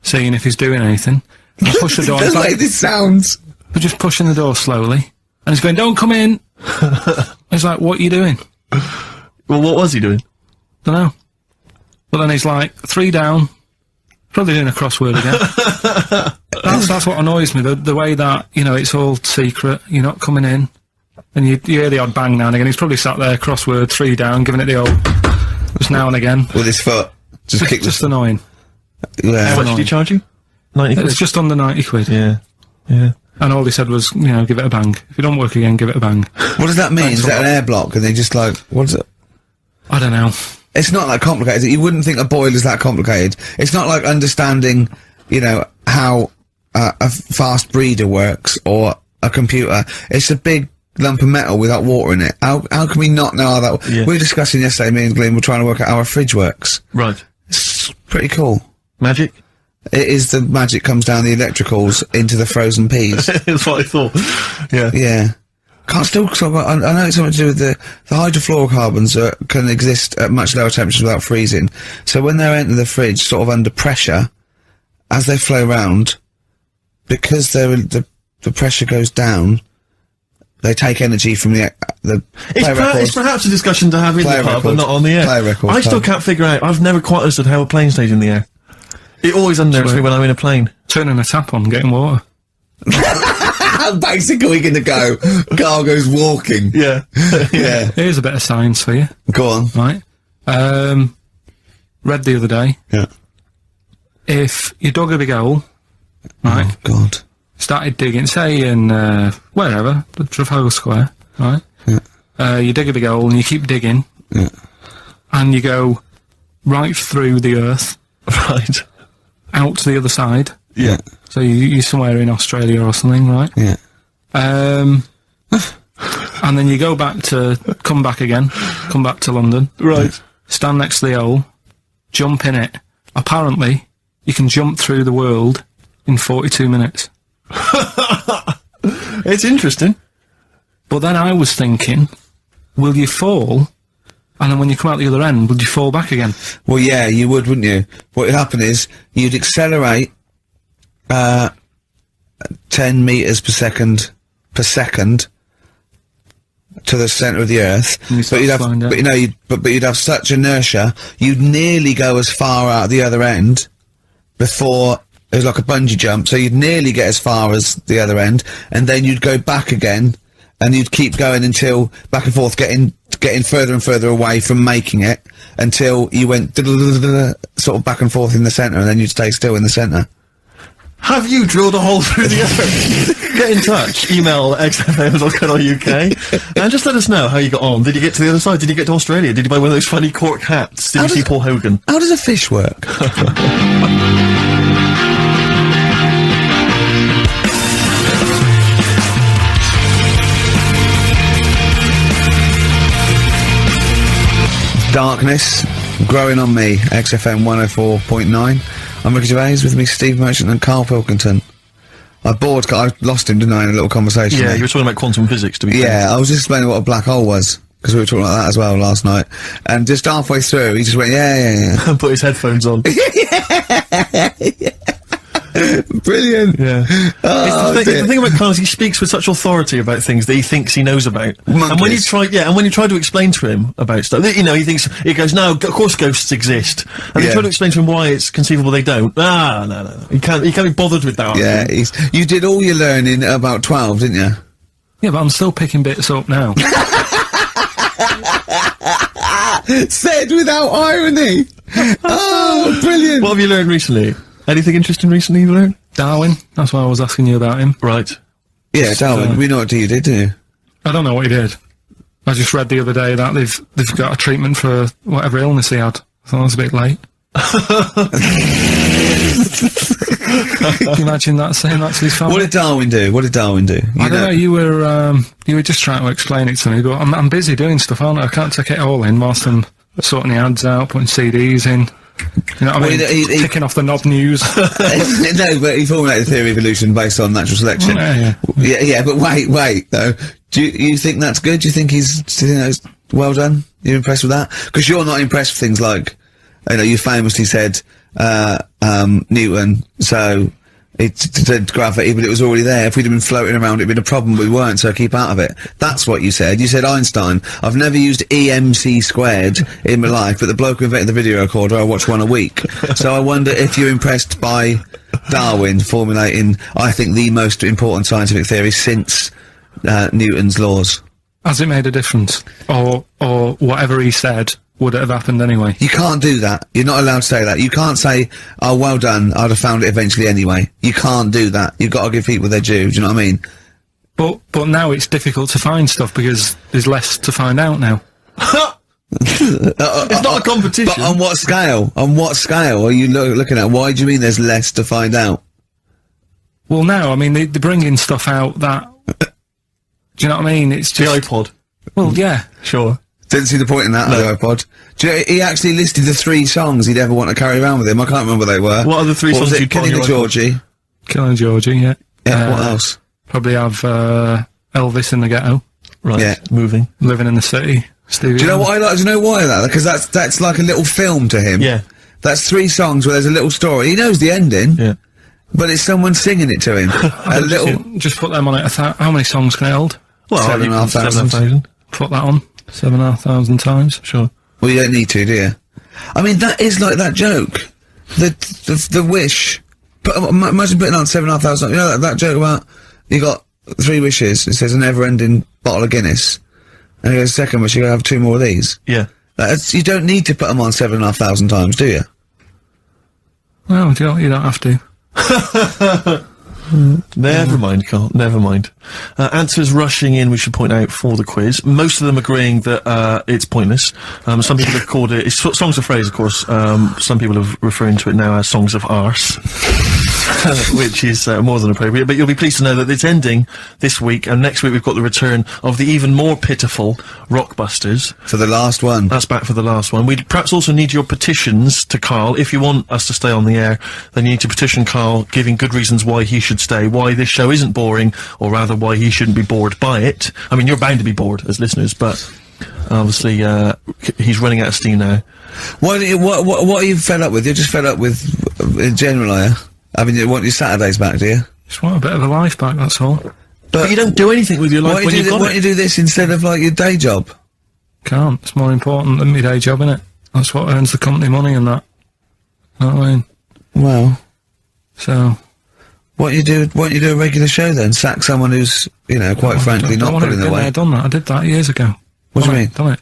seeing if he's doing anything. I push the door. The way this sounds. We're just pushing the door slowly, and he's going, "Don't come in." He's like, "What are you doing?" Well, what was he doing? Dunno. But then he's like, 3 down. Probably doing a crossword again. That's what annoys me. The way that, you know, it's all secret. You're not coming in, and you hear the odd bang now and again. He's probably sat there, crossword, 3 down, giving it the old just now and again. With his foot. Just annoying. Yeah. How much did he charge you? 90 quid? It's just under 90 quid. Yeah. Yeah. And all he said was, you know, give it a bang. If you don't work again, give it a bang. What does that mean? Is that an air block? And they just like, what is it? I don't know. It's not that complicated. You wouldn't think a boiler's that complicated. It's not like understanding, you know, how a fast breeder works or a computer. It's a big lump of metal without water in it. How can we not know how that... Yeah. We were discussing yesterday, me and Glenn were trying to work out how our fridge works. Right. It's pretty cool. Magic? It is the magic comes down the electricals into the frozen peas. That's what I thought. Yeah. Yeah. I know it's something to do with the hydrofluorocarbons can exist at much lower temperatures without freezing. So when they're entering the fridge, sort of under pressure, as they flow round, because the pressure goes down, they take energy from the It's perhaps a discussion to have in the pub, but not on the air. I still can't figure out, I've never quite understood how a plane stays in the air. It always unnerves me when I'm in a plane. Turning a tap on, getting water. Basically gonna go. Carl goes walking. Yeah. Yeah. Here's a bit of science for you. Go on. Right. Read the other day. Yeah. If you dug a big hole, right, Oh, God. started digging, say in, wherever, the Trafalgar Square, right? Yeah. You dig a big hole and you keep digging. Yeah. And you go right through the earth. Right. Out to the other side. Yeah. So you're somewhere in Australia or something, right? Yeah. And then you come back to London. Right. Stand next to the hole, jump in it. Apparently, you can jump through the world in 42 minutes. It's interesting. But then I was thinking, will you fall? And then when you come out the other end, would you fall back again? Well, yeah, you would, wouldn't you? What would happen is, you'd accelerate, 10 metres per second, to the centre of the Earth, And you start slowing down. but you know, you'd have such inertia, you'd nearly go as far out the other end before it was like a bungee jump. So you'd nearly get as far as the other end, and then you'd go back again, and you'd keep going until back and forth, getting further and further away from making it until you went sort of back and forth in the centre, and then you'd stay still in the centre. Have you drilled a hole through the earth? Get in touch. Email xfm.co.uk and just let us know how you got on. Did you get to the other side? Did you get to Australia? Did you buy one of those funny cork hats? Did you see Paul Hogan? How does a fish work? Darkness, growing on me, XFM 104.9. I'm Ricky Gervais, with me Steve Merchant and Karl Pilkington. I lost him, didn't I, in a little conversation? Yeah, you were talking about quantum physics, to be fair. Yeah, I was just explaining what a black hole was, because we were talking about that as well last night. And just halfway through, he just went, yeah. And put his headphones on. Brilliant. Yeah. Oh, the thing about Karl is he speaks with such authority about things that he thinks he knows about. Monkeys. And when you try to explain to him about stuff, you know, he goes, no, of course ghosts exist. And you try to explain to him why it's conceivable they don't. No. He can't be bothered with that. Yeah, you did all your learning at about 12, didn't you? Yeah, but I'm still picking bits up now. Said without irony. Oh, brilliant. What have you learned recently? Anything interesting recently you learned? Darwin, that's why I was asking you about him. Right. Yeah, Darwin, we know what you did, didn't you? I don't know what he did. I just read the other day that they've got a treatment for whatever illness he had. I thought it was a bit late. Can you imagine that, saying that to his family? What did Darwin do? I don't know, you were just trying to explain it to me, but I'm busy doing stuff, aren't I? I can't take it all in whilst I'm sorting the ads out, putting CDs in. You know what I mean? Ticking off the knob news. No, but he formulated the theory of evolution based on natural selection. Yeah, but wait, though. Do you think that's good? Do you think that's well done? You're impressed with that? Because you're not impressed with things like, you know, you famously said, Newton, so it's gravity, but it was already there. If we'd have been floating around, it'd been a problem, but we weren't, so keep out of it. That's what you said. You said Einstein. I've never used EMC squared in my life, but the bloke who invented the video recorder, I watch one a week. So I wonder if you're impressed by Darwin formulating, I think, the most important scientific theory since Newton's laws. Has it made a difference? Or whatever he said, would it have happened anyway? You can't do that. You're not allowed to say that. You can't say, oh, well done, I'd have found it eventually anyway. You can't do that. You've got to give people their due, do you know what I mean? But now it's difficult to find stuff because there's less to find out now. It's not a competition. But on what scale? On what scale are you looking at? Why do you mean there's less to find out? Well, now, I mean, they're bringing stuff out that... Do you know what I mean? It's just... The iPod. Well, yeah. Sure. Didn't see the point in that, the iPod. Do you know, he actually listed the 3 songs he'd ever want to carry around with him. I can't remember what they were. What are the 3 songs you'd put on your iPod? Georgie. Killing Georgie, yeah. Yeah, what else? Probably have, Elvis in the Ghetto. Right. Yeah. Moving. Living in the City. Stevie. Do you know what I like? Do you know why that? Because that's like a little film to him. Yeah. That's 3 songs where there's a little story. He knows the ending. Yeah. But it's someone singing it to him. A little... Just put them on it. How many songs can it hold? Well, 7,500. Put that on. 7,500 times. Sure. Well, you don't need to, do you? I mean, that is like that joke. The wish. Imagine putting on 7,500. You know that joke about, you got 3 wishes. It says a never-ending bottle of Guinness. And he goes, second wish, you're gonna have 2 more of these. Yeah. You don't need to put them on 7,500 times, do you? Well, you don't have to. Never mind, Carl. Never mind. Answers rushing in, we should point out, for the quiz. Most of them agreeing that it's pointless. Some people have called it... It's songs of phrase, of course. Some people are referring to it now as songs of arse. Which is more than appropriate. But you'll be pleased to know that it's ending this week, and next week we've got the return of the even more pitiful Rockbusters. For the last one. That's back for the last one. We'd perhaps also need your petitions to Karl. If you want us to stay on the air, then you need to petition Karl, giving good reasons why he should stay, why this show isn't boring, or rather why he shouldn't be bored by it. I mean, you're bound to be bored as listeners, but obviously he's running out of steam now. What are you fed up with? You're just fed up with, in general, are you? I mean, you want your Saturdays back, do you? Just want a bit of a life back, that's all. But you don't do anything with your life when you've got Why don't you do this instead of, like, your day job? Can't. It's more important than my day job, innit? That's what earns the company money and that. Know what I mean? Well... So... Why don't you do a regular show then? Sack someone who's, you know, quite frankly, not putting their weight. I've done that. I did that years ago. What do you mean? Done it.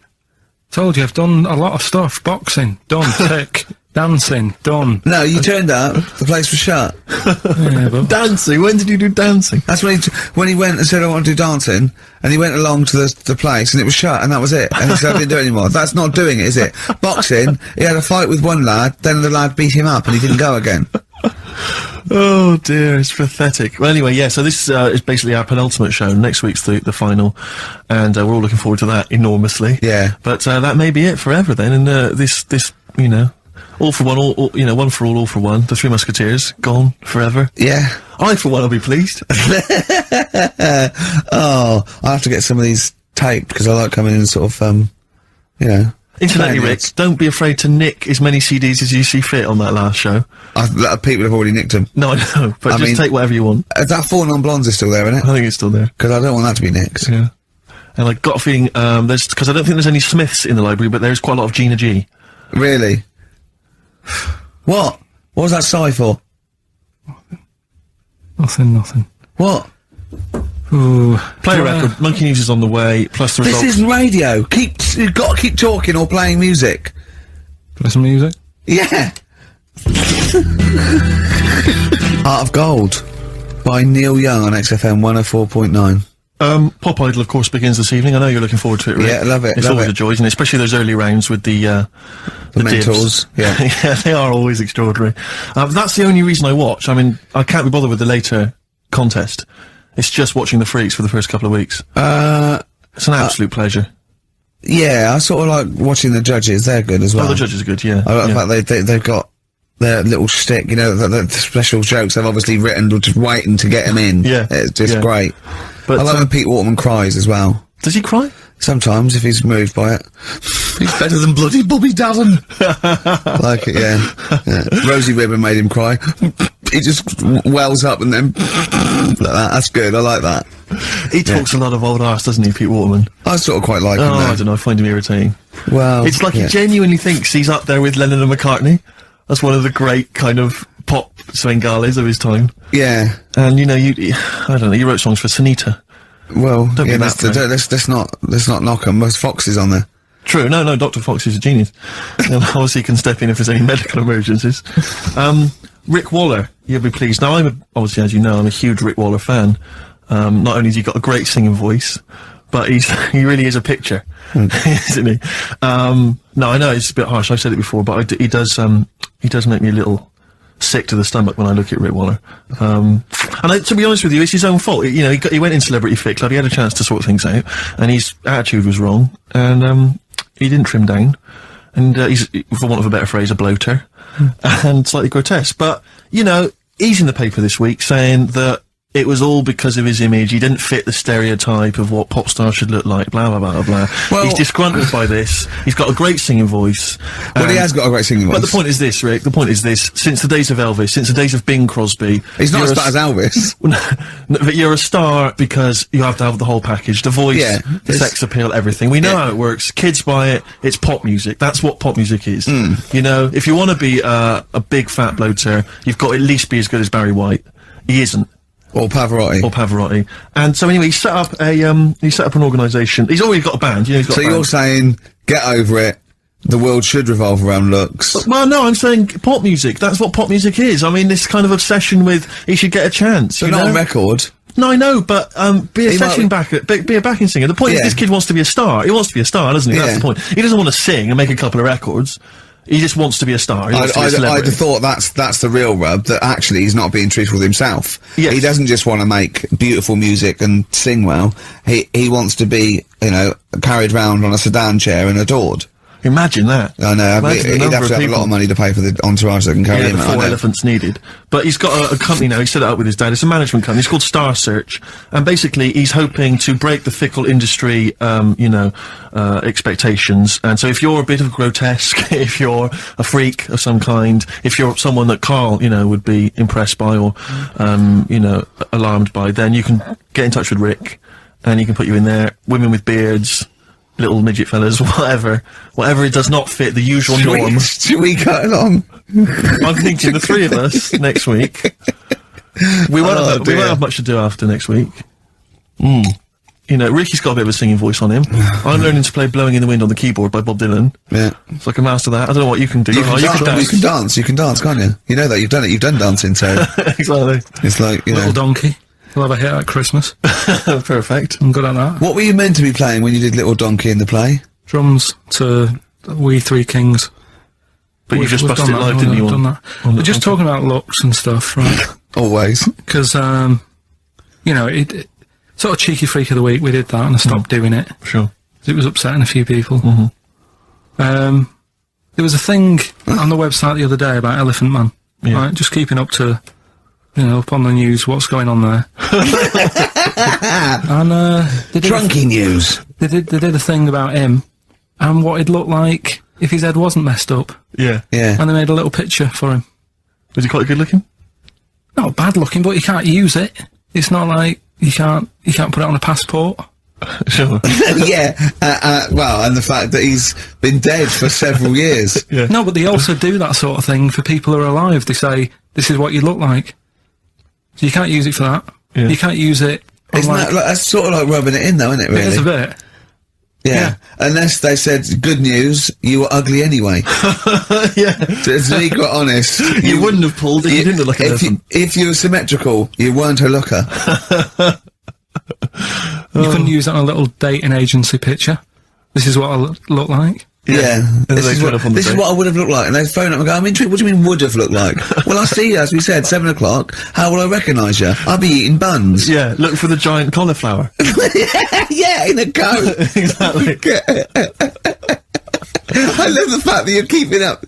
Told you, I've done a lot of stuff. Boxing, done. Tick. Dancing, done. No, you turned up, the place was shut. Yeah, but... Dancing? When did you do dancing? That's when he went and said, I want to do dancing, and he went along to the place, and it was shut, and that was it. And he said, I didn't do it anymore. That's not doing it, is it? Boxing, he had a fight with one lad, then the lad beat him up, and he didn't go again. Oh dear, it's pathetic. Well, anyway, yeah, so this is basically our penultimate show. Next week's the final, and we're all looking forward to that enormously. Yeah. But that may be it forever then, and this, you know, all for one, all, you know, one for all for one. The Three Musketeers, gone forever. Yeah. I, for one, will be pleased. Oh, I have to get some of these taped, because I like coming in and sort of, you know... Incidentally, Rick, don't be afraid to nick as many CDs as you see fit on that last show. People have already nicked them. No, I know, but I just take whatever you want. That Four Non-Blondes is still there, isn't it? I think it's still there. Because I don't want that to be nicked. Yeah. And I got a feeling, because I don't think there's any Smiths in the library, but there's quite a lot of Gina G. Really? What? What was that sigh for? Nothing. What? Ooh. Play a record. Monkey News is on the way, plus the results. This isn't radio. You've got to keep talking or playing music. Play some music? Yeah. Heart of Gold by Neil Young on XFM 104.9. Pop Idol, of course, begins this evening. I know you're looking forward to it, Rick. Yeah, I love it. It's always a joy, isn't it? Especially those early rounds with the mentors. Yeah. Yeah, they are always extraordinary. That's the only reason I watch. I mean, I can't be bothered with the later contest. It's just watching the freaks for the first couple of weeks. It's an absolute pleasure. Yeah, I sort of like watching the judges. They're good as well. Oh, the judges are good, yeah. I like the fact they've got their little shtick, you know, the special jokes they've obviously written, just waiting to get them in. Yeah. It's just great. But I like when Pete Waterman cries as well. Does he cry? Sometimes, if he's moved by it. He's better than bloody Bobby Davin. Like it, yeah. Rosie Ribbon made him cry. He just wells up and then like that. That's good. I like that. He talks a lot of old arse, doesn't he, Pete Waterman? I sort of quite like him. I don't know. I find him irritating. Well, it's like he genuinely thinks he's up there with Lennon and McCartney. That's one of the great kind of pop Svengalis of his time. Yeah. And you know, I don't know. You wrote songs for Sunita. Well, don't yeah, be that let's not knock him. There's Foxes on there. True. No, Dr. Fox is a genius. And obviously, he can step in if there's any medical emergencies. Rick Waller, you'll be pleased. Now, obviously, as you know, I'm a huge Rick Waller fan. Not only has he got a great singing voice, but he really is a picture, isn't he? No, I know it's a bit harsh. I've said it before, but he does make me a little sick to the stomach when I look at Rick Waller. And to be honest with you, it's his own fault. You know, he went in Celebrity Fit Club, he had a chance to sort things out, and his attitude was wrong, and he didn't trim down, and he's, for want of a better phrase, a bloater, and slightly grotesque. But, you know, he's in the paper this week saying that it was all because of his image. He didn't fit the stereotype of what pop stars should look like, blah, blah, blah, blah. Well, he's disgruntled by this. He's got a great singing voice. Well, he has got a great singing voice. But the point is this, Rick, the point is this. Since the days of Elvis, since the days of Bing Crosby... He's not as bad as Elvis. But you're a star because you have to have the whole package. The voice, the sex appeal, everything. We know how it works. Kids buy it. It's pop music. That's what pop music is. You know, if you want to be a big fat bloater, you've got to at least be as good as Barry White. He isn't. Or Pavarotti. And so anyway, he set up an organisation. He's already got a band, you know, he's got So you're saying, get over it, the world should revolve around looks. Well, no, I'm saying pop music. That's what pop music is. I mean, this kind of obsession with, he should get a chance, But not on record. No, I know, but, be a backing singer. The point is this kid wants to be a star. He wants to be a star, doesn't he? That's the point. He doesn't want to sing and make a couple of records. He just wants to be a star. I'd have thought that's the real rub, that actually he's not being truthful with himself. Yes. He doesn't just want to make beautiful music and sing well. He wants to be, you know, carried round on a sedan chair and adored. Imagine that. I know, Imagine the he'd number have to of have a lot of people. money to pay for the entourage that can carry Yeah, him. the I 4 know. elephants needed. But he's got a company now, he set it up with his dad, it's a management company, it's called Star Search, and basically he's hoping to break the fickle industry, expectations, and so if you're a bit of grotesque, if you're a freak of some kind, if you're someone that Karl, would be impressed by or, alarmed by, then you can get in touch with Rick, and he can put you in there, women with beards, little midget fellas, whatever it does not fit the usual norm. Should we go along? I'm thinking the 3 of us next week. We won't have much to do after next week. Ricky's got a bit of a singing voice on him. I'm learning to play Blowing in the Wind on the keyboard by Bob Dylan. Yeah. So I can master that. I don't know what you can do. You can dance, can't you? You know that, you've done it, you've done dancing, so. Exactly. It's like, Little Donkey. We'll have a hit at Christmas. Perfect. I'm good at that. What were you meant to be playing when you did Little Donkey in the play? Drums to We Three Kings. But you just We've busted done live, that, didn't you? we've done that. We're just talking about looks and stuff, right? Always. Because, it sort of cheeky freak of the week, we did that and I stopped doing it. Sure. It was upsetting a few people. There was a thing on the website the other day about Elephant Man. Yeah. Right? Just keeping up to, up on the news, what's going on there. And, they did Drunky news. They did a thing about him and what he'd look like if his head wasn't messed up. Yeah. Yeah. And they made a little picture for him. Was he quite good looking? Not bad looking, but you can't use it. It's not like you can't put it on a passport. Sure. Yeah. Well, and the fact that he's been dead for several years. Yeah. No, but they also do that sort of thing for people who are alive. They say, this is what you look like. So you can't use it for that. Yeah. You can't use it on Isn't that that's sort of like rubbing it in, though, isn't it, really? It is a bit. Yeah. Unless they said, good news, you were ugly anyway. Yeah. To be quite honest. You wouldn't have pulled it, you didn't look like an elephant. If you were symmetrical, you weren't a looker. You couldn't use it on a little dating agency picture. This is what I look like. Yeah. And This, they is turn what, up on the this is day. what I would have looked like. And they phone up and go, I'm intrigued, what do you mean would have looked like? Well, I see you, as we said, 7 o'clock. How will I recognise you? I'll be eating buns. Yeah, look for the giant cauliflower. Yeah, in a coat. Exactly. I love the fact that you're keeping up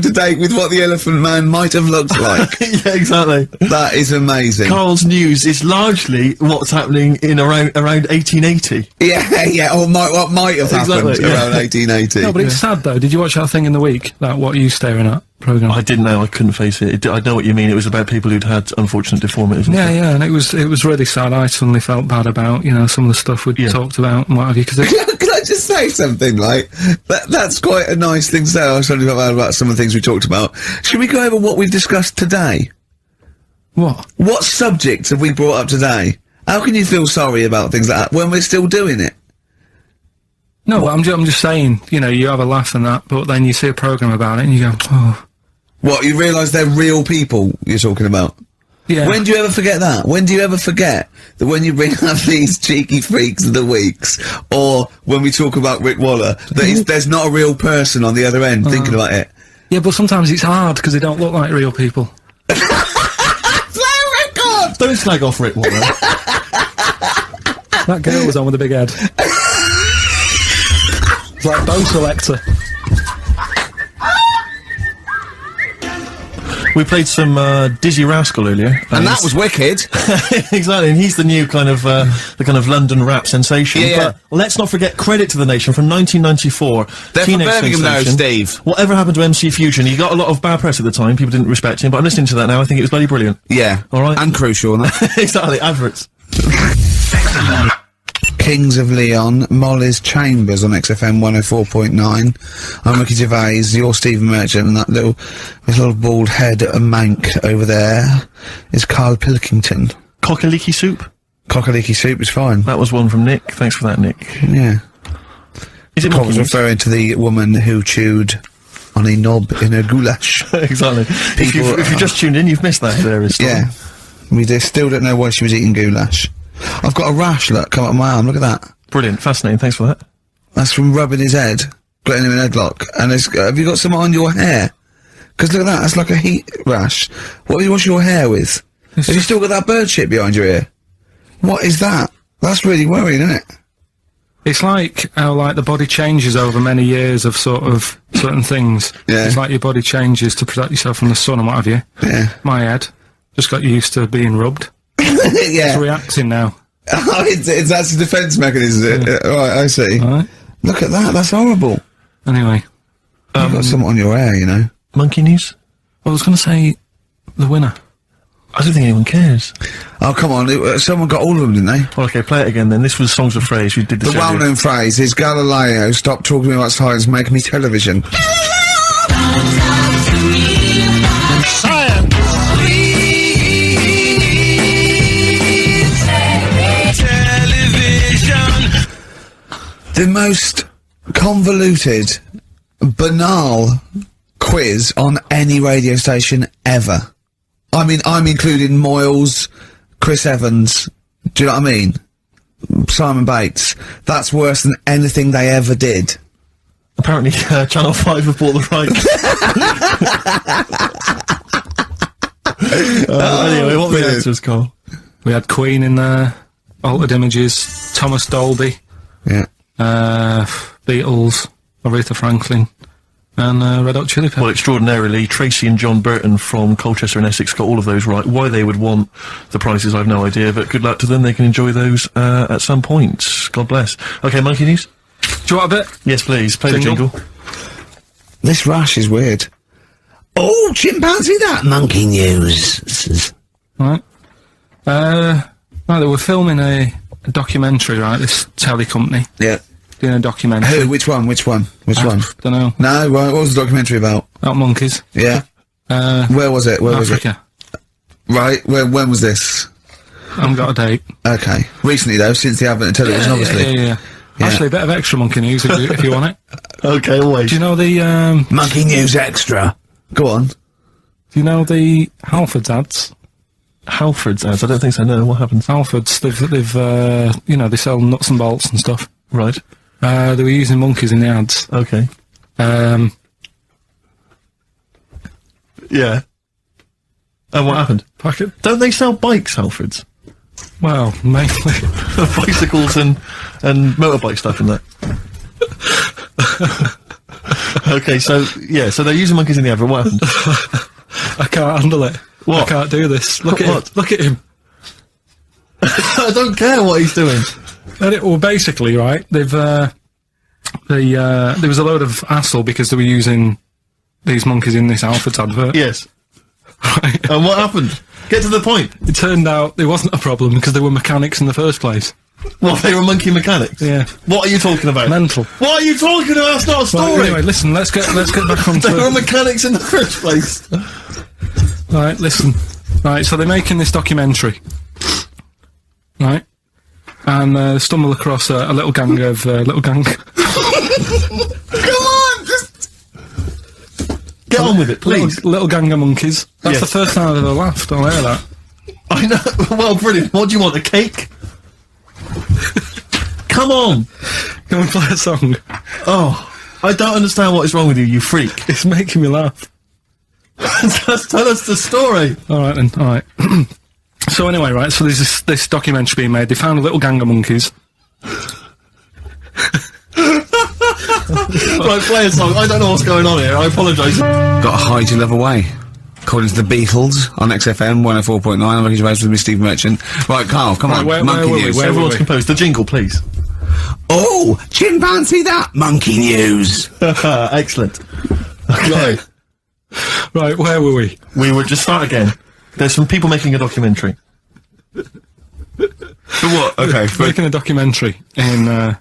to date with what the Elephant Man might have looked like. Yeah, exactly. That is amazing. Karl's news is largely what's happening in around 1880. Yeah, or what might have happened Exactly, yeah. around 1880. No, but it's sad though. Did you watch that thing in the week? That What Are You Staring At programme? I didn't know, I couldn't face it. I know what you mean, it was about people who'd had unfortunate deformities. And Yeah, stuff. yeah, and it was really sad. I suddenly felt bad about, some of the stuff we'd talked about and what have you, because Can I just say something, like, that's quite a nice thing to say. I was trying to talk about some of the things we talked about. Should we go over what we've discussed today? what? What subjects have we brought up today? How can you feel sorry about things like that when we're still doing it? No, but I'm just saying, you have a laugh and that, but then you see a programme about it and you go, oh. What, you realise they're real people you're talking about? Yeah. When do you ever forget that? When do you ever forget that when you bring up these cheeky freaks of the weeks, or when we talk about Rick Waller, that there's not a real person on the other end thinking about it? Yeah, but sometimes it's hard because they don't look like real people. Play a record! Don't slag off Rick Waller. That girl was on with a big head. It's like Bow Selector. We played some Dizzy Rascal earlier. And that was wicked. Exactly, and he's the new kind of, the kind of London rap sensation. Yeah. But let's not forget Credit to the Nation from 1994. They're from Teenage Birmingham now, sensation. Steve. Whatever happened to MC Fusion? He got a lot of bad press at the time, people didn't respect him, but I'm listening to that now, I think it was bloody brilliant. Yeah. Alright. And crucial, and that. Exactly, adverts. Kings of Leon, Molly's Chambers on XFM 104.9. I'm Ricky Gervais, you're Stephen Merchant, and that little bald head mank over there is Karl Pilkington. Cockaliki soup? Cockaliki soup is fine. That was one from Nick. Thanks for that, Nick. Yeah. Is it I was Monkey referring to the woman who chewed on a knob in a goulash. Exactly. If you just tuned in, you've missed that there. Yeah. We still don't know why she was eating goulash. I've got a rash, look, come up my arm, look at that. Brilliant, fascinating, thanks for that. That's from rubbing his head, getting him in a headlock. And have you got some on your hair? Because look at that, that's like a heat rash. What do you wash your hair with? Have you still got that bird shit behind your ear? What is that? That's really worrying, isn't it? It's like how, like, the body changes over many years of sort of certain things. Yeah. It's like your body changes to protect yourself from the sun and what have you. Yeah. My head just got used to being rubbed. It's Yeah. reacting now. Oh, it's that's a defence mechanism. Right, I see. Right. Look at that. That's horrible. Anyway, You've got something on your hair, you know. Monkey news? I was going to say the winner. I don't think anyone cares. Oh, come on. Someone got all of them, didn't they? Well, okay, play it again then. This was Songs of Phrase. We did this The earlier. well-known phrase is Galileo, stop talking to me about science, make me television. Science. Television. The most convoluted, banal quiz on any radio station ever. I mean, I'm including Moyles, Chris Evans, do you know what I mean? Simon Bates. That's worse than anything they ever did. Apparently, Channel 5 have bought the rights. Anyway, what were the brilliant. answers, Carl? We had Queen in there, Altered Images, Thomas Dolby, Yeah. Beatles, Aretha Franklin, and Red Hot Chili Well, Peppers. extraordinarily, Tracy and John Burton from Colchester and Essex got all of those right. Why they would want the prizes, I've no idea, but good luck to them. They can enjoy those at some point. God bless. Okay, Monkey News? Do you want a bit? Yes, please. Play Jingle? the jingle. This rash is weird. Oh, chimpanzee that monkey news. Right. Right, they were filming a documentary, right, this telly company, Yeah. doing a documentary. Who? Which one? Which one? Which one? Don't know. No, right, what was the documentary about? About monkeys. Yeah. Where was it? Where was it? Africa. Right, when was this? I haven't got a date. Okay. Recently though, since the advent of television, obviously. Yeah. Yeah. Actually, a bit of extra monkey news if you want it. Okay, always. Do you know the, Monkey news extra. Go on. do you know the Halfords ads? Halford's ads? I don't think so, no. What happens? Halfords, they've, you know, they sell nuts and bolts and stuff. Right. They were using monkeys in the ads. Okay. Yeah. And what happened? Packet? Don't they sell bikes, Halford's? Well, mainly. Bicycles and motorbike stuff and that. Okay, so, yeah, so they're using monkeys in the ad, but what happened? I can't handle it. What? I can't do this. Look at What? him. Look at him. I don't care what he's doing. Well, basically, right, they've, there was a load of hassle because they were using these monkeys in this Halfords advert. Yes. Right. And what happened? Get to the point. It turned out there wasn't a problem because they were mechanics in the first place. Well, they were monkey mechanics. Yeah. What are you talking about? Mental. What are you talking about? That's not a story. Right, anyway, listen, let's get back on They were to mechanics in the first place. Right, listen. Right, so they're making this documentary. Right? And stumble across a little gang of, Come on, just Get on with it, please. little gang of monkeys. That's Yes. the first time I've ever laughed. I'll hear that. I know. Well, brilliant. What do you want? A cake? Come on. Can we play a song? Oh, I don't understand what is wrong with you, you freak. It's making me laugh. Just tell us the story. Alright then, alright. So anyway, right, so there's this documentary being made. They found a little gang of monkeys. Right, play a song. I don't know what's going on here. I apologise. got to hide your love away. According to the Beatles on XFM 104.9. I'm Ricky Gervais with me, Steve Merchant. Right, Carl, come on. where monkey were we? news. Where Everyone's we? composed. The jingle, please. Oh, chimpanzee that monkey news. Excellent. Okay. Right, where were we? We would just start again. There's some people making a documentary. For what? Okay, Making a documentary in the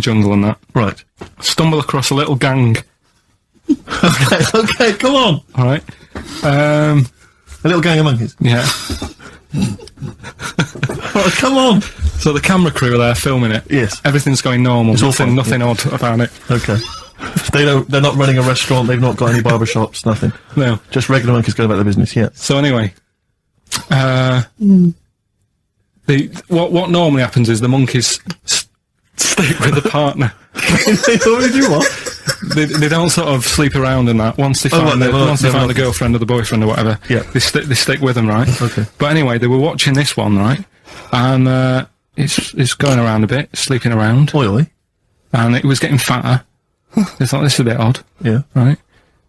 jungle and that. Right. Stumble across a little gang. Okay, come on. Alright. A little gang of monkeys. Yeah. Oh, come on. So the camera crew are there filming it. Yes. Everything's going normal. all fine, Nothing odd about it. Okay. They're not running a restaurant, they've not got any barber shops, nothing. No. Just regular monkeys going about their business, yeah. So anyway, what normally happens is the monkeys stick with the partner. They already do what? They don't sort of sleep around and that. Once they find the girlfriend or the boyfriend or whatever, Yeah. they stick with them, right? Okay. But anyway, they were watching this one, right? And it's going around a bit, sleeping around, Oily. and it was getting fatter. I thought, this is a bit odd. Yeah. Right.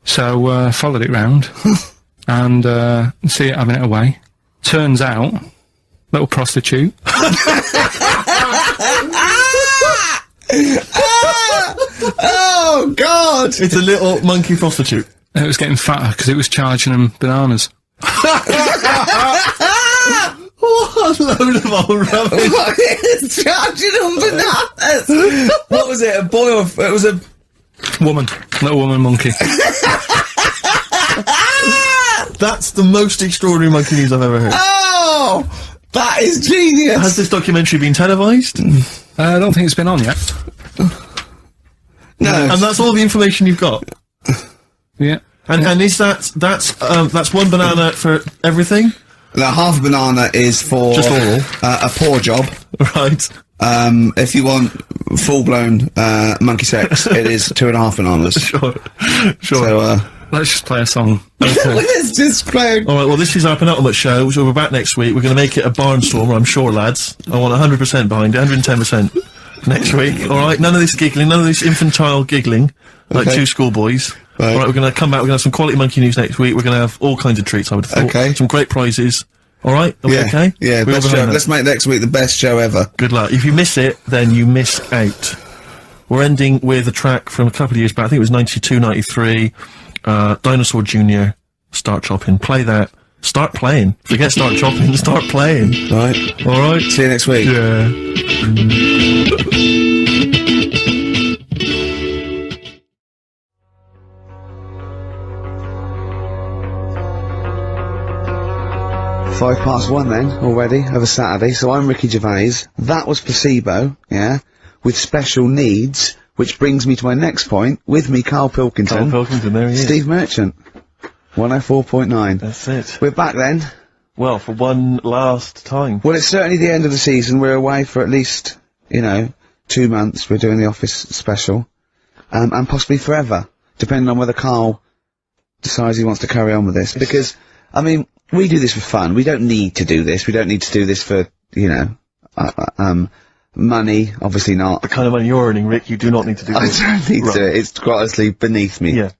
So, followed it round, and, see it having it away. Turns out, little prostitute. Oh, God! It's a little monkey prostitute. And it was getting fatter because it was charging them bananas. What a load of old rubbish. It's charging them bananas! What was it, a boy or... It was a... Woman. Little woman monkey. That's the most extraordinary monkey news I've ever heard. Oh! That is genius! Has this documentary been televised? I don't think it's been on yet. No. And that's all the information you've got? Yeah. And is that's one banana for everything? The half a banana is for... Just oral. A poor job. Right. If you want full-blown, monkey sex, it is 2.5 bananas. Sure. So, Let's just play a song. let's just play... Alright, well, this is our penultimate show, so we're back next week. We're going to make it a barnstormer, I'm sure, lads. I want 100% behind it, 110% next week. Alright, none of this giggling, none of this infantile giggling, like two schoolboys. Right. Alright, we're going to come back, we're going to have some quality monkey news next week. We're going to have all kinds of treats, I would have thought. Okay. Some great prizes. Alright, are we okay? Yeah, We're all best behind show. that. Let's make next week the best show ever. Good luck. If you miss it, then you miss out. We're ending with a track from a couple of years back, I think it was 92, 93, Dinosaur Jr., Start Chopping. Play that. Start playing. Forget start chopping, start playing. Right. Alright? See you next week. Yeah. 1:05 then, already, of a Saturday, so I'm Ricky Gervais. That was Placebo, yeah, with special needs, which brings me to my next point. With me, Karl Pilkington. Karl Pilkington, there he is. Steve Merchant. 104.9. That's it. We're back then. Well, for one last time. Well, it's certainly the end of the season. We're away for at least, 2 months. We're doing the Office special. And possibly forever, depending on whether Karl decides he wants to carry on with this. Because, I mean, we do this for fun. We don't need to do this. We don't need to do this for, money. Obviously not. The kind of money you're earning, Rick, you do not need to do I this. don't need to do it. It's quite honestly beneath me. Yeah.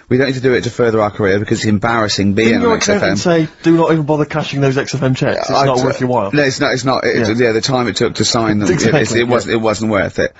We don't need to do it to further our career because it's embarrassing being Didn't on your accountant XFM. say, do not even bother cashing those XFM checks? It's not worth your while. No, it's not. Yeah, the time it took to sign them, Exactly, it wasn't worth it.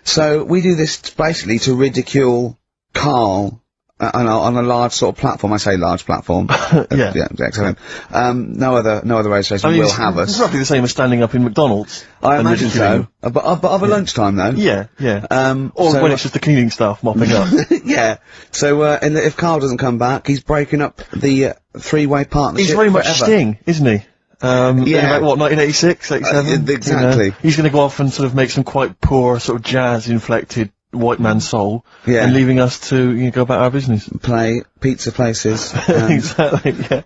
So we do this basically to ridicule Karl on a large sort of platform. I say large platform. Yeah. XFM. No other radio station will have us. It's roughly the same as standing up in McDonald's. I and imagine ridiculing so. But of a lunchtime though. Yeah, yeah. Or so- when it's just the cleaning staff mopping up. Yeah. So, and if Karl doesn't come back, he's breaking up the three-way partnership. He's very much forever. Sting, isn't he? In Yeah. about, what, 1986, 87? exactly. He's gonna go off and sort of make some quite poor, sort of jazz-inflected white man soul. Yeah. And leaving us to, go about our business. Play pizza places. Exactly, yeah.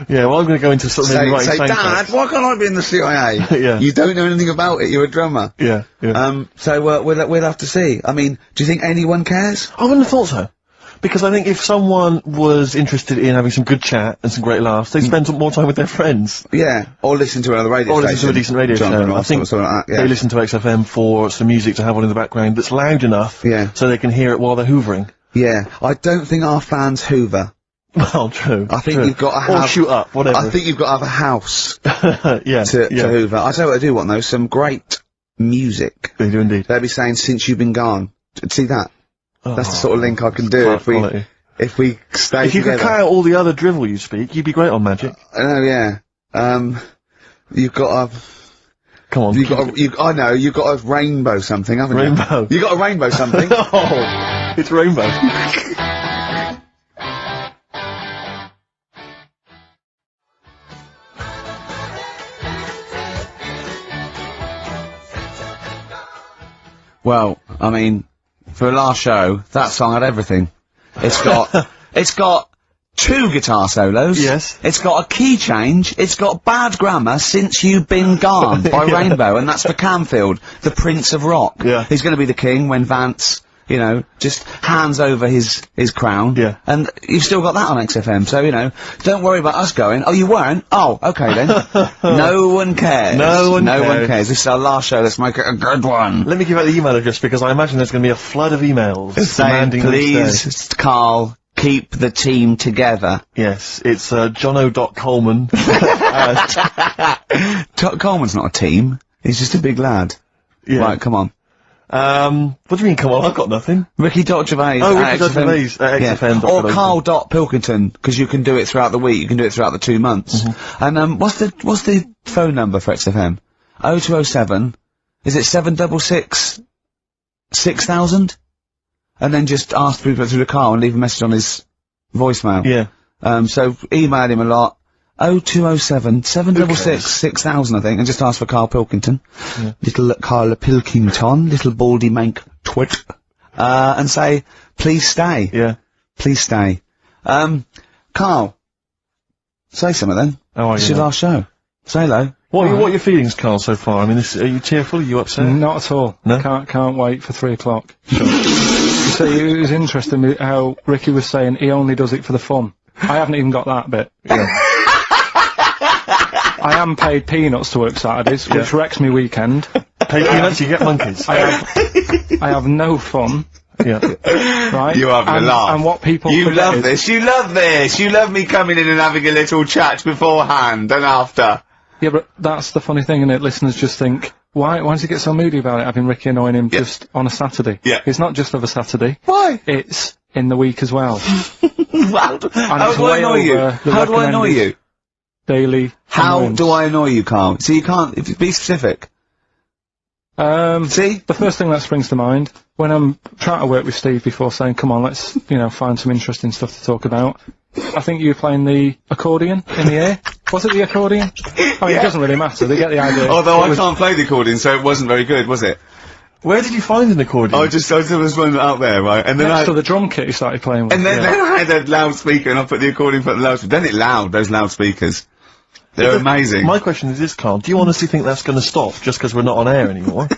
Yeah, well, I'm gonna go into sort of maybe writing say, Dad, soundtracks. why can't I be in the CIA? Yeah. You don't know anything about it. You're a drummer. Yeah, yeah. So we'll have to see. I mean, do you think anyone cares? I wouldn't have thought so. Because I think if someone was interested in having some good chat and some great laughs, they'd spend more time with their friends. Yeah. Or listen to another radio Or station. listen to a decent radio Genre show. or I think something like that. Yeah. they listen to XFM for some music to have on in the background that's loud enough Yeah. so they can hear it while they're hoovering. Yeah. I don't think our fans hoover. Well, true. I think true. you've got to Or have... shoot up, whatever. I think you've got to have a house yeah, to yeah. hoover. I tell you what I do want though, some great music. They do indeed. They'll be saying, since you've been gone. See that? That's the sort of link I can do Quality. if we stay If you together. could cut out all the other drivel you speak, you'd be great on Magic. I know, yeah. You've got to... Come on. I know, you've got a rainbow something, haven't you? Rainbow. You got a rainbow something. Oh, it's Rainbow. Well, I mean, for a last show, that song had everything. It's got 2 guitar solos. Yes. It's got a key change. It's got bad grammar, Since You've Been Gone by Rainbow, and that's for Camfield, the Prince of Rock. Yeah. He's going to be the king when Vance you know, just hands over his crown. Yeah. And you've still got that on XFM, so, you know, don't worry about us going, oh, you weren't? Oh, okay then. No one cares. No one cares. This is our last show, let's make it a good one. Let me give out the email address, because I imagine there's going to be a flood of emails Saying, demanding please, them to stay. Carl, keep the team together. Yes, it's Jono.Coleman. Coleman's not a team. He's just a big lad. Yeah. Right, come on. What do you mean, come on, I've got nothing. Ricky.Gervais. Oh, Ricky.Gervais at XFM. Or Karl.Pilkington, because you can do it throughout the week, you can do it throughout the 2 months. And, what's the phone number for XFM? 0207, is it 766 6000? And then just ask people through the car and leave a message on his voicemail. Yeah. So email him a lot. 0207 766 6000, I think, and just ask for Karl Pilkington. Yeah. Little Karl Pilkington, little baldy mank twit. And say, please stay. Yeah. Please stay. Carl, say something then. How are It's you your now? last show. Say hello. What are your feelings, Carl, so far? I mean, are you tearful? Are you upset? Not at all. No? Can't wait for 3 o'clock. So it was interesting how Ricky was saying he only does it for the fun. I haven't even got that bit. Yeah. I am paid peanuts to work Saturdays, which wrecks me weekend. Pay peanuts, you get monkeys. I have no fun. Yeah. Right? You're having a laugh. And what people You forget love is- this, you love this, you love me coming in and having a little chat beforehand and after. Yeah, but that's the funny thing, innit? Listeners just think, why does he get so moody about it, having Ricky annoying him just on a Saturday? Yeah. It's not just of a Saturday. Why? It's in the week as well. How do I way annoy you? over the How do I annoy recommended you? Daily. How annoyance. do I annoy you, Carl? So you can't, be specific. See? The first thing that springs to mind, when I'm trying to work with Steve before saying, come on, let's, find some interesting stuff to talk about, I think you were playing the accordion in the air. Was it the accordion? I mean, it doesn't really matter, they get the idea. Although I can't play the accordion, so it wasn't very good, was it? Where did you find an accordion? I just was one out there, right? And then Next to the drum kit he started playing with. and then I had a loudspeaker and I put the accordion for the loudspeaker. Then it loud, those loudspeakers. They're amazing. My question is this, Carl. Do you honestly think that's going to stop just because we're not on air anymore?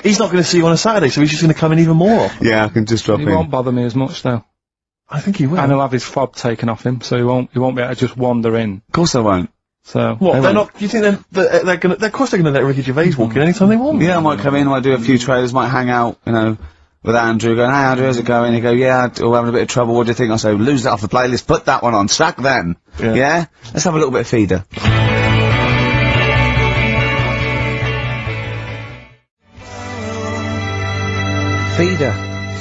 He's not going to see you on a Saturday, so he's just going to come in even more often. Yeah, I can just drop He in. won't bother me as much though. I think he will. And he'll have his fob taken off him, so he won't be able to just wander in. Of course I won't. So. What? They They're won't. not. Do you think they're going to? Of course they're going to let Ricky Gervais walk in anytime they want. Yeah, I might come in, I might do a few trailers, might hang out, with Andrew, going, hey Andrew, how's it going? He'd go, yeah, we're having a bit of trouble, what do you think? I say, lose that off the playlist, put that one on, sack then. Yeah. Let's have a little bit of feeder. Feeder.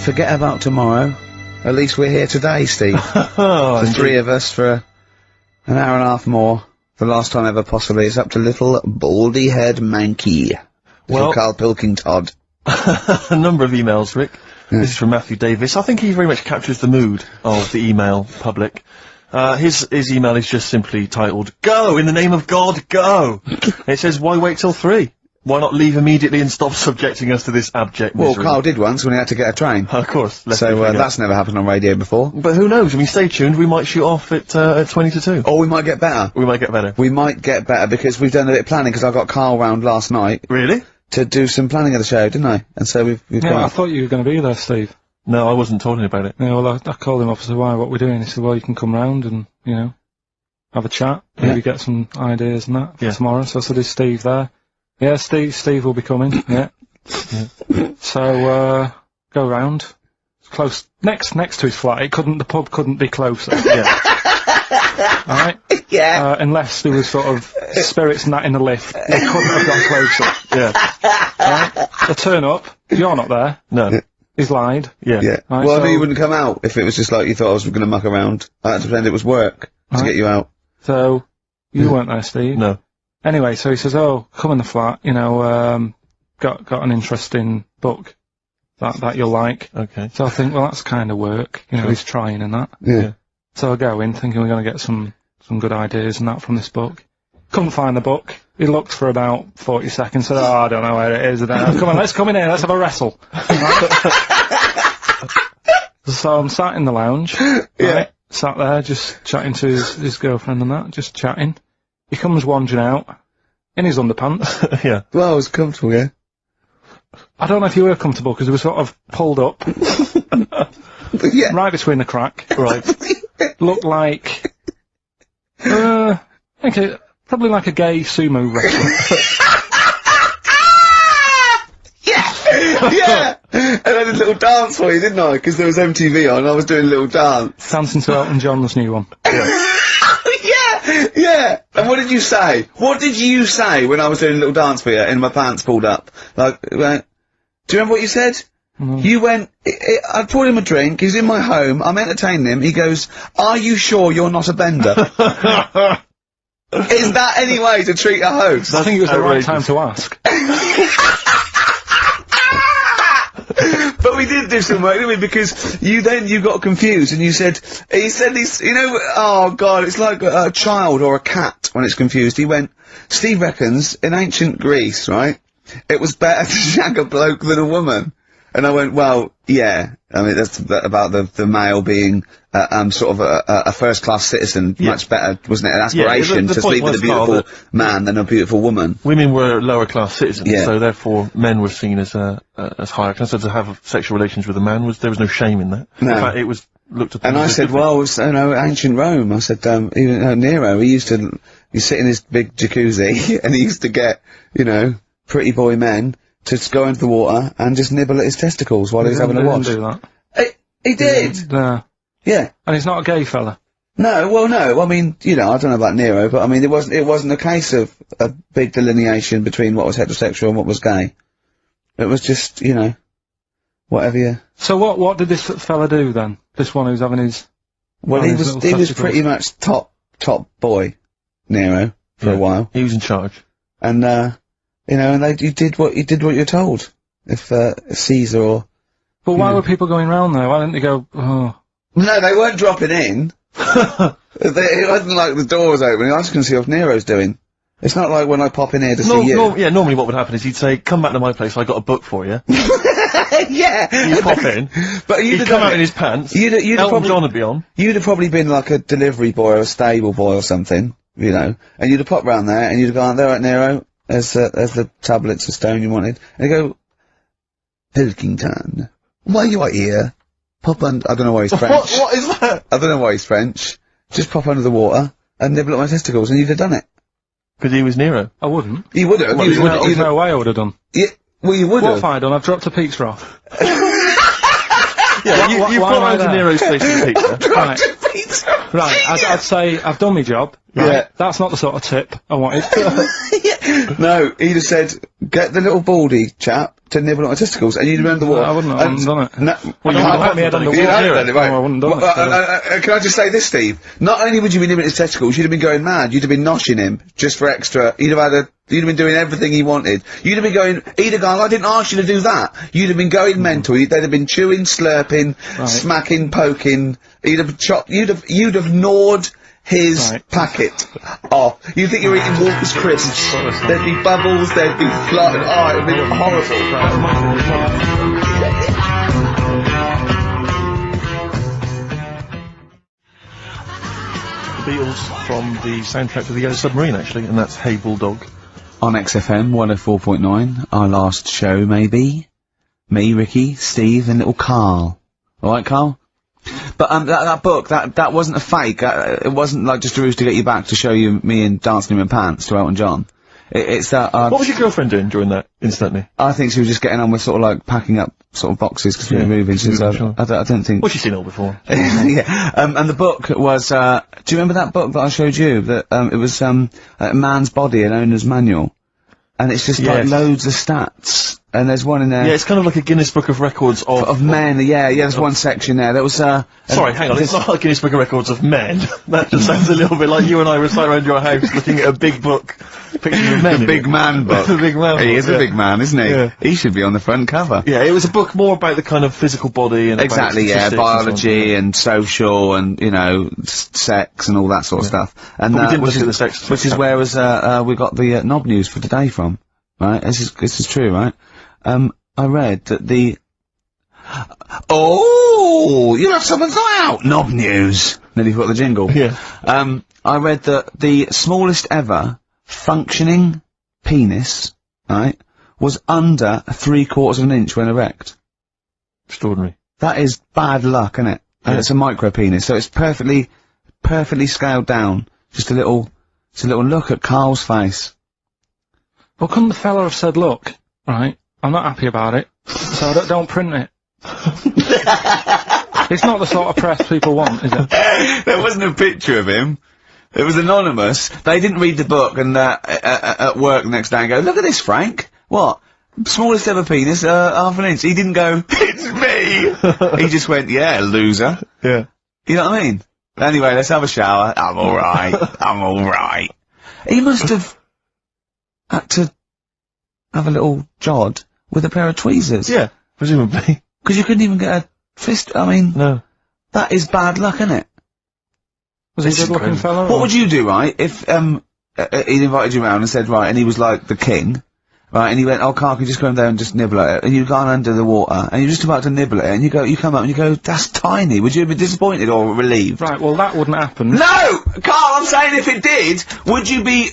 Forget about tomorrow. At least we're here today, Steve. The 3 of us for an hour and a half more. The last time ever, possibly. It's up to little baldy head Mankey. Little Well- Karl Pilkington. A number of emails, Rick. This is from Matthew Davis. I think he very much captures the mood of the email public. His email is just simply titled, Go! In the name of God, go! It says, why wait till 3? Why not leave immediately and stop subjecting us to this abject Well, misery? Carl did once when he had to get a train. Of course. So, that's never happened on radio before. But who knows? I mean, stay tuned. We might shoot off at 20 to 2. Or we might get better. We might get better. We might get better because we've done a bit of planning, because I got Carl round last night Really? to do some planning of the show, didn't I? And so we've Yeah, I got... thought you were going to be there, Steve. No, I wasn't talking about it. Yeah, well, I called him up and said, why, what we're doing? He said, well, you can come round and, have a chat, maybe get some ideas and that for tomorrow. So I said, is Steve there? Yeah, Steve will be coming, yeah. So, go round. It's close, next to his flat. The pub couldn't be closer. Yeah. Alright? Yeah. Unless there was sort of spirits and that in the lift, they couldn't have got closer. Yeah. Alright? I turn up, you're not there. No. He's lied. Yeah. Yeah. Right, Well, I so- knew you wouldn't come out if it was just like you thought I was going to muck around. I had to pretend it was work to Right. get you out. So, you weren't there, Steve. No. Anyway, so he says, oh, come in the flat, got an interesting book that you'll like. Okay. So I think, well, that's kind of work, he's trying and that. Yeah. So I go in thinking we're going to get some good ideas and that from this book. Couldn't find the book. He looked for about 40 seconds, said, oh, I don't know where it is. Come on, let's come in here, let's have a wrestle. So I'm sat in the lounge, right, sat there just chatting to his girlfriend and that, just chatting. He comes wandering out, in his underpants. Yeah. Well, it was comfortable, yeah. I don't know if you were comfortable because they were sort of pulled up. Yeah. Right between the crack. Right. Looked like, okay, probably like a gay sumo wrestler. Yeah! And I did a little dance for you, didn't I? Because there was MTV on, I was doing a little dance. Dancing to Elton John's new one. Yeah! And what did you say? What did you say when I was doing a little dance for you and my pants pulled up? Like, do you remember what you said? You went, I poured him a drink, he's in my home, I'm entertaining him, he goes, "Are you sure you're not a bender?" Is that any way to treat a host? I think it was the right time to ask. But we did do some work, didn't we? Because you got confused and he said this, you know, oh god, it's like a child or a cat when it's confused. He went, "Steve reckons in ancient Greece, right, it was better to shag a bloke than a woman." And I went, "Well, yeah, I mean, that's about the male being, sort of a first-class citizen, much better, wasn't it? An aspiration to sleep with a beautiful man than a beautiful woman." Women were lower-class citizens, Yeah. so therefore men were seen as higher class. So to have sexual relations with a man there was no shame in that. No. In fact, it was looked upon. And I said, "Well, it's, you know, ancient Rome." I said, even Nero, he sit in his big jacuzzi and he used to get, you know, pretty boy men to just go into the water and just nibble at his testicles while he was having a wash. Do that. He did! No. Yeah. And he's not a gay fella. No, well, no, I mean, you know, I don't know about Nero, but I mean, it wasn't a case of a big delineation between what was heterosexual and what was gay. It was just, you know, whatever you... So what did this fella do then? This one who's having his... Well, he was pretty much top boy, Nero, for a while. He was in charge. And, you know, and you did what you're told. If Caesar or... But why were people going round there? Why didn't they go, oh... No, they weren't dropping in. It wasn't like the door was opening. I was going to see what Nero's doing. It's not like when I pop in here to see you. Normally what would happen is he'd say, "Come back to my place, I got a book for you." Yeah! You pop in, but he'd come out in his pants, Elton John would be on. You'd have probably been like a delivery boy or a stable boy or something, you know, and you'd have popped round there and you'd have gone, "There, right, Nero, there's the tablets of stone you wanted." And you go, "Pilkington, why you are here? Pop under," I don't know why he's French. What is that? I don't know why he's French. "Just pop under the water and nibble at my testicles," and you'd have done it. Because he was Nero. I wouldn't. You would have. There's no way I would have done. Yeah, well, you would What have. have I done? I've dropped a pizza off. Yeah, you why put am I round to there? Nero's place with pizza. Right. Right, I'd say I've done my job. Right? Yeah. That's not the sort of tip I wanted. No, he'd have said, "Get the little baldy chap to nibble at my testicles," and you'd have remembered the water. I wouldn't have done it. No, Well, you I'd hadn't put my head on the You wall. hadn't done it, right. No, I wouldn't have done it. Can I just say this, Steve? Not only would you be nibbling at his testicles, you'd have been going mad. You'd have been noshing him just for extra. You'd have been doing everything he wanted. You'd have been going, he'd have gone, "I didn't ask you to do that." You'd have been going mental. They'd have been chewing, slurping, smacking, poking. You'd have gnawed his packet off. You'd think you were eating Walker's crisps. There'd be bubbles, there'd be blood. Oh, it would be horrible. The Beatles from the soundtrack to The Yellow Submarine, actually, and that's Hey Bulldog. On XFM 104.9, our last show, maybe. Me, Ricky, Steve, and little Karl. Alright, Karl? But, that book, that wasn't a fake. It wasn't like just a ruse to get you back to show you me and dancing in my pants to Elton John. It's that, What was your girlfriend doing during that, instantly? I think she was just getting on with sort of like packing up sort of boxes because we were moving. She was, sure. I don't think. Well, she's seen it all before. Yeah. And the book was, do you remember that book that I showed you? That, it was, A Man's Body, an Owner's Manual. And it's just like loads of stats. And there's one in there. Yeah, it's kind of like a Guinness Book of Records of men. Yeah, there's one section there. There was, sorry, hang on, it's not like Guinness Book of Records of men. That just sounds a little bit like you and I were sat around your house looking at a big book, pictures of men. The Big Man book. The Big Man book. He is a big man, isn't he? Yeah. He should be on the front cover. Yeah, it was a book more about the kind of physical body and Exactly, about statistics biology and social and, you know, sex and all that sort of stuff. And, But we didn't look at the sex. Which is where we got the, knob news for today from. Right? This is true, right? I read that oh, you have someone's eye out! Knob news! Then you've got the jingle. Yeah. I read that the smallest ever functioning penis, right, was under 3/4 of an inch when erect. Extraordinary. That is bad luck, isn't it? And it's a micro penis, so it's perfectly scaled down. Just a little look at Karl's face. Well, couldn't the fella have said, look, right, I'm not happy about it, so don't print it. It's not the sort of press people want, is it? There wasn't a picture of him. It was anonymous. They didn't read the book and, at work the next day and go, look at this, Frank. What? Smallest ever penis, half an inch. He didn't go, it's me! He just went, yeah, loser. Yeah. You know what I mean? Anyway, let's have a shower. I'm alright. I'm alright. He must have had to have a little jod with a pair of tweezers. Yeah, presumably. Because you couldn't even get a fist, I mean... No. That is bad luck, isn't it? Was he a good-looking fella? What would you do, right, if, he'd invited you round and said, right, and he was like the king, right, and he went, oh, Karl, can you just go in there and just nibble at it? And you've gone under the water, and you're just about to nibble at it, and you come up and you go, that's tiny. Would you be disappointed or relieved? Right, well, that wouldn't happen. No! Karl, I'm saying if it did, would you be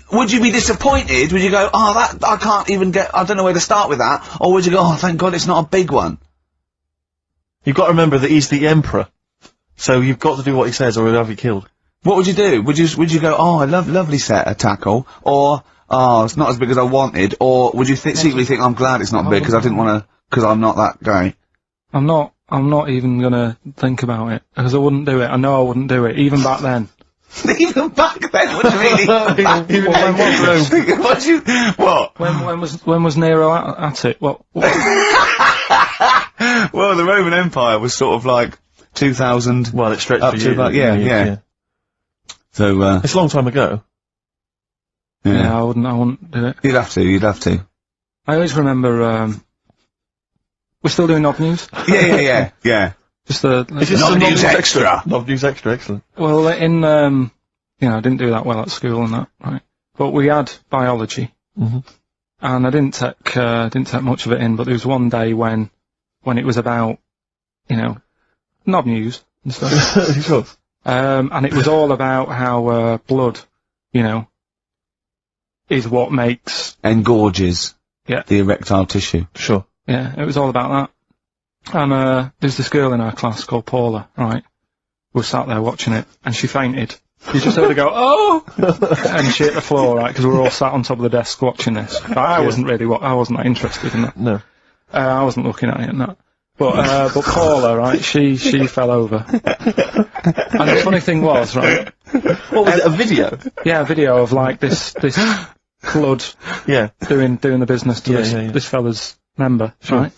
disappointed? Would you go, oh, I can't even I don't know where to start with that? Or would you go, oh, thank God it's not a big one? You've got to remember that he's the emperor. So you've got to do what he says or he'll have you killed. What would you do? Would you go, oh, I lovely set of tackle, or, oh, it's not as big as I wanted, or would you secretly think, I'm glad it's not big, because I didn't want to, because I'm not that guy? I'm not even gonna think about it, because I wouldn't do it. I know I wouldn't do it, even back then. Even back then? What do you mean, even back then? What? When was Nero at it? What? Well, the Roman Empire was sort of like 2000. Well, it stretched up for to years. about, yeah. So, it's a long time ago. Yeah, I wouldn't do it. You'd have to. I always remember, we're still doing Knob News? Yeah. Just the... Knob News Extra. Knob News Extra, excellent. Well, in, I didn't do that well at school and that, right? But we had biology. Mm-hmm. And I didn't take much of it in, but there was one day when it was about, Knob News and stuff. Sure. And it was all about how, blood, is what makes... Engorges. Yeah. The erectile tissue. Sure. Yeah, it was all about that. And, there's this girl in our class called Paula, right? Who was sat there watching it, and she fainted. You just heard her go, oh! And she hit the floor, right? Because we were all sat on top of the desk watching this. I wasn't that interested in that. No. I wasn't looking at it and that. But Paula, right, she fell over. And the funny thing was, right... What was it, a video? Yeah, a video of, like, this blood... Yeah. Doing the business to this fella's member, sure. Right?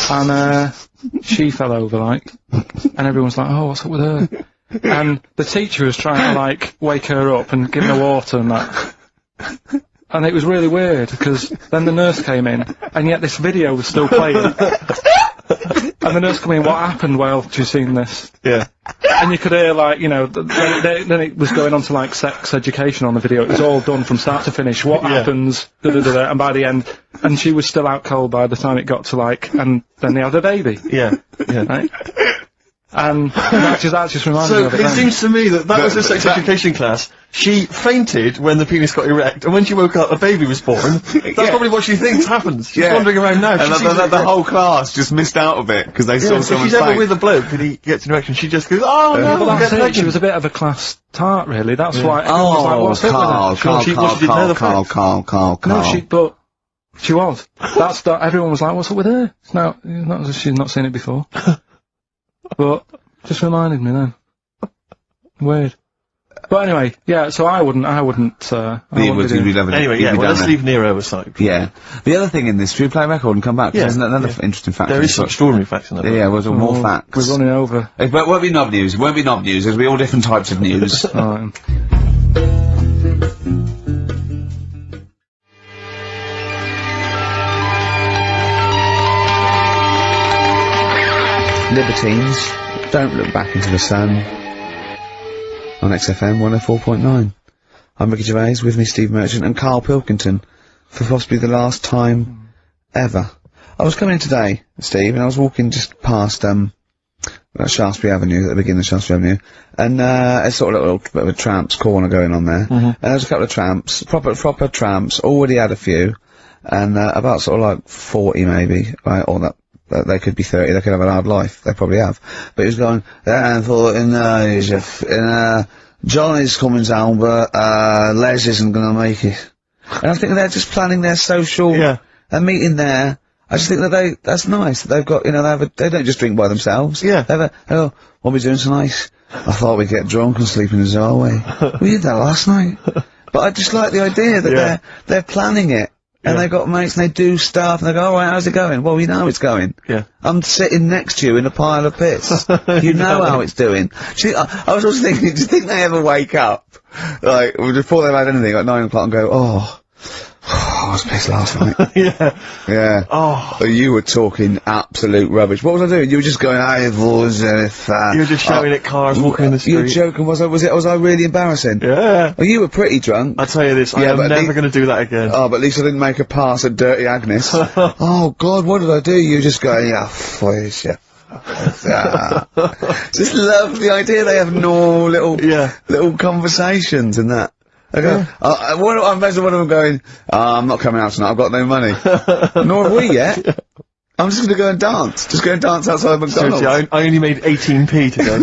And, she fell over, like, and everyone's like, oh, what's up with her? And the teacher was trying to, like, wake her up and give her water and that. And it was really weird, because then the nurse came in, and yet this video was still playing. And the nurse came in, what happened while she's seen this? Yeah. And you could hear, like, then it was going on to, like, sex education on the video. It was all done from start to finish. What happens, da-da-da-da, and by the end, and she was still out cold by the time it got to, like, and then they had a baby. Yeah. Right? And that just reminded me of it. So it seems to me that was a sex education class. She fainted when the penis got erect, and when she woke up, a baby was born. That's probably what she thinks happens. She's wandering around now. And the whole class just missed out a bit, because they saw someone if she's ever with a bloke and he gets an erection, she just goes, oh, no, well, that's it. She was a bit of a class tart, really. That's why everyone was like, what's Karl. No, but she was. Everyone was like, what's up with her? No, she's not seen it before. But, just reminded me then. Weird. But anyway, yeah, so I wouldn't Anyway, let's leave Nero aside. Yeah. The other thing in this, should we play a record and come back? There's another interesting fact. There is some extraordinary facts in that. Yeah, there's more facts. We're running over. It won't be Knob News. It won't be Knob News. There'll be all different types of news. Alright. Libertines, don't look back into the sun. On XFM 104.9. I'm Ricky Gervais, with me Steve Merchant and Karl Pilkington, for possibly the last time ever. I was coming in today, Steve, and I was walking just past, Shaftesbury Avenue, at the beginning of Shaftesbury Avenue, and, it's sort of a little bit of a tramps corner going on there. And there was a couple of tramps, proper tramps, already had a few, and about sort of like 40 maybe, right, or that they could be 30, they could have an hard life, they probably have. But he was going, John is coming down, but Les isn't gonna make it. And I think they're just planning their social a meeting there. I just think that that's nice. They've got, you know, they don't just drink by themselves. Yeah. What are we doing tonight? I thought we'd get drunk and sleep in the doorway. We did that last night. But I just like the idea that they're planning it. And they've got mates and they do stuff and they go, alright, how's it going? Well, we know it's going. Yeah. I'm sitting next to you in a pile of piss. You know how it's doing. See, I was also thinking, do you think they ever wake up, like, before they've had anything, at 9 o'clock and go, oh, I was pissed last night. Yeah. Oh. You were talking absolute rubbish. What was I doing? You were just going, I was, you were just shouting at cars walking in the street. You were joking, was I really embarrassing? Yeah. Well, you were pretty drunk. I'll tell you this, I am never going to do that again. Oh, but at least I didn't make a pass at Dirty Agnes. Oh, God, what did I do? You were just going, yeah, please, yeah. Just love the idea they have no little conversations and that. Okay. I imagine one of them going, I'm not coming out tonight, I've got no money. Nor have we yet. I'm just gonna go and dance. Just go and dance outside McDonald's. Seriously, I only made 18p today.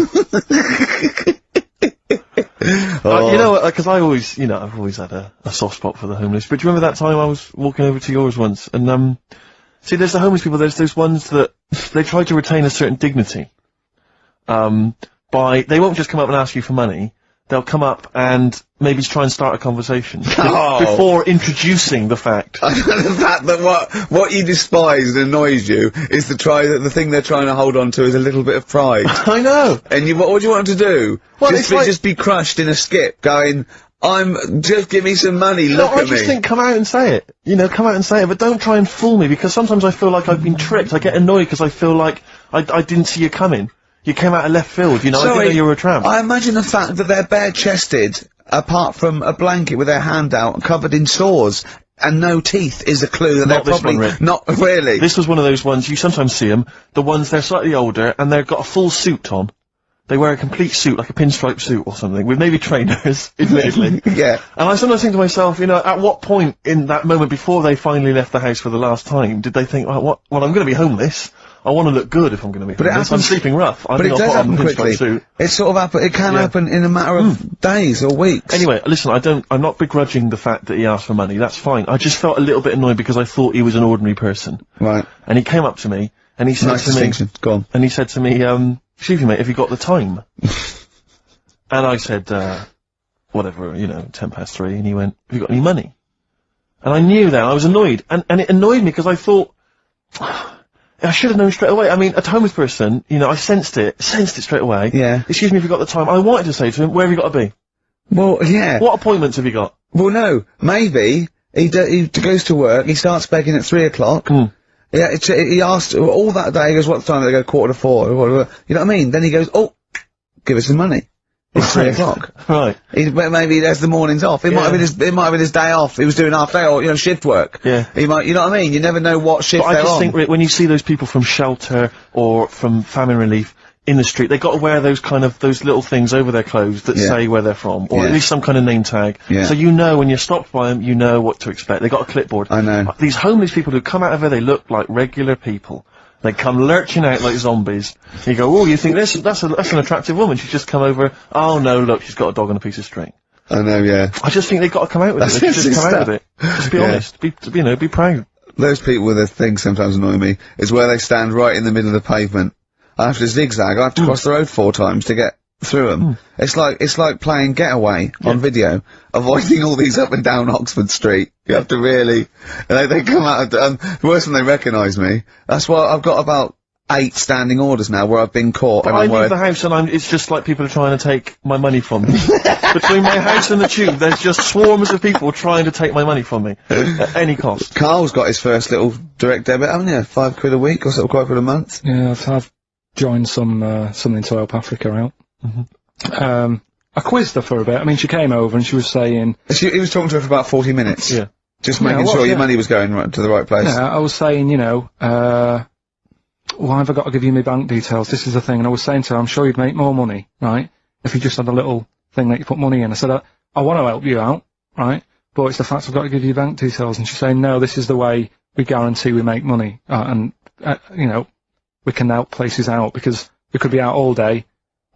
You know, because I've always had a soft spot for the homeless. But do you remember that time I was walking over to yours once, and, see, there's the homeless people, there's those ones that, they try to retain a certain dignity. They won't just come up and ask you for money. They'll come up and maybe try and start a conversation before introducing the fact. The fact that what you despise and annoys you is the thing they're trying to hold on to is a little bit of pride. I know. And what do you want to do? Well, just be crushed in a skip, going, just give me some money, look at me. I just think, come out and say it. You know, come out and say it, but don't try and fool me, because sometimes I feel like I've been tricked. I get annoyed because I feel like I didn't see you coming. You came out of left field, you know, I didn't know you were a tramp. I imagine the fact that they're bare-chested, apart from a blanket with their hand out, covered in sores, and no teeth is a clue that they're probably... Not really. This was one of those ones, you sometimes see them, the ones, they're slightly older, and they've got a full suit on. They wear a complete suit, like a pinstripe suit or something, with maybe trainers, admittedly. Yeah. And I sometimes think to myself, you know, at what point in that moment before they finally left the house for the last time, did they think, well, I'm gonna be homeless. I want to look good if I'm going to be homeless. I'm sleeping rough. But it does happen quickly. It sort of happen. It can happen in a matter of days or weeks. Anyway, listen, I'm not begrudging the fact that he asked for money. That's fine. I just felt a little bit annoyed because I thought he was an ordinary person. Right. And he came up to me and he said to me, go on. And he said to me, excuse me, mate, have you got the time? And I said, whatever, you know, 3:10. And he went, have you got any money? And I knew that. I was annoyed. And it annoyed me because I thought, I should have known straight away. I mean, a homeless person, you know, I sensed it straight away. Yeah. Excuse me if you've got the time. I wanted to say to him, where have you got to be? Well, yeah. What appointments have you got? Well, no. Maybe he goes to work, he starts begging at 3 o'clock. Yeah, he asked all that day, he goes, what time? They go 3:45. You know what I mean? Then he goes, oh, give us some money. It's 3 o'clock. Right. Maybe he has the mornings off. It might have been his day off. He was doing half day or, you know, shift work. Yeah. He might, you know what I mean? You never know what shift they're on. I just think when you see those people from shelter or from famine relief in the street, they've got to wear those little things over their clothes that say where they're from, or at least some kind of name tag. Yeah. So you know when you're stopped by them, you know what to expect. They've got a clipboard. I know. These homeless people who come out of there, they look like regular people. They come lurching out like zombies. You go, oh, you think that's an attractive woman? She's just come over. Oh no, look, she's got a dog on a piece of string. I know, yeah. I just think they've got to come out with it. They should just come out with it. Just be honest. Be proud. Those people with their things sometimes annoy me. Is where they stand right in the middle of the pavement. I have to zigzag. I have to cross the road 4 times to get through them. It's like playing Getaway on video, avoiding all these up and down Oxford Street. You have to really, they come out, worse than they recognise me. That's why I've got about 8 standing orders now where I've been caught. But I leave the house and it's just like people are trying to take my money from me. Between my house and the tube, there's just swarms of people trying to take my money from me. At any cost. Carl's got his first little direct debit, haven't you? £5 a week or something, £5 a month? Yeah, I've joined something to help Africa out. I quizzed her for a bit. I mean, she came over and she was saying... He was talking to her for about 40 minutes. Yeah. Just making sure your money was going to the right place. Yeah, I was saying, you know, why have I got to give you my bank details? This is the thing. And I was saying to her, I'm sure you'd make more money, right, if you just had a little thing that you put money in. I said, I want to help you out, right, but it's the fact I've got to give you bank details. And she's saying, no, this is the way we guarantee we make money. You know, we can help places out, because we could be out all day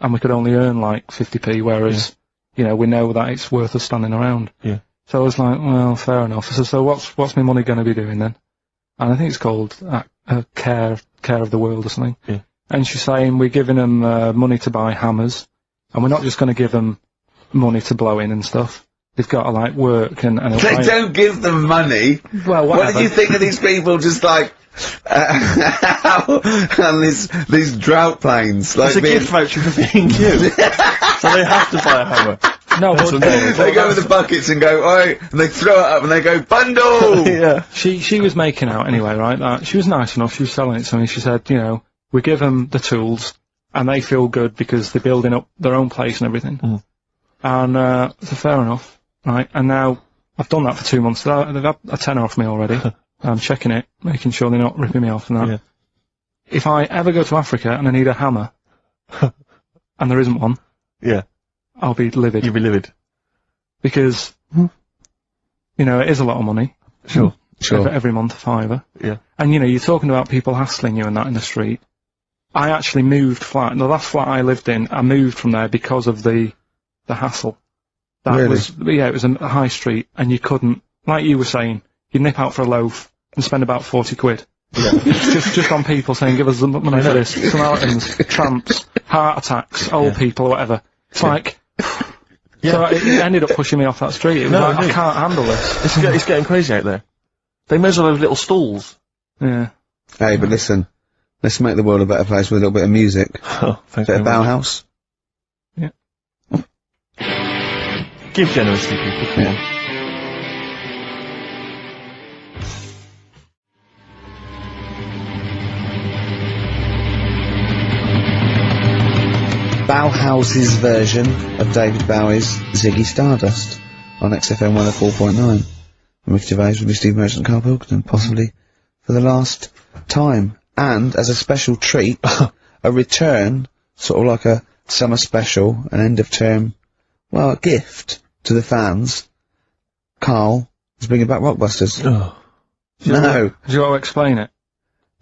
and we could only earn like 50p, whereas, you know, we know that it's worth us standing around. Yeah. So I was like, well, fair enough. So what's my money going to be doing then? And I think it's called Care of the World or something. Yeah. And she's saying we're giving them money to buy hammers, and we're not just going to give them money to blow in and stuff. They've got to like work and They don't give them money. Well, whatever. What did you think of these people just like on these drought planes? Like It's a gift voucher for being you. So they have to buy a hammer. No, That's but what they- they go with the buckets and go, oi, and they throw it up and they go, bundle! Yeah. she was making out anyway, right? She was nice enough. She was selling it to me. She said, you know, we give them the tools and they feel good because they're building up their own place and everything. Mm. And so fair enough, right? And now I've done that for 2 months. They've had a tenner off me already. I'm checking it, making sure they're not ripping me off and that. Yeah. If I ever go to Africa and I need a hammer, and there isn't one, Yeah. I'll be livid. You'd be livid. Because, you know, it is a lot of money. Sure. Every month, a fiver. Yeah. And, you know, you're talking about people hassling you and that in the street. I actually moved flat. The last flat I lived in, I moved from there because of the hassle. That Really? it was a high street, and you couldn't, like you were saying, you'd nip out for a loaf and spend about 40 quid. Yeah. just on people saying, give us the money for this. Samaritans, tramps, heart attacks, old people, whatever. It's like, so it ended up pushing me off that street. It was like, I can't handle this. It's getting crazy out there. They may as well have little stalls. Yeah. Hey, but listen, let's make the world a better place with a little bit of music. Oh, thank Bit you. of Bauhaus. Give generously, people. Come on. Bauhaus's version of David Bowie's Ziggy Stardust on XFM 104.9. I'm Ricky Gervais with Steve Merchant and Karl Pilkington, possibly for the last time. And, as a special treat, a return, sort of like a summer special, an end of term, well, a gift to the fans. Karl is bringing back Rockbusters. Oh. No. Do you want to explain it?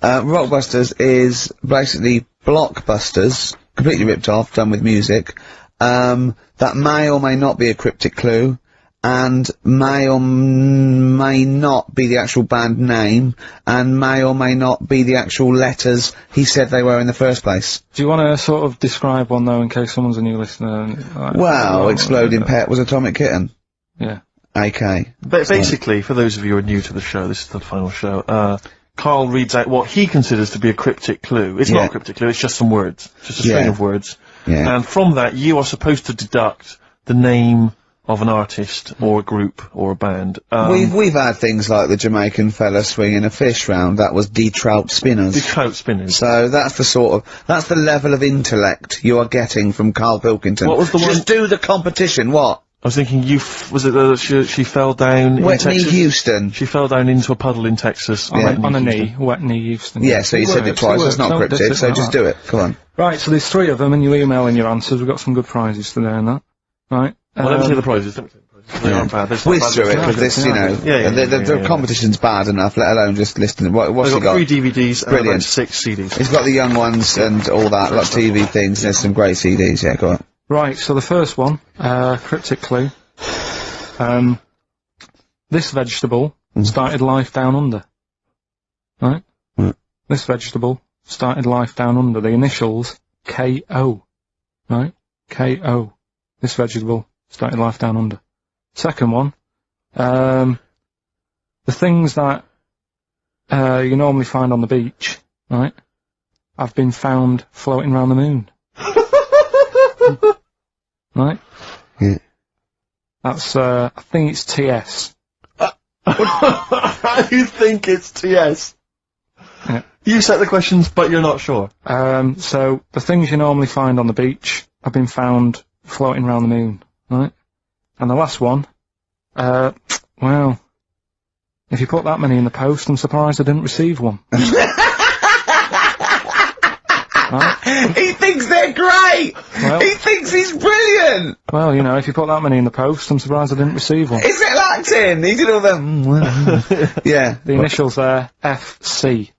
Rockbusters is basically Blockbusters, completely ripped off, done with music, that may or may not be a cryptic clue, and may or may not be the actual band name, and may or may not be the actual letters he said they were in the first place. Do you want to sort of describe one, though, in case someone's a new listener? Like, Well, Exploding Pet was Atomic Kitten. Yeah. AK. But basically, for those of you who are new to the show, this is the final show, Karl reads out what he considers to be a cryptic clue. It's not a cryptic clue, it's just some words. Just a string of words. Yeah. And from that, you are supposed to deduct the name of an artist, or a group, or a band. We've had things like the Jamaican fella swinging a fish round, that was D Trout Spinners. The trout spinners. So that's that's the level of intellect you are getting from Karl Pilkington. What was the one- Just do the competition, what? I was thinking, was it she fell down in Whitney Texas? Houston. She fell down into a puddle in Texas. On a knee, wet knee, Houston. Yeah, so you said it twice, that's not cryptic, so just do it, come on. Right, so there's 3 of them, and you email in your answers. We've got some good prizes today and that. Right? Well, let me see the prizes. They aren't bad. Whiz through it, because this, you know, the competition's bad enough, let alone just listing. What's he They've got? got 3 DVDs Brilliant. and about 6 CDs. He's got the young ones and all that, like TV things, there's some great CDs, yeah, go on. Right, so the first one, cryptic clue. This vegetable started life down under. Right? This vegetable started life down under. The initials K.O. Right? K.O. This vegetable started life down under. Second one, the things that you normally find on the beach, right, have been found floating around the moon. Right? Yeah. That's, I think it's TS. You think it's TS? Yeah. You set the questions, but you're not sure. So the things you normally find on the beach have been found floating around the moon, right? And the last one, well, if you put that many in the post, I'm surprised I didn't receive one. Right? He thinks they're great! Well- He thinks he's brilliant! Well, you know, if you put that many in the post, I'm surprised I didn't receive one. Is it acting? He did all the... yeah. The initials there, FC.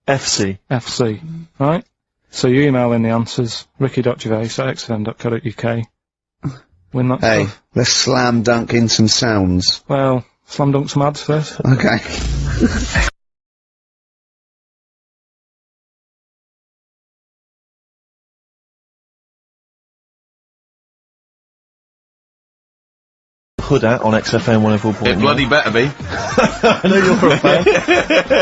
FC. FC. Right? So you email in the answers, ricky.gervais@xfm.co.uk. Win that Hey, stuff. let's slam dunk in some sounds. Well, slam dunk some ads first. Okay. Hood out on XFM 104.9. It bloody better be. I know you're a fan.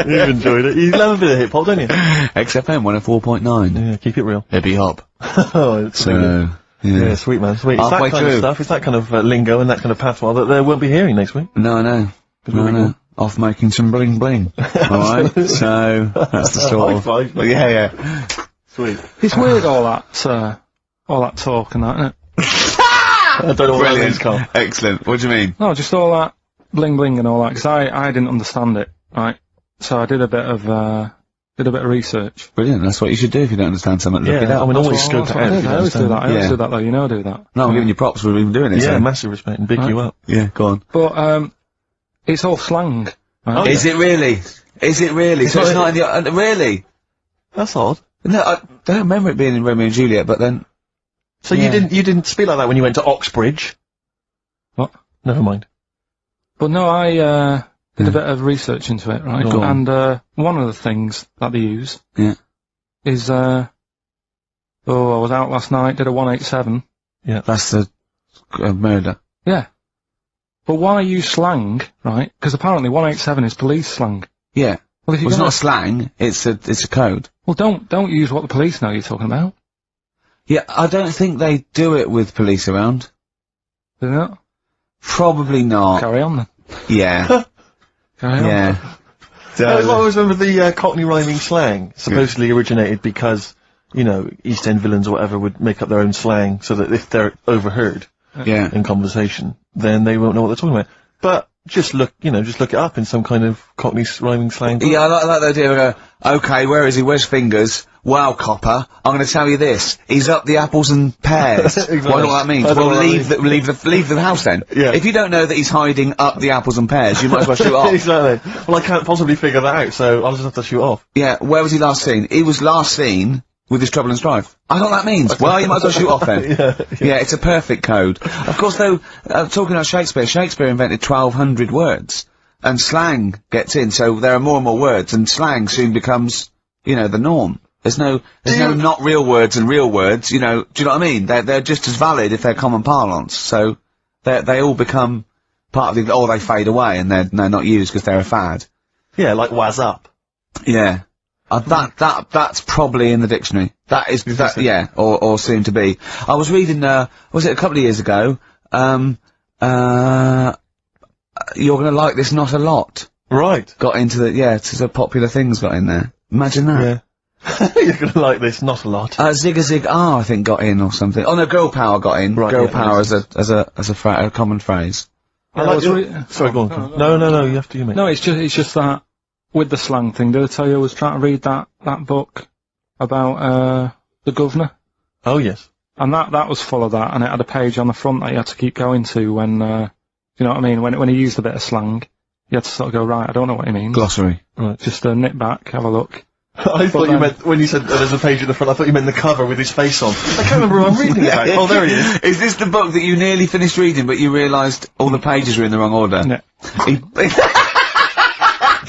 You've enjoyed it. You love a bit of hip hop, don't you? XFM 104.9. Yeah, keep it real. Hippie hop. Oh, it's So, really good. yeah. Yeah, sweet man, sweet. It's that Halfway kind of through. stuff, it's that kind of lingo and that kind of patois that they won't be hearing next week. No, I know. No, I know. Off making some bling bling. Alright? So, that's the sort High of... five. Yeah. Sweet. It's weird, all that talk and that, isn't it? I don't know what that means, Brilliant. Carl. Excellent. What do you mean? No, just all that bling bling and all that, because I didn't understand it, right? So I did a bit of research. Brilliant. That's what you should do if you don't understand something. Look it Yeah, up. I mean, always That's scope what it out. if you I always do don't that. I Yeah. always do that, though. You know I do that. No, I'm giving you props for even doing it. Yeah, so. massive respect and big you up. Yeah, go on. But, it's all slang. Right? Oh, Is it really? Is it really? So it's not- not in the... really? That's odd. No, I don't remember it being in Romeo and Juliet, but then... So Yeah. you didn't speak like that when you went to Oxbridge? What? Never mind. But no, I did a bit of research into it, right? Go on. And one of the things that they use Yeah. is I was out last night, did a 187. That's the murder. Yeah. But why use slang, right? Because apparently 187 is police slang. Yeah. Well, if Well, you're it's gonna, not slang, it's a code. well, don't use what the police know you're talking about. Yeah, I don't think they do it with police around. Do they not? Probably not. Carry on then. Yeah. Carry on. Yeah. I always remember the Cockney rhyming slang supposedly originated because, you know, East End villains or whatever would make up their own slang so that if they're overheard Yeah. in conversation, then they won't know what they're talking about. But just look it up in some kind of Cockney rhyming slang. Yeah, I like the idea of okay, where is he? Where's Fingers? Wow, copper, I'm gonna tell you this. He's up the apples and pears. Exactly. Well, I don't know what that means. I don't Well, know what leave the house then. Yeah. If you don't know that he's hiding up the apples and pears, you might as well shoot off. Exactly. Well, I can't possibly figure that out, so I'll just have to shoot off. Yeah, where was he last seen? He was last seen with his trouble and strife. I don't know what that means. Well, you might as well shoot off then. Yeah, it's a perfect code. Of course, though, talking about Shakespeare invented 1,200 words. And slang gets in, so there are more and more words, and slang soon becomes, you know, the norm. There's no not real words and real words, you know, do you know what I mean? They're just as valid if they're common parlance, so they all become part of the, or they fade away and they're not used because they're a fad. Yeah, like waz up. Yeah. That's probably in the dictionary. That is, yeah, or soon to be. I was reading, was it a couple of years ago, you're gonna like this not a lot. Right. Got into to the popular things got in there. Imagine that. Yeah. You're gonna like this, not a lot. Zig a Zig I think got in or something. Oh no, girl power got in. Right, girl yeah, power as a common phrase. I Yeah, like I was your... Sorry, go on. No, you have to, you mate. No, it's just that with the slang thing. Did I tell you I was trying to read that book about the governor? Oh, yes. And that was full of that, and it had a page on the front that you had to keep going to when, you know what I mean? When he used a bit of slang, you had to sort of go, right, I don't know what he means. Glossary. Right. Just nip back, have a look. I thought you meant, when you said there's a page at the front, I thought you meant the cover with his face on. I can't remember who I'm reading about. Oh, there he is. Is this the book that you nearly finished reading, but you realised all the pages were in the wrong order? Yeah.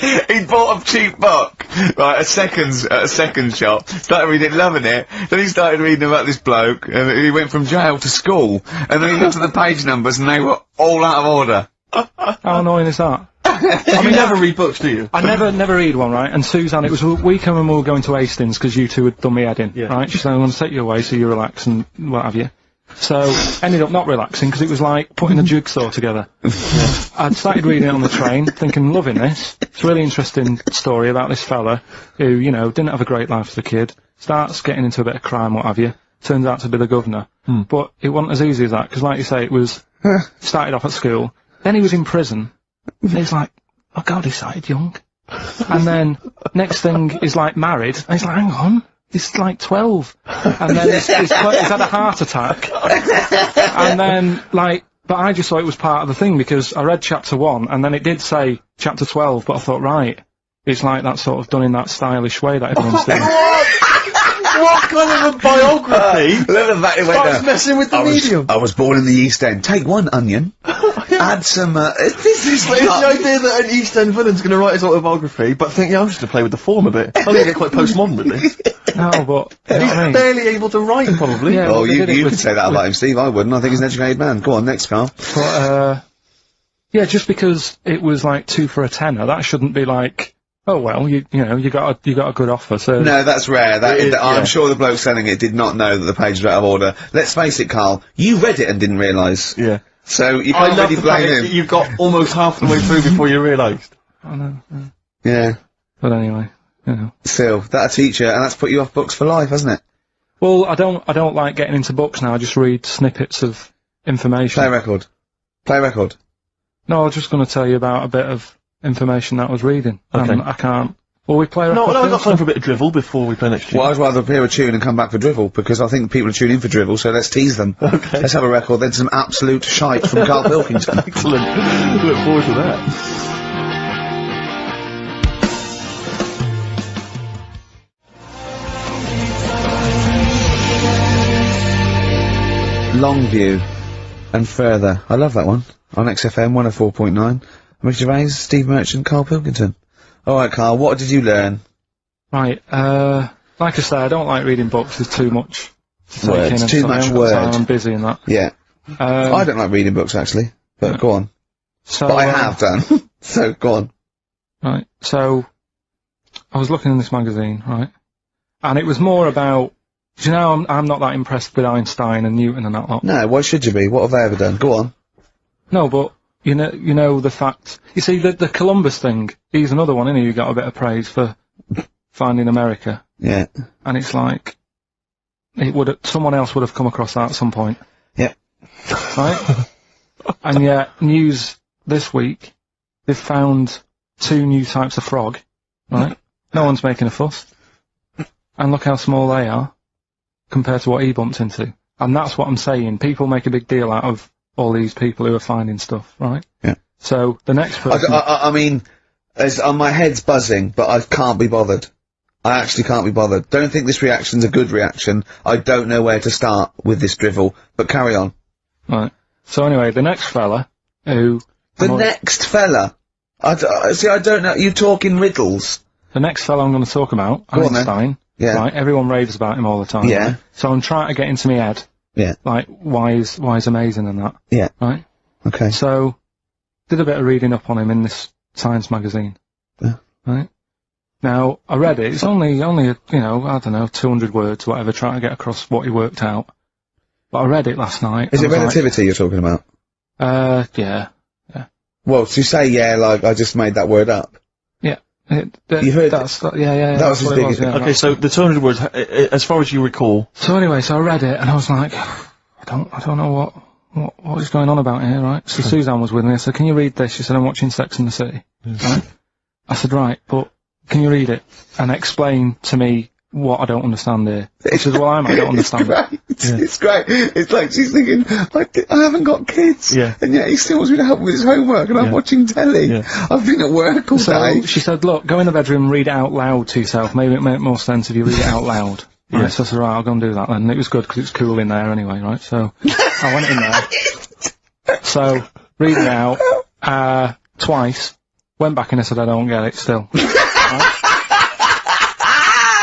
He bought a cheap book, right, at a second shop, started reading it, loving it, then he started reading about this bloke, and he went from jail to school, and then he looked at the page numbers and they were all out of order. How annoying is that? I mean, never read books, do you? I never read one, right? And Suzanne, it was a weekend when we were going to Hastings because you two had done me head in, Yeah. right? She said, I'm going to take you away so you relax and what have you. So, ended up not relaxing because it was like putting a jigsaw together. I'd started reading it on the train, thinking, loving this. It's a really interesting story about this fella who, you know, didn't have a great life as a kid, starts getting into a bit of crime, what have you, turns out to be the governor. But it wasn't as easy as that, because like you say, it was, started off at school, then he was in prison, and he's like, oh God, he started young. And then, next thing is like married, and he's like, hang on, he's like 12. And then he's had a heart attack. And then, like, but I just thought it was part of the thing, because I read chapter 1, and then it did say chapter 12, but I thought, right, it's like that sort of done in that stylish way that everyone's doing. What kind of a biography? Look at that, it went Starts down. messing with the medium. I was born in the East End. Take one onion, add some, this is But it's the idea that an East End villain's going to write his autobiography, but think, yeah, I'm just going to play with the form a bit. I'm going to get quite postmodern with this. No, but... you know He's what I mean? barely able to write, probably. Yeah. Oh, well, they you did it could with- say that about him, Steve. I wouldn't. I think he's an educated man. Go on, next, Carl. But, yeah, just because it was like 2 for a tenner, that shouldn't be like, oh well, you know, you got a good offer, so... No, that's rare. It is, I'm yeah. sure the bloke selling it did not know that the page was out of order. Let's face it, Carl. You read it and didn't realise. Yeah. So you I can't love really the fact blame that him. you got almost half the way through before you realised. I know. Yeah. But anyway, you know. Still, that'll teach you, and that's put you off books for life, hasn't it? Well, I don't like getting into books now, I just read snippets of information. Play record. Play record. No, I was just going to tell you about a bit of information that I was reading. Okay. And I can't... Well, we play a No, record I've got first? time for a bit of drivel before we play next tune. Well, I'd rather hear a tune and come back for drivel, because I think people are tuning in for drivel, so let's tease them. Okay. Let's have a record, then some absolute shite from Karl Pilkington. Excellent. Look forward to that. Longview and Further. I love that one. On XFM 104.9. Rick Gervais, Steve Merchant, Karl Pilkington. Alright, Karl, what did you learn? Right, like I say, I don't like reading books, there's too much to take Words, in and too stuff. I much haven't got word. time, I'm busy and that. Yeah. I don't like reading books, actually. But go on. So, But I have done. So, go on. Right, so, I was looking in this magazine, right, and it was more about, do you know, I'm not that impressed with Einstein and Newton and that lot. No, why should you be? What have they ever done? Go on. No, but, you know the fact, you see, the Columbus thing, he's another one, isn't he, who got a bit of praise for finding America, Yeah. and it's like, someone else would have come across that at some point. Yep. Right? And yet, news this week, they've found 2 new types of frog, right? No one's making a fuss. And look how small they are, compared to what he bumped into. And that's what I'm saying. People make a big deal out of all these people who are finding stuff, right? Yeah. So, the next person... I mean, my head's buzzing, but I can't be bothered. I actually can't be bothered. Don't think this reaction's a good reaction. I don't know where to start with this drivel, but carry on. Right. So anyway, the next fella, who... Next fella? See, I don't know. You talk in riddles. The next fella I'm going to talk about, Go on then. Einstein. Yeah. Right, everyone raves about him all the time. Yeah. Right? So I'm trying to get into my head, Yeah. like, why he's amazing and that. Yeah. Right? Okay. So, did a bit of reading up on him in this science magazine. Yeah. Right? Now, I read it. It's only, you know, I don't know, 200 words, whatever, trying to get across what he worked out. But I read it last night. Is it and I was relativity you're talking about? like, yeah. Well, to say yeah, like, I just made that word up. Yeah. You heard that's, yeah. That was that's his what it biggest- yeah, Okay, so the 200 words, as far as you recall, So anyway, so I read it and I was like, I don't know what is going on about here, right? So Suzanne was with me. I said, can you read this? She said, I'm watching Sex and the City. Right? I said, right, but can you read it and explain to me what I don't understand here? She said, well, I don't understand it. It's great. It's like she's thinking, I haven't got kids. Yeah. And yet he still wants me to help with his homework and I'm Yeah. watching telly. Yeah. I've been at work all So day. she said, look, go in the bedroom and read it out loud to yourself. Maybe it make more sense if you read it out loud. Yeah. Right, so I said, right, I'll go and do that then. And it was good because it's cool in there anyway, right? So I went in there. So, read it out, twice. Went back and I said, I don't get it still. Right?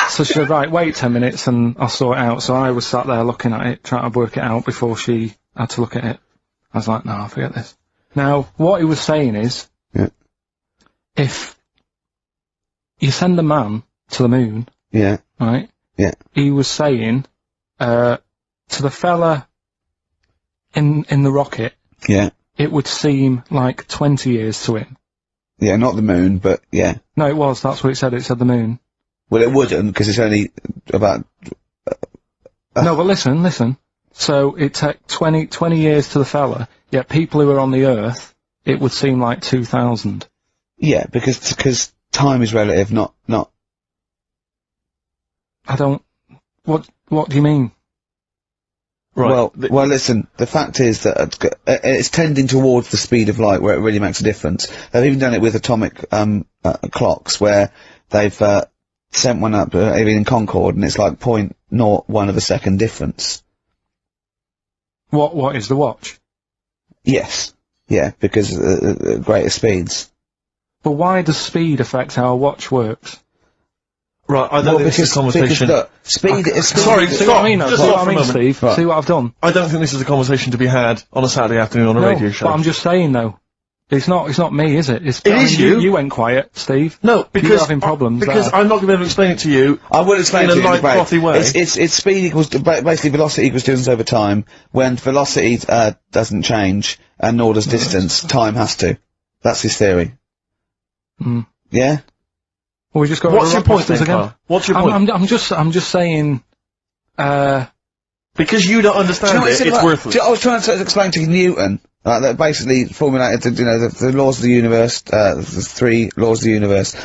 So she said, right, wait 10 minutes and I'll sort it out. So I was sat there looking at it, trying to work it out before she had to look at it. I was like, no, forget this. Now, what he was saying is, Yeah. if you send a man to the moon, Yeah. right? Yeah. He was saying, to the fella in the rocket, Yeah. it would seem like 20 years to him. Yeah, not the moon, but yeah. No, that's what it said the moon. Well, it wouldn't, because it's only about... No, but listen. So it took 20 years to the fella, yet people who are on the Earth, it would seem like 2000. Yeah, because time is relative, not... I don't What do you mean? Right. Well, listen, the fact is that it's tending towards the speed of light where it really makes a difference. They've even done it with atomic clocks where they've sent one up in Concorde and it's like 0.01 of a second difference. What is the watch? Yes. Yeah, because greater speeds. But why does speed affect how a watch works? Right, I don't think this is a conversation. Look, speed is... Sorry, See what I mean, though? Just See stop what for I a mean, moment. Steve? Right. See what I've done? I don't think this is a conversation to be had on a Saturday afternoon on a radio show. But I'm just saying, though. It's not me, is it? It is you. You went quiet, Steve. No, because You're having problems because there. I'm not going to be able to explain it to you. I will explain in to a you light, frothy way. It's speed equals, basically velocity equals distance over time. When velocity, doesn't change, and nor does distance, time has to. That's his theory. Yeah? Well, we just got What's your point again. then, Carl? What's your point? I'm just saying, Because you don't understand Do you know what it's like- worthless. I was trying to explain to Newton, that basically formulated, the laws of the universe, the 3 laws of the universe.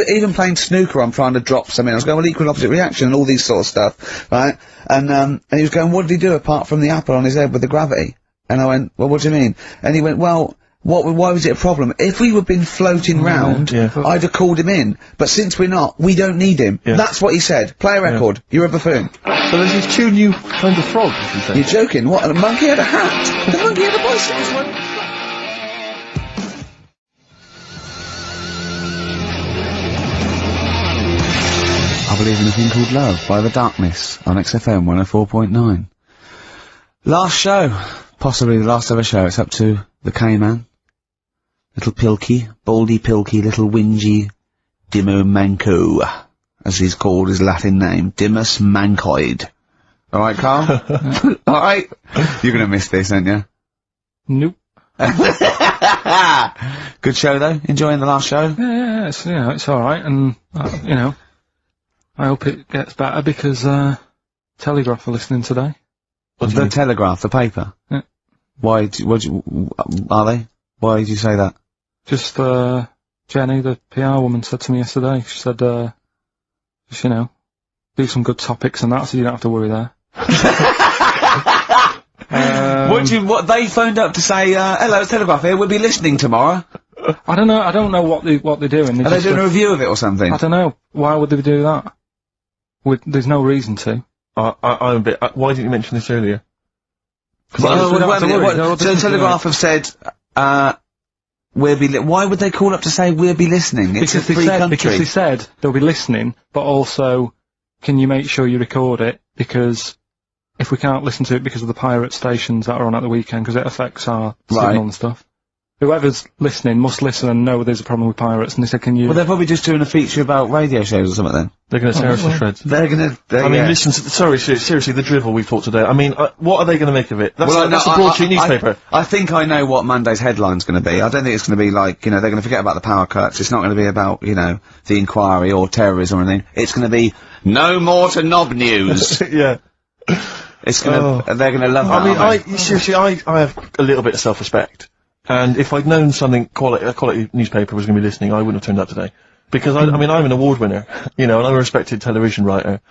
Even playing snooker, I'm trying to drop something. I was going, well, equal and opposite reaction and all these sort of stuff, right? And he was going, what did he do apart from the apple on his head with the gravity? And I went, well, what do you mean? And he went, well, why was it a problem? If we had been floating round, yeah. I'd have called him in. But since we're not, we don't need him. Yeah. That's what he said. Play a record. You're a buffoon. So there's these 2 new kinds of frogs, as you say. You're joking. What? The monkey had a hat. The monkey had a bicycle. I Believe in a Thing Called Love by The Darkness on XFM 104.9. Last show. Possibly the last ever show. It's up to the K-Man. Little Pilky. Baldy Pilky. Little Whingy. Dimmo Manco. As he's called his Latin name. Dimmus Mancoid. Alright, Carl? Alright? You're gonna miss this, aren't you? nope. Good show, though? Enjoying the last show? Yeah, it's, it's alright, and, I hope it gets better because, Telegraph are listening today. The Telegraph, the paper? Yeah. Why, are they? Why did you say that? Just, Jenny, the PR woman, said to me yesterday, she said, just, do some good topics and that, so you don't have to worry there. What they phoned up to say, hello, it's Telegraph here, we'll be listening tomorrow. I don't know what they're doing. Are they doing a review of it or something? I don't know. Why would they do that? There's no reason to. I'm a bit... why didn't you mention this earlier? So the Telegraph have said, why would they call up to say we'll be listening? It's a free country. Because they said they'll be listening, but also, can you make sure you record it? Because if we can't listen to it because of the pirate stations that are on at the weekend, because it affects our signal and stuff. Whoever's listening must listen and know there's a problem with pirates, and they said, can you... Well, they're probably just doing a feature about radio shows or something then. They're going to tear us to shreds. They're gonna... I mean, listen to... Sorry, seriously, the drivel we've talked today. I mean, what are they going to make of it? That's a broadsheet newspaper. I think I know what Monday's headline's going to be. I don't think it's going to be like, they're going to forget about the power cuts. It's not going to be about, the inquiry or terrorism or anything. It's going to be, no more to knob news. Yeah. It's gonna... They're going to love that. I mean, seriously, I have a little bit of self-respect. And if I'd known a quality newspaper was going to be listening, I wouldn't have turned up today. Because, I mean, I'm an award winner, and I'm a respected television writer.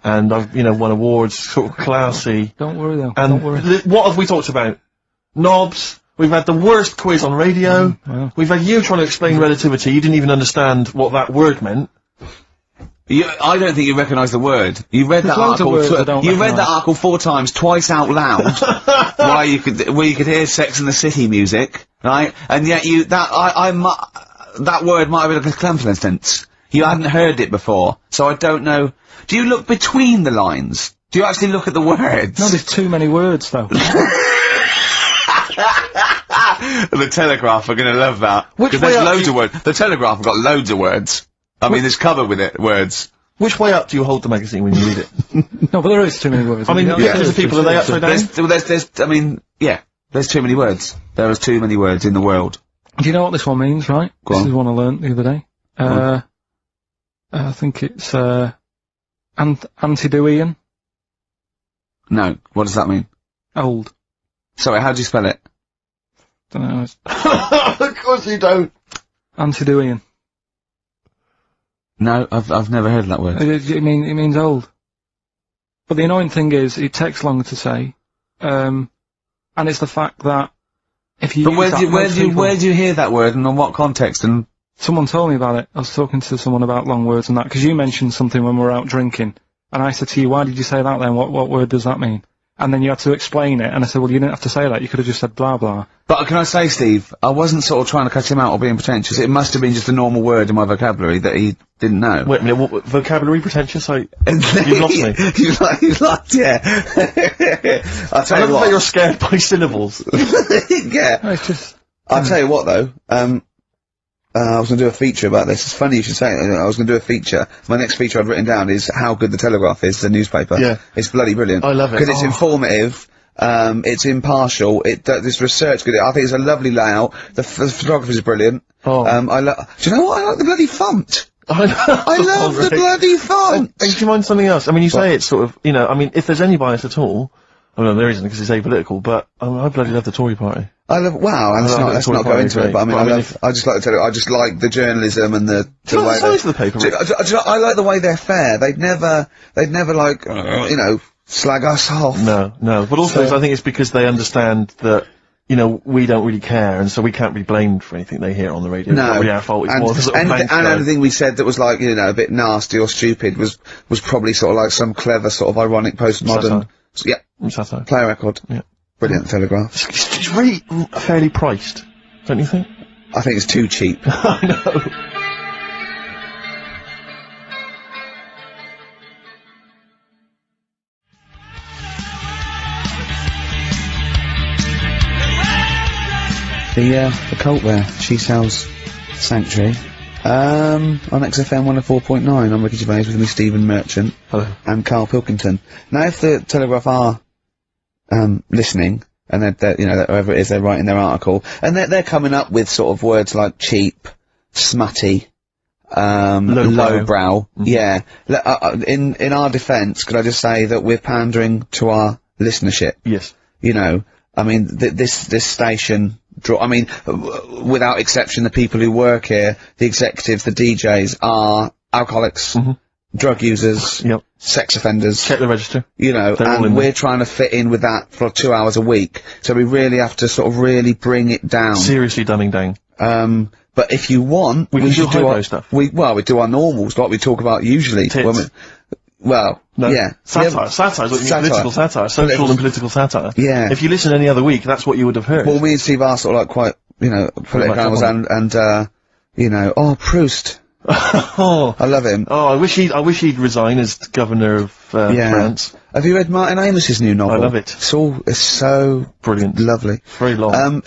And I've, won awards, sort of classy. Don't worry, though. And Don't worry. What have we talked about? Knobs. We've had the worst quiz on radio. Wow. We've had you trying to explain relativity. You didn't even understand what that word meant. I don't think you recognise the word. You read that loads of article. words I don't You read recognise. that article 4 times, twice out loud, where you could hear Sex and the City music, right? And yet that word might have been like a clemson. You hadn't heard it before, so I don't know. Do you look between the lines? Do you actually look at the words? No, there's too many words, though. The Telegraph are going to love that. Which Because way there's up loads of words. The Telegraph have got loads of words. I mean, there's covered with it, words. Which way up do you hold the magazine when you read it? No, but there is too many words. I mean, millions of people, are they upside down? There's too many words. There is too many words in the world. Do you know what this one means, right? Go This on. is one I learnt the other day. I think it's, Antediluvian. No, what does that mean? Old. Sorry, how do you spell it? Don't know. It's Of course you don't. Antediluvian. No, I've never heard that word. It means old. But the annoying thing is, it takes longer to say, and it's the fact that if you. But where do you hear that word, and on what context? And someone told me about it. I was talking to someone about long words and that, because you mentioned something when we were out drinking, and I said to you, "Why did you say that then? What word does that mean?" And then you had to explain it, and I said, "Well, you didn't have to say that. You could have just said blah blah." But can I say, Steve, I wasn't sort of trying to catch him out or being pretentious. It must have been just a normal word in my vocabulary that he didn't know. Wait a minute, what vocabulary pretentious? You've lost me. You've lost, yeah. I'll tell you what. You're scared by syllables. Yeah. No, it's just. I'll tell you what, though. I was going to do a feature about this. It's funny you should say it. I was going to do a feature. My next feature I've written down is how good the Telegraph is, the newspaper. Yeah. It's bloody brilliant. I love it. Because it's informative, it's impartial, there's research good. I think it's a lovely layout. The photography is brilliant. Oh. Do you know what? I like the bloody font. I love the bloody font! And do you mind something else? I mean, you say it's sort of, you know, I mean, if there's any bias at all, I mean, there isn't because it's apolitical, but I bloody love the Tory party. Let's not go into it, but I just like to tell you, I just like the journalism and the way size of the paper. I like the way they're fair. They'd never like, you know, slag us off. No. But also, I think it's because they understand that, you know, we don't really care, and so we can't be blamed for anything they hear on the radio. No. It's not really our fault. It's more the sort of and anything we said that was like, you know, a bit nasty or stupid was probably sort of like some clever sort of ironic postmodern. Satire. Yeah. Satire. Play a record. Yeah. Brilliant Telegraph. It's really fairly priced, don't you think? I think it's too cheap. I know. The cult there, She Sells Sanctuary. On XFM 104.9, I'm Ricky Gervais with me, Stephen Merchant. Hello. And Karl Pilkington. Now, if the Telegraph are listening, and they're, you know, whoever it is, they're writing their article, and they're coming up with sort of words like cheap, smutty, lowbrow. Mm-hmm. Yeah. In our defence, could I just say that we're pandering to our listenership? Yes. You know, I mean, this station, without exception, the people who work here, the executives, the DJs, are alcoholics, drug users, sex offenders. Check the register. You know, and we're trying to fit in with that for 2 hours a week, so we really have to sort of really bring it down. Seriously dumbing down. But if you want, we should do our stuff. We do our normals, what we talk about usually. Tits. Yeah. Satire. Satire is what you mean, political satire. Social and political satire. Yeah. If you listen any other week, that's what you would have heard. Well, me and Steve are sort of like quite, you know, political animals and, you know, Proust. Oh. I love him. Oh, I wish he'd resign as governor of, France. Have you read Martin Amos's new novel? I love it. It's so brilliant. Lovely. Very long.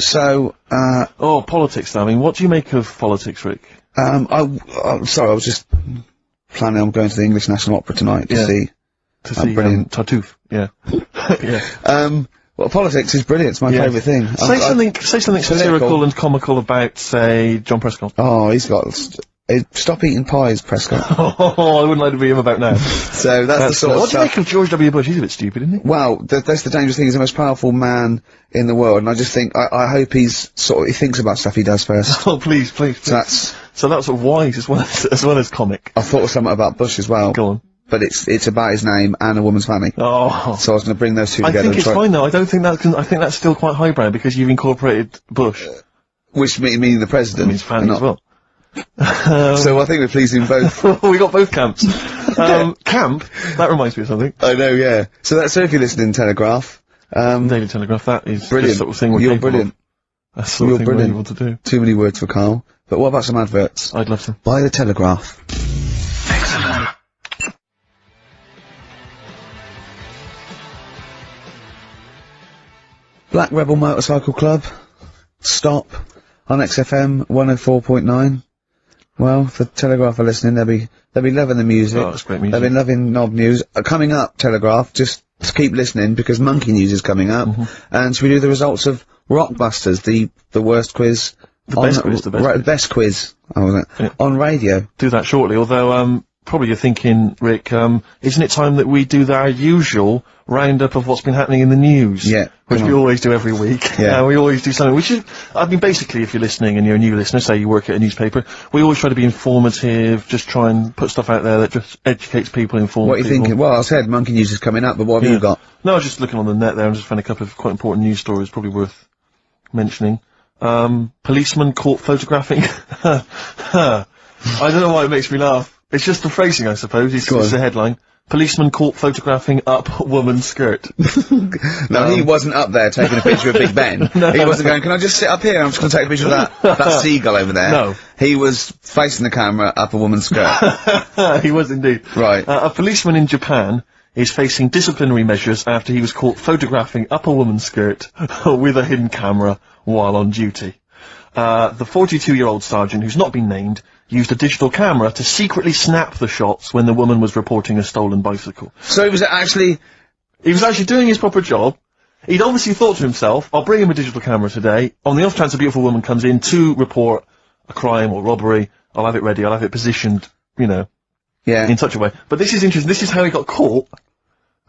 Politics, though. I mean, what do you make of politics, Rick? I'm sorry, I was just planning on going to the English National Opera tonight to see brilliant Tartuffe. Yeah. Yeah. Well, politics is brilliant. It's my favourite thing. Say something satirical and comical about, say, John Prescott. Oh, he's got. Stop eating pies, Prescott. Oh, I wouldn't like to be him about now. So that's the sort of what do you make of George W. Bush? He's a bit stupid, isn't he? Well, that's the dangerous thing. He's the most powerful man in the world, and I just think I hope he thinks about stuff he does first. Oh, please. So that's sort of wise as well as comic. I thought of something about Bush as well. Go on. But it's about his name and a woman's fanny. Oh. So I was going to bring those two together. I think it's fine though. I don't think I think that's still quite highbrow because you've incorporated Bush. Which meaning the president. And his fanny as well. So I think we're pleasing both. We got both camps. Camp? That reminds me of something. I know, yeah. So if you're listening, Telegraph. Daily Telegraph, that is brilliant. The sort of thing we're You're brilliant. That's the sort of thing we're able to do. Too many words for Karl. But what about some adverts? I'd love to. Buy the Telegraph. Excellent. Black Rebel Motorcycle Club. Stop. On XFM 104.9. Well, if the Telegraph are listening, they'll be loving the music. Oh, that's great music. They've been loving Knob News. Coming up, Telegraph, just keep listening because Monkey News is coming up. And so we do the results of Rockbusters, the worst quiz. The best quiz. Best quiz. Oh, was it? Yeah. On radio. Do that shortly, although, probably you're thinking, Rick, isn't it time that we do our usual roundup of what's been happening in the news? Yeah. Which we always do every week. Yeah. We always do something, which is, I mean, basically, if you're listening and you're a new listener, say you work at a newspaper, we always try to be informative, just try and put stuff out there that just educates people, informs What are you people. thinking? Well, I said Monkey News is coming up, but what have you got? No, I was just looking on the net there and just found a couple of quite important news stories, probably worth mentioning. Policeman caught photographing. I don't know why it makes me laugh. It's just the phrasing, I suppose. It's the headline. Policeman caught photographing up woman's skirt. No, he wasn't up there taking a picture of Big Ben. He wasn't going, can I just sit up here? I'm just going to take a picture of that seagull over there. No. He was facing the camera up a woman's skirt. He was indeed. Right. A policeman in Japan is facing disciplinary measures after he was caught photographing up a woman's skirt with a hidden camera while on duty. The 42-year-old sergeant, who's not been named, used a digital camera to secretly snap the shots when the woman was reporting a stolen bicycle. So he was actually doing his proper job. He'd obviously thought to himself, I'll bring him a digital camera today. On the off chance a beautiful woman comes in to report a crime or robbery, I'll have it ready, I'll have it positioned, you know, in such a way. But this is interesting. This is how he got caught.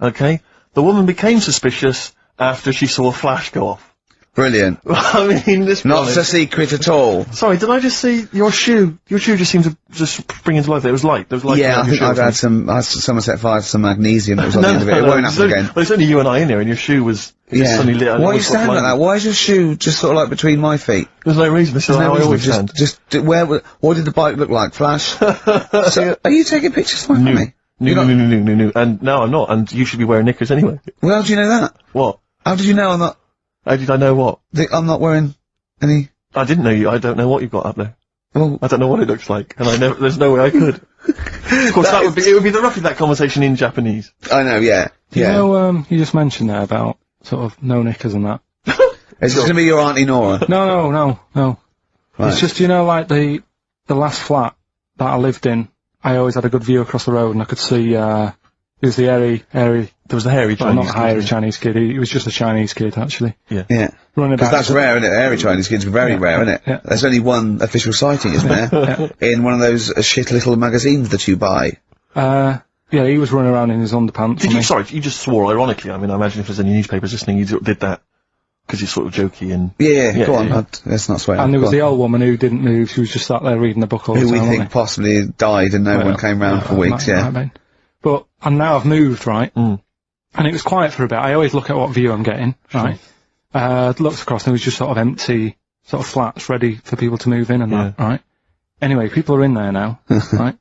Okay? The woman became suspicious after she saw a flash go off. brilliant. I mean, this Not a secret at all. Sorry, did I just see your shoe? Your shoe just seemed to just spring into life. There was light. There was light. Yeah, I think I've had Somerset 5, some magnesium that was on the end of it. It won't happen again. Well, it's only you and I in here, and your shoe was just suddenly lit. Why are you standing like that? Why is your shoe just sort of like between my feet? There's no reason. This is how I always stand. What did the bike look like? Flash? So, are you taking pictures for me? No. And no, I'm not. And you should be wearing knickers anyway. Well, how do you know that? What? How did you know I'm not? How did I know what? I'm not wearing any. I didn't know you. I don't know what you've got up there. Well, I don't know what it looks like, and there's no way I could. Of course, it would be roughly that conversation in Japanese. I know, yeah. You know, you just mentioned there about sort of no knickers and that. Is this going to be your Auntie Nora? No. Right. It's just, you know, like the last flat that I lived in, I always had a good view across the road and I could see, it was the hairy, there was the hairy Chinese not hairy Chinese kid, he was just a Chinese kid, actually. Yeah. Because that's rare, isn't it? Hairy Chinese kids are very rare, isn't it? Yeah. There's only one official sighting, isn't there? In one of those shit little magazines that you buy. Yeah, he was running around in his underpants. Sorry, you just swore ironically. I mean, I imagine if there's any newspapers listening, you did that because you're sort of jokey and... Yeah, go on. Let's not swear. And there was the old woman who didn't move, she was just sat there reading the book all the time. Who we think possibly died and no one came round for weeks, But, and now I've moved, right? And it was quiet for a bit. I always look at what view I'm getting, right? Looked across and it was just sort of empty, sort of flats ready for people to move in and that, right? Anyway, people are in there now, right?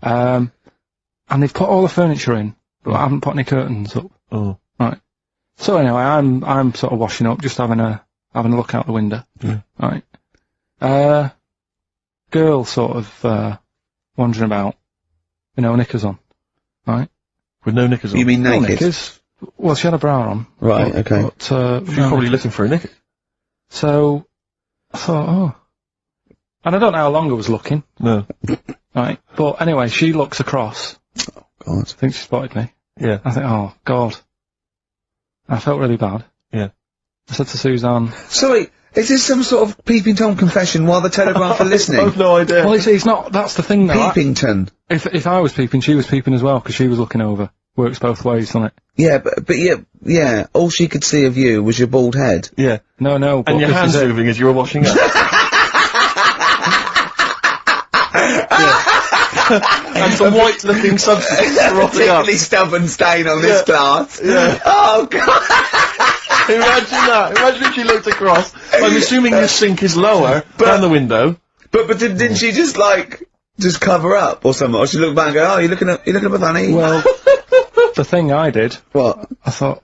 And they've put all the furniture in, but I haven't put any curtains up. Oh. Right. So anyway, I'm sort of washing up, just having a look out the window. Right. Girl sort of, wandering about, with no knickers on. Right. With no knickers on? You mean naked? No knickers. Well, she had a bra on. Right, okay. But, She's probably looking for a knicker. So, I thought, and I don't know how long I was looking. No. Right. But anyway, she looks across. Oh, God. I think she spotted me. Yeah. I think, oh, God. I felt really bad. Yeah. I said to Suzanne... Sorry, is this some sort of Peeping Tom confession while the Telegraph are listening? I've no idea. Well, it's not, that's the thing though. Peepington. If I was peeping, she was peeping as well, because she was looking over. Works both ways, doesn't it? Yeah, but yeah, all she could see of you was your bald head. Yeah. No, but and your hands moving as you were washing up. And some white-looking substance rotting up. Particularly stubborn stain on this glass. Yeah. Oh, God. Imagine that. Imagine if she looked across. I'm assuming the sink is lower down the window. But didn't she just, just cover up or something? Or she looked back and go, oh, you looking up funny? Well, the thing I did... What? I thought,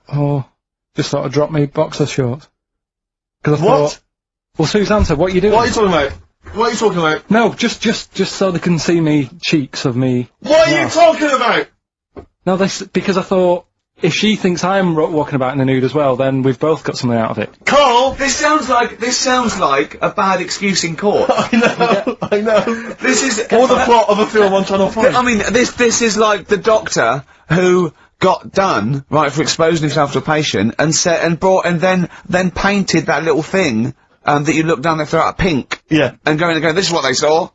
just sort of drop me boxer shorts. Cause I What? thought, well, Suzanne said, what are you doing? What are you talking about? What are you talking about? No, just so they can see me cheeks of me. What are you talking about? No, because I thought, if she thinks I'm walking about in the nude as well, then we've both got something out of it. Carl! This sounds like a bad excuse in court. I know. This is... Or the plot of a film on Channel 5. I mean, this is like the doctor who got done, right, for exposing himself to a patient, and then painted that little thing, that you look down their throat pink. Yeah. And go in and go, this is what they saw.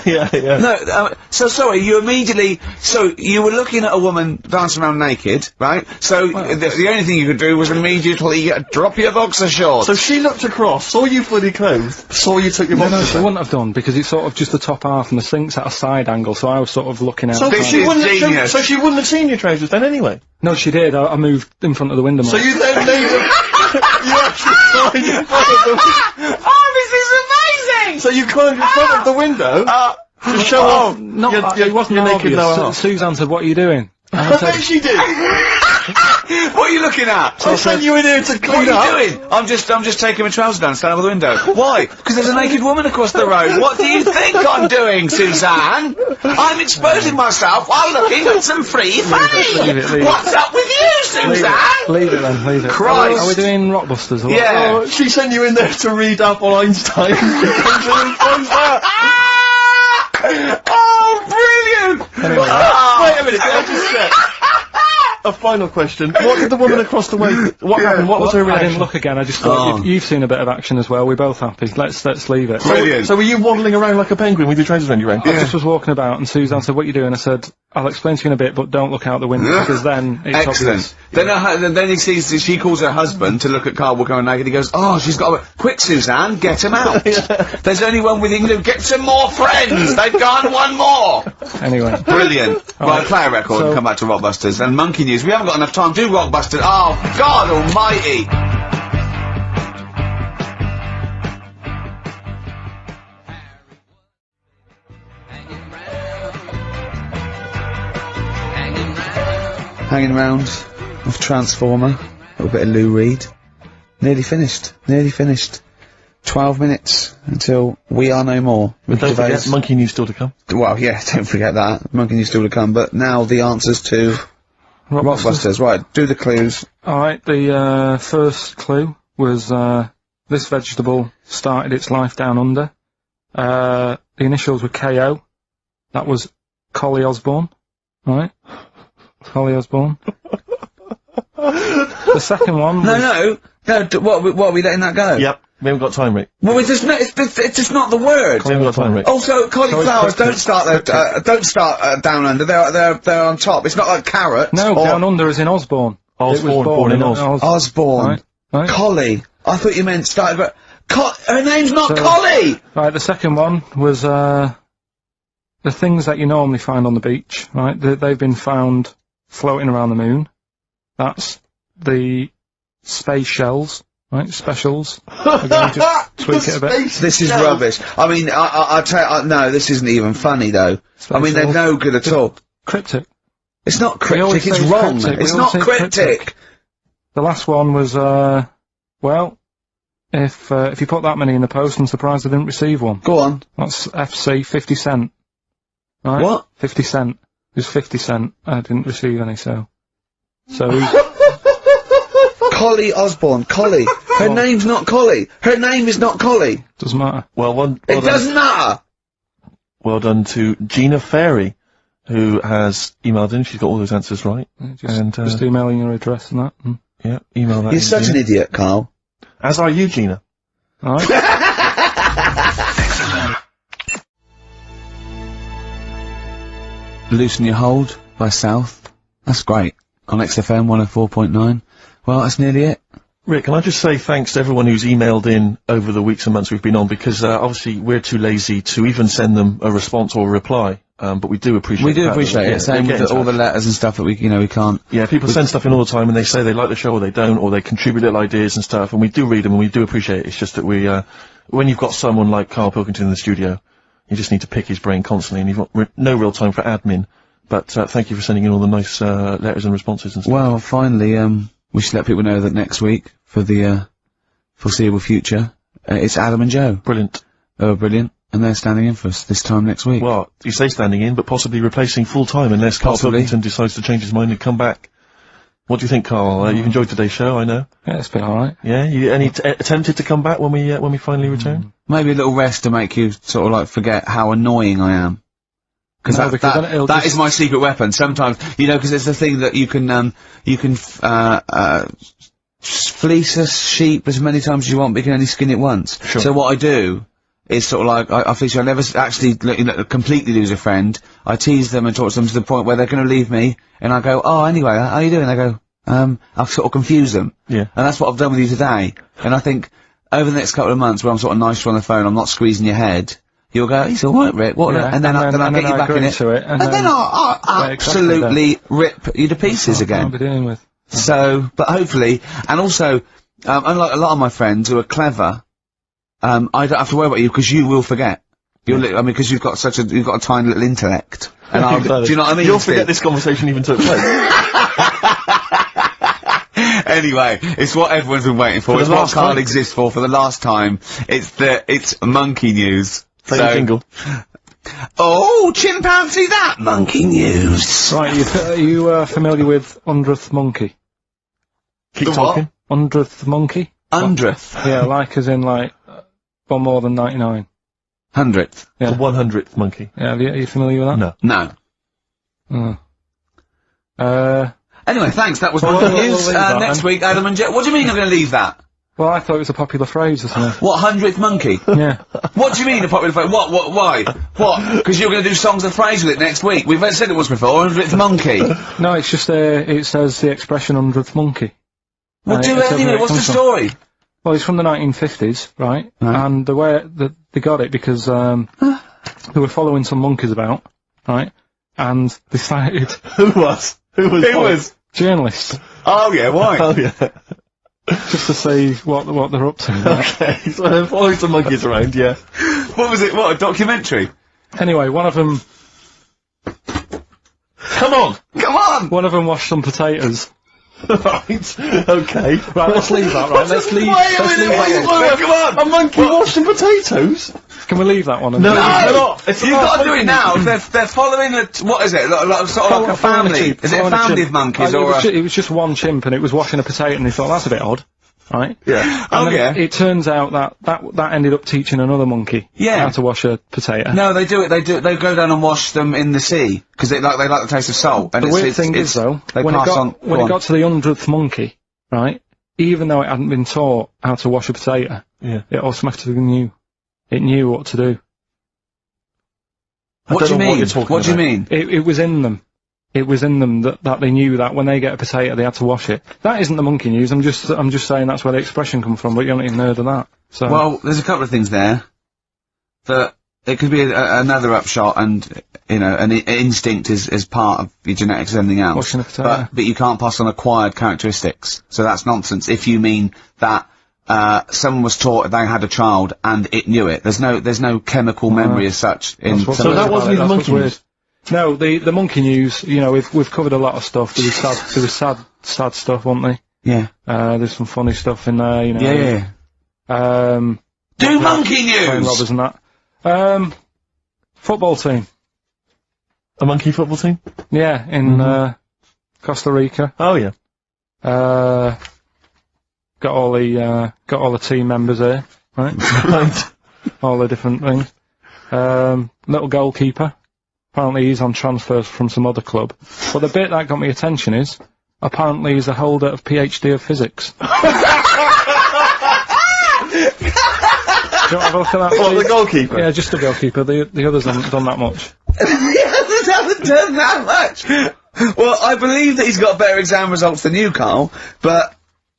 Yeah. No, so sorry, you immediately, so you were looking at a woman dancing around naked, right? So the only thing you could do was immediately drop your boxer shorts. So she looked across, saw you fully clothed, saw you took your boxer No, shorts. she wouldn't have done, because it's sort of just the top half and the sink's at a side angle, so I was sort of looking out. So This she is wouldn't genius. so she wouldn't have seen your trousers then anyway. No, she did. I moved in front of the window. So you then made them. You actually climbed in front of the. Oh, this is amazing! So you climbed in front of the window to show off. It wasn't your naked lower obvious. half. Suzanne said, "What are you doing?" And I bet she did. What are you looking at? I sent you in here to What clean are up. you doing? I'm just taking my trousers down, standing by the window. Why? Because there's a naked woman across the road. What do you think I'm doing, Suzanne? I'm exposing myself while looking at some free funny. Leave it. What's up with you, Suzanne? Leave it then. Leave it. Christ. Are we doing Rockbusters? Or what? Yeah. Oh, she sent you in there to read up on Einstein. She comes in and finds that. Oh, brilliant! Anyway. Wait a minute, can I just check? A final question. What did the woman across the way... What happened? What was her I reaction? didn't look again. I just thought you've seen a bit of action as well. We're both happy. Let's leave it. Brilliant. So were you waddling around like a penguin with your trousers around your ankles? I just was walking about, and Suzanne said, "What are you doing?" I said, "I'll explain to you in a bit, but don't look out the window because then it's Excellent. obvious." Then he sees, she calls her husband to look at Karl walking around naked. He goes, "Oh, she's got a... Quick, Suzanne, get him out. There's only one with England. Get some more friends. They've gone one more." Anyway, Brilliant. Right, play a record and So- come back to Rockbusters. And Monkey News. We haven't got enough time. Do Rockbusters. Oh, God almighty. Hanging round of Transformer. A little bit of Lou Reed. Nearly finished. 12 minutes until We Are No More. But don't forget, Monkey News still to come. Well, yeah, don't forget that. Monkey News still to come. But now the answers to Rockbusters. Right, do the clues. alright, the first clue was this vegetable started its life down under. The initials were KO. That was Collie Osborne. Right? Collie Osborne. The second one was... No, what are we letting that go? Yep. We haven't got time, Rick. Well, it's just not the word. We haven't got time, Rick. Also, cauliflowers don't start down under. They're on top. It's not like carrots. No, or down under is in Osborne. Osborne, It was born in Oz. Osborne. Right. Collie. I thought you meant started, but her name's not Collie. Right, the second one was the things that you normally find on the beach, right? They've been found floating around the moon. That's the space shells, right? Specials. We're going to just tweak it a bit. This is rubbish. I mean, I tell you, no, this isn't even funny though. I mean, they're shells. no good at all. Cryptic. It's not We always cryptic. It's say wrong. cryptic. It's We not always say cryptic. The last one was, well, if you put that many in the post, I'm surprised I didn't receive one. Go on. That's FC, 50 cent. Right? What? 50 cent. It was 50 cent. I didn't receive any, so who's... Collie Osborne. Collie. Her name's not Collie. Her name is not Collie. Doesn't matter. It doesn't matter. Well done to Gina Ferry, who has emailed in. She's got all those answers right. Just emailing your address and that. Yeah, email that. You're in, such Gina. an idiot, Carl. As are you, Gina. Alright. Loosen Your Hold by South. That's great. On XFM 104.9. Well, that's nearly it. Rick, can I just say thanks to everyone who's emailed in over the weeks and months we've been on, because obviously we're too lazy to even send them a response or a reply, but we do appreciate We do the fact that appreciate they it. Same get in with all the touch. letters and stuff that we can't. Yeah, people send stuff in all the time and they say they like the show or they don't, or they contribute little ideas and stuff, and we do read them and we do appreciate it. It's just that we, when you've got someone like Karl Pilkington in the studio, you just need to pick his brain constantly and you've got no real time for admin. But thank you for sending in all the nice letters and responses and stuff. Well, finally, we should let people know that next week, for the foreseeable future, it's Adam and Joe. Brilliant. Oh, brilliant. And they're standing in for us this time next week. Well, you say standing in, but possibly replacing full-time unless Karl Possibly. Pilkington decides to change his mind and come back. What do you think, Karl? You've enjoyed today's show, I know. Yeah, it's been alright. Yeah? You attempted to come back when we finally return? Maybe a little rest to make you sort of like forget how annoying I am. No, Because because then it'll that just- is my secret weapon. Sometimes, you know, because it's the thing that you can fleece a sheep as many times as you want, but you can only skin it once. Sure. So what I do is sort of like, I feel I never actually completely lose a friend. I tease them and talk to them to the point where they're gonna leave me, and I go, oh, anyway, how are you doing? They go, I'll sort of confuse them. Yeah. And that's what I've done with you today. And I think, over the next couple of months, where I'm sort of nice on the phone, I'm not squeezing your head, you'll go, he's alright, Rick, what? Yeah, and then I'll get you back in it. And then I'll absolutely rip you to pieces again. I'll be dealing with. So, but hopefully, and also, unlike a lot of my friends who are clever, I don't have to worry about you because you will forget. Because you've got a tiny little intellect. And do you know what I mean? You'll forget this conversation even took place. Anyway, it's what everyone's been waiting for. It's what Karl exists for the last time. It's monkey news. Play the jingle. Oh, chimpanzee that monkey news. Right, are you familiar with 100th monkey? Keep talking. 100th monkey? 100th? Yeah, like as in like, one more than 99. 100th? Yeah. The 100th monkey. Yeah, are you familiar with that? No. No. Anyway, thanks, that was monkey news. Next week, Adam and Jet. What do you mean I'm gonna leave that? Well, I thought it was a popular phrase or something. What, 100th monkey? Yeah. What do you mean a popular phrase? What, why? What? Because you're gonna do songs of phrase with it next week. We've said it once before, 100th monkey. No, it's just, it says the expression 100th monkey. Well, do it anyway, what's the story? Well, it's from the 1950s, right? And the way that they got it because, they were following some monkeys about, right? And decided... Who was? Journalists. Oh yeah, why? Oh yeah. Just to see what they're up to. Right? Okay, so they're following some monkeys around, yeah. What was it? What, a documentary? Anyway, one of them... Come on! One of them washed some potatoes. Right, okay. Right, let's leave that, right? Let's leave that. Come on! A monkey washing potatoes? Can we leave that one? No, they're not. You've got to do it now. They're following what is it? Sort of like a family. Is it a family of monkeys or it was just one chimp and it was washing a potato and he thought, that's a bit odd. Right? Yeah. And then it turns out that ended up teaching another monkey how to wash a potato. No, they do it. They go down and wash them in the sea because they like the taste of salt. And the weird thing is though, when it got to the 100th monkey, right? Even though it hadn't been taught how to wash a potato, it automatically knew. It knew what to do. What do you mean? What do you mean? It was in them. It was in them that they knew that when they get a potato they had to wash it. That isn't the monkey news. I'm just saying that's where the expression comes from. But you haven't even heard of that. So well, there's a couple of things there. That it could be another upshot, and an instinct is part of your genetics as anything else. Washing a potato. But you can't pass on acquired characteristics. So that's nonsense. If you mean that. Someone was taught they had a child and it knew it. There's no chemical memory as such in. So that wasn't even monkey news. No, the monkey news. We've covered a lot of stuff. There was sad stuff, wasn't there? Yeah. There's some funny stuff in there. Yeah. Do monkey news. Playing robbers and that. Football team. A monkey football team? Yeah, in Costa Rica. Oh yeah. Got all the team members here, right? Right. All the different things. Little goalkeeper. Apparently he's on transfers from some other club. But the bit that got me attention is, apparently he's a holder of PhD of physics. Do you want to have a look at that? What, the goalkeeper? Yeah, just the goalkeeper. The others haven't done that much. The others haven't done that much! Well, I believe that he's got better exam results than you, Karl, but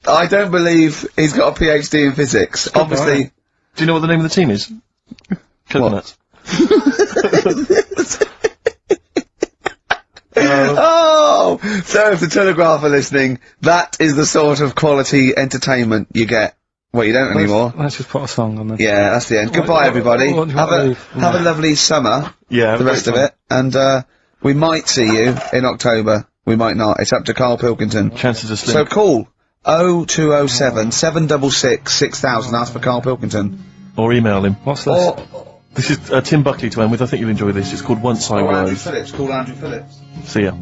I don't believe he's got a PhD in physics. Obviously. Right. Do you know what the name of the team is? Coconuts. Oh! So if the Telegraph are listening, that is the sort of quality entertainment you get. Well, you don't anymore. Let's just put a song on then. Yeah, that's the end. Goodbye, everybody. Have a lovely summer. Yeah. The rest of it. And, we might see you in October. We might not. It's up to Karl Pilkington. Chances are slim. So call 0207 766 6000. Ask for Karl Pilkington. Or email him. What's this? This is Tim Buckley to end with. I think you'll enjoy this. It's called Once I Was. Andrew Phillips. Call Andrew Phillips. See ya.